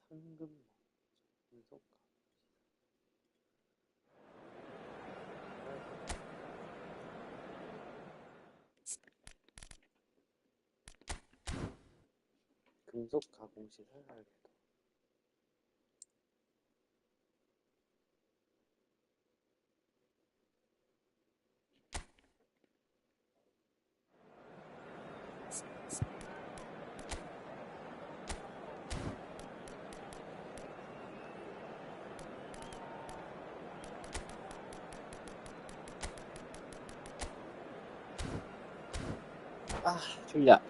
상금 분석 금속 가공시설 알겠다. 아, 졸려.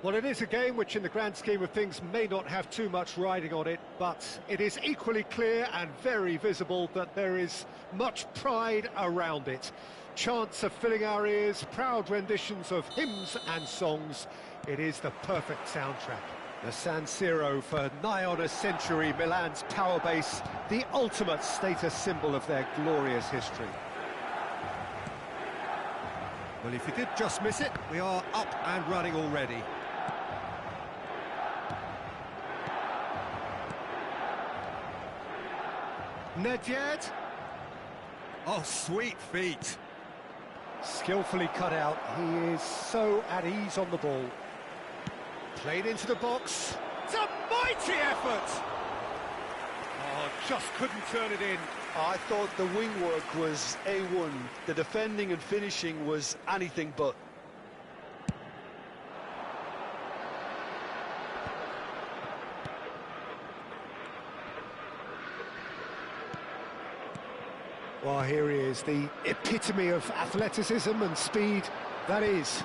Well, it is a game which in the grand scheme of things may not have too much riding on it, but it is equally clear and very visible that there is much pride around it. Chants are filling our ears, proud renditions of hymns and songs. It is the perfect soundtrack. The San Siro for nigh on a century, Milan's power base, the ultimate status symbol of their glorious history. Well, if you did just miss it, we are up and running already. Nedved. Oh, sweet feet. Skillfully cut out. He is so at ease on the ball. Played into the box. It's a mighty effort. Oh, just couldn't turn it in. I thought the wing work was A1. The defending and finishing was anything but. Well, here he is, the epitome of athleticism and speed. That is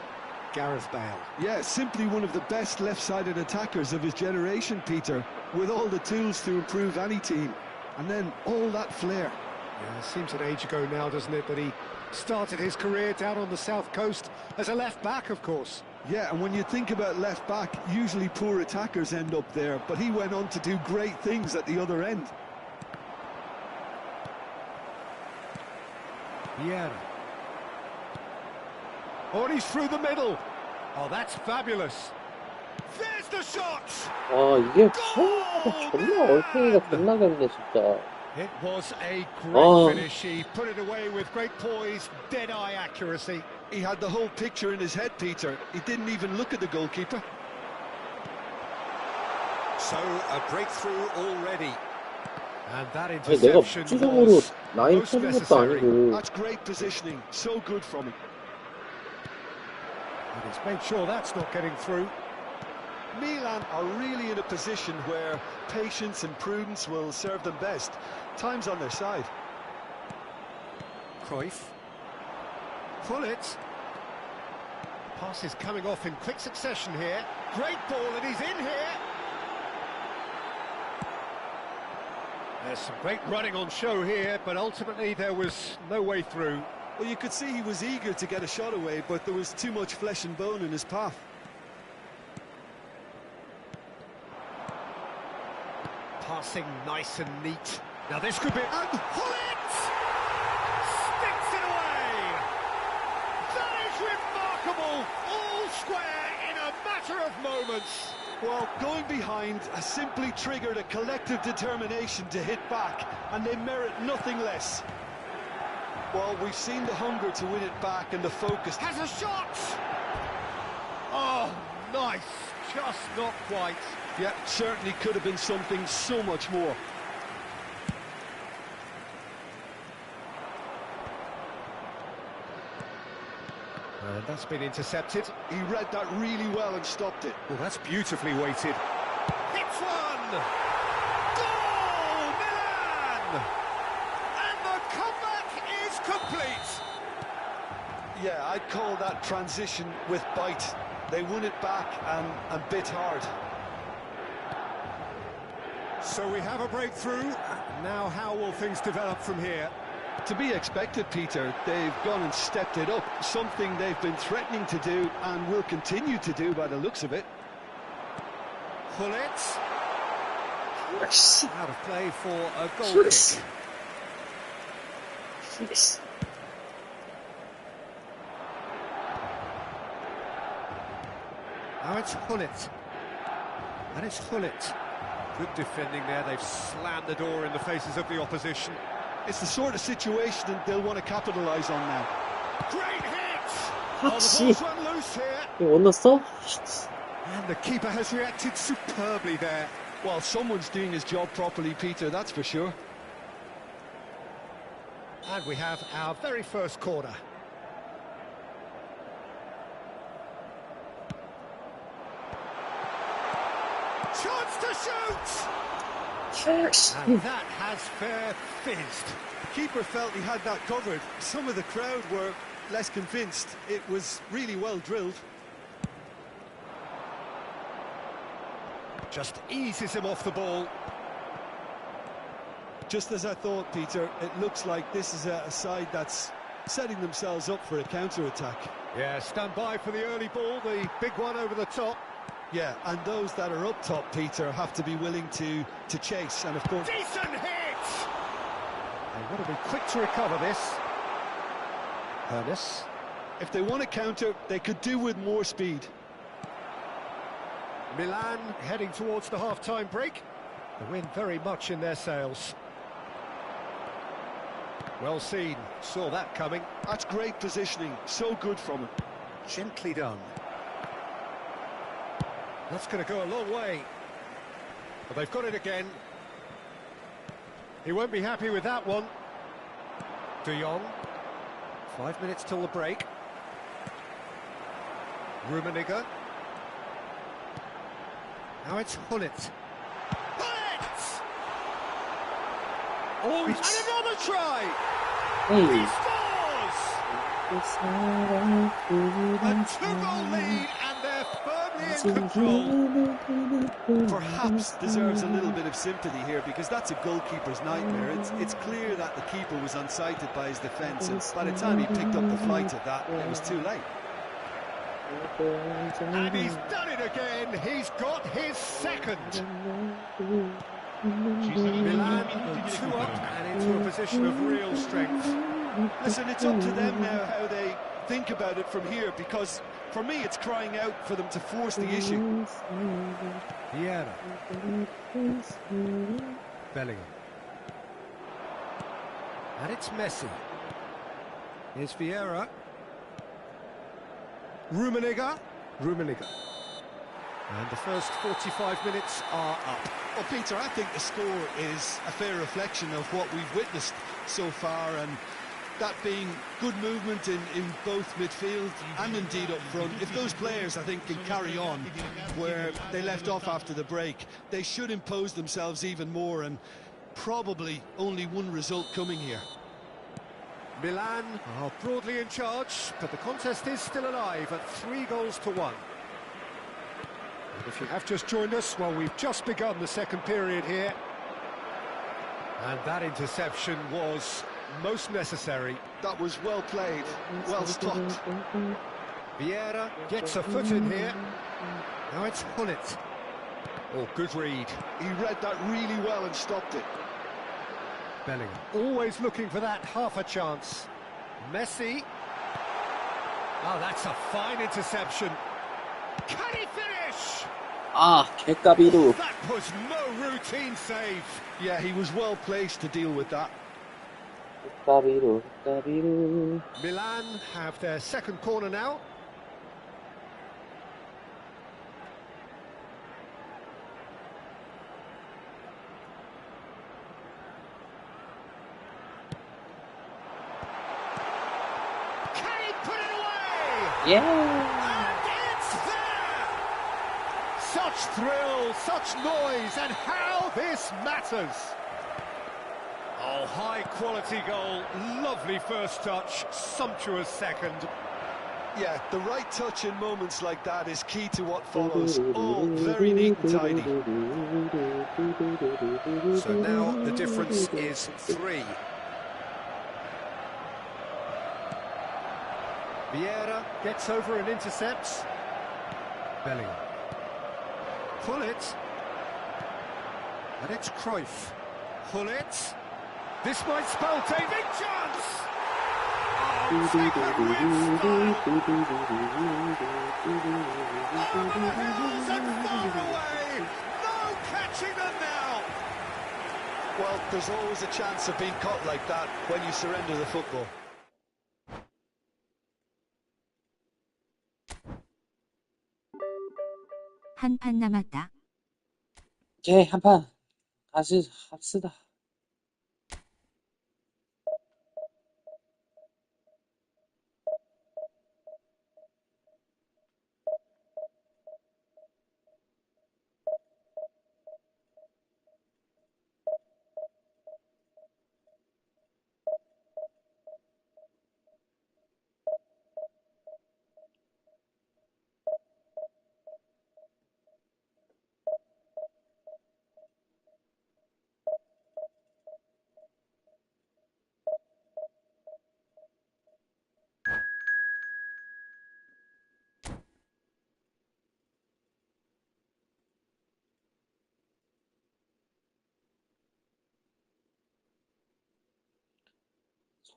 Gareth Bale. Yeah, simply one of the best left-sided attackers of his generation, Peter, with all the tools to improve any team. And then all that flair. Yeah, it seems an age ago now, doesn't it, that he started his career down on the south coast as a left-back, of course. Yeah, and when you think about left-back, usually poor attackers end up there, but he went on to do great things at the other end. Vieira. Oh, and he's through the middle. Oh, that's fabulous. There's the shot! 아, 이게 존나 얼탱이가 존나겠네, 진짜. It was a great Oh. finish. He put it away with great poise, dead-eye accuracy. He had the whole picture in his head, Peter. He didn't even look at the goalkeeper. So, a breakthrough already. And that 아니, 내가 interception 무지성으로 was 라인 most 펴는 것도 necessary. 아니고. That's great positioning. So good from him. And he's made sure that's not getting through. Milan are really in a position where patience and prudence will serve them best. Time's on their side. Cruyff. Pullet. Pass is coming off in quick succession here. Great ball, and he's in here. There's some great running on show here, but ultimately there was no way through. Well, you could see he was eager to get a shot away, but there was too much flesh and bone in his path. Passing nice and neat. Now this could be... And Pullet! Sticks it away! That is remarkable! All square in a matter of moments. Well, going behind has simply triggered a collective determination to hit back, and they merit nothing less. Well, we've seen the hunger to win it back and the focus. Has a shot! Oh, nice. Just not quite. Yeah, certainly could have been something so much more. And that's been intercepted. He read that really well and stopped it. Well, that's beautifully weighted. Hits one! Goal! Milan! And the comeback is complete. Yeah, I'd call that transition with bite. They won it back and bit hard. So we have a breakthrough. Now how will things develop from here? To be expected, Peter. They've gone and stepped it up, something they've been threatening to do and will continue to do by the looks of it. Gullit. Yes. Out of play for a goal Yes. kick. Yes. Now it's Gullit. And it's Gullit. Good defending there. They've slammed the door in the faces of the opposition. It's the sort of situation they'll want to capitalise on now. Great hit! Ah, the 씨. ball's run loose here. 이거 못 넣었어? And the keeper has reacted superbly there. Well, someone's doing his job properly, Peter, that's for sure. And we have our very first corner. Chance to shoot! Yes. And that has fair fizzed. The keeper felt he had that covered. Some of the crowd were less convinced. It was really well drilled. Just eases him off the ball. Just as I thought, Peter, it looks like this is a side that's setting themselves up for a counter-attack. Yeah, stand by for the early ball, the big one over the top. Yeah, and those that are up top, Peter, have to be willing to chase, and of course... Decent hit! They've got to be quick to recover this. Ernest. If they want to counter, they could do with more speed. Milan heading towards the half-time break. The wind very much in their sails. Well seen, saw that coming. That's great positioning, so good from him. Gently done. That's going to go a long way. But they've got it again. He won't be happy with that one. De Jong. 5 minutes till the break. Rummenigge. Now it's Gullit. Gullit! Oh, and another try! He scores! A two-goal lead, and they're firmly in control. Perhaps deserves a little bit of sympathy here, because that's a goalkeeper's nightmare. It's clear that the keeper was unsighted by his defence, and by the time he picked up the flight of that, it was too late. And he's done it again. He's got his second. Milan 2 up and into a position of real strength. Listen, it's up to them now how they think about it from here, because for me it's crying out for them to force the issue. Vieira. Bellingham. And it's Messi. Here's Vieira. Rummenigge. And the first 45 minutes are up. Well, Peter, I think the score is a fair reflection of what we've witnessed so far, and that being good movement in both midfield and indeed up front. If those players, I think, can carry on where they left off after the break, they should impose themselves even more, and probably only one result coming here. Milan are broadly in charge, but the contest is still alive at 3-1. And if you have just joined us, well, we've just begun the second period here. And that interception was most necessary. That was well played, well stopped. Vieira gets a foot in here. Now it's Gullit. Oh, good read. He read that really well and stopped it. Bellingham always looking for that half a chance. Messi. Oh, that's a fine interception. Can he finish? 아, 개까비루. That was no routine save. Yeah, he was well placed to deal with that. 까비루, 까비루. Milan have their second corner now. Can he put it away? 예. And it's there! Such thrill, such noise, and how this matters. Oh, high quality goal, lovely first touch, sumptuous second. Yeah, the right touch in moments like that is key to what follows. Oh, very neat and tidy. So now the difference is 3. Vieira gets over and intercepts. Bellingham. Pull it. And it's Cruyff. Pull it. This might spell David Jones! Oh, taken with style! Over the hills and far away! No catching them now! Well, there's always a chance of being caught like that when you surrender the football. 한 판 남았다. 오케이, 한 판. 다시 합시다.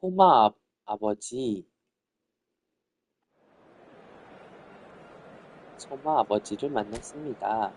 소마 아버지. 소마 아버지를 만났습니다.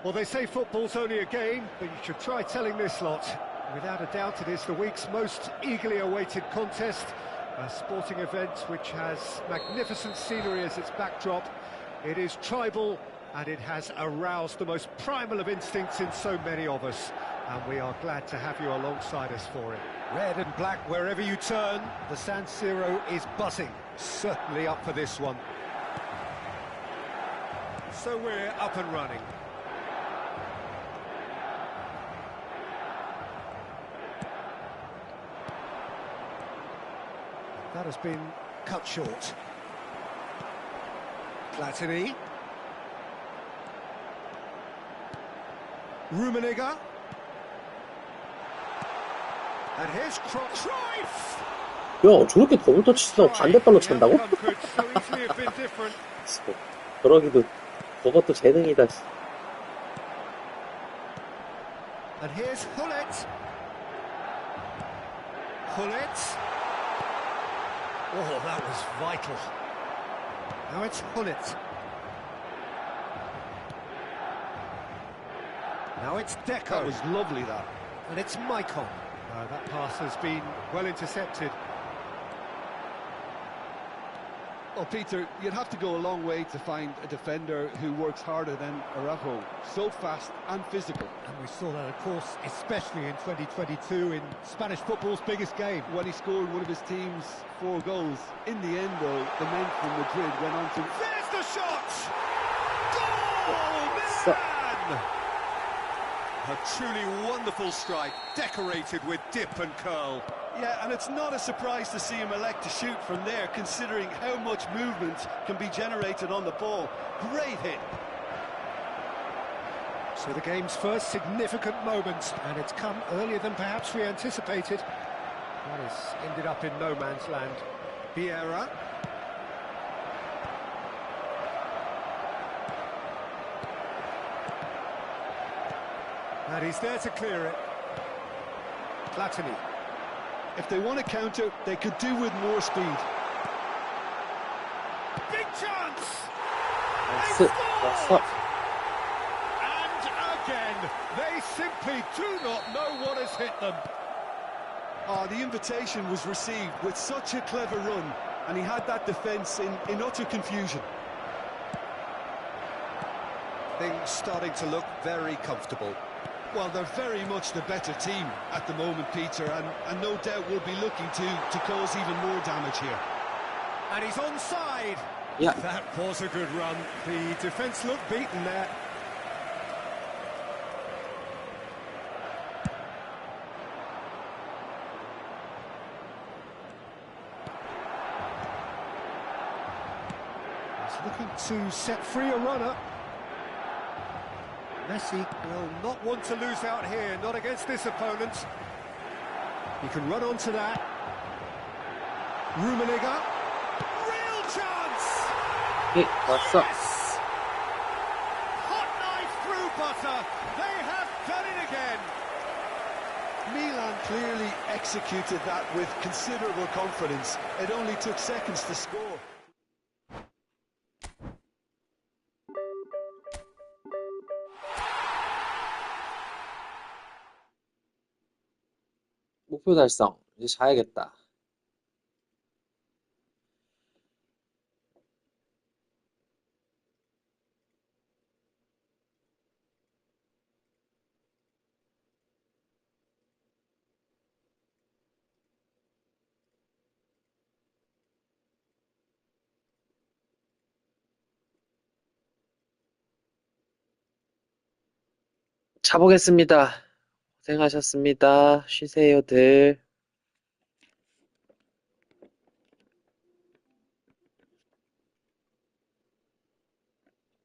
Well, they say football's only a game, but you should try telling this lot. Without a doubt, it is the week's most eagerly awaited contest. A sporting event which has magnificent scenery as its backdrop. It is tribal, and it has aroused the most primal of instincts in so many of us. And we are glad to have you alongside us for it. Red and black wherever you turn, the San Siro is buzzing. Certainly up for this one. So we're up and running. That has been cut short. Platini. Rummenigge. And here's Cruyff. 야, 저렇게 더블 치서 반대발로 찬다고? Could so easily have been different. 그러기도 그것도 재능이다. And here's Hullet. Hullet. Oh, that was vital. Now it's Hullet. Now it's Deco. That was lovely, that. And it's Maicon. That pass has been well intercepted. Well, Peter, you'd have to go a long way to find a defender who works harder than Araujo. So fast and physical. And we saw that, of course, especially in 2022 in Spanish football's biggest game. When he scored one of his team's 4 goals. In the end, though, the men from Madrid went on to... There's the shot! Goal, man! A truly wonderful strike, decorated with dip and curl. Yeah, and it's not a surprise to see him elect to shoot from there, considering how much movement can be generated on the ball. Great hit. So the game's first significant moment, and it's come earlier than perhaps we anticipated. That has ended up in no man's land. Vieira. And he's there to clear it. Platini. If they want to counter, they could do with more speed. Big chance! 나이스, They 왔어. scored! And again, they simply do not know what has hit them. Oh, the invitation was received with such a clever run, and he had that defence in utter confusion. Things starting to look very comfortable. Well, they're very much the better team at the moment, Peter, and no doubt will be looking to cause even more damage here. And he's onside. Yeah. That was a good run. The defence looked beaten there. He's looking to set free a runner. Messi will not want to lose out here, not against this opponent. He can run onto that. Rummenigge. Real chance! 예, 왔어. Yes! Hot knife through butter. They have done it again. Milan clearly executed that with considerable confidence. It only took seconds to score. 목표 달성. 이제 자야겠다. 자보겠습니다. 고생하셨습니다. 쉬세요들.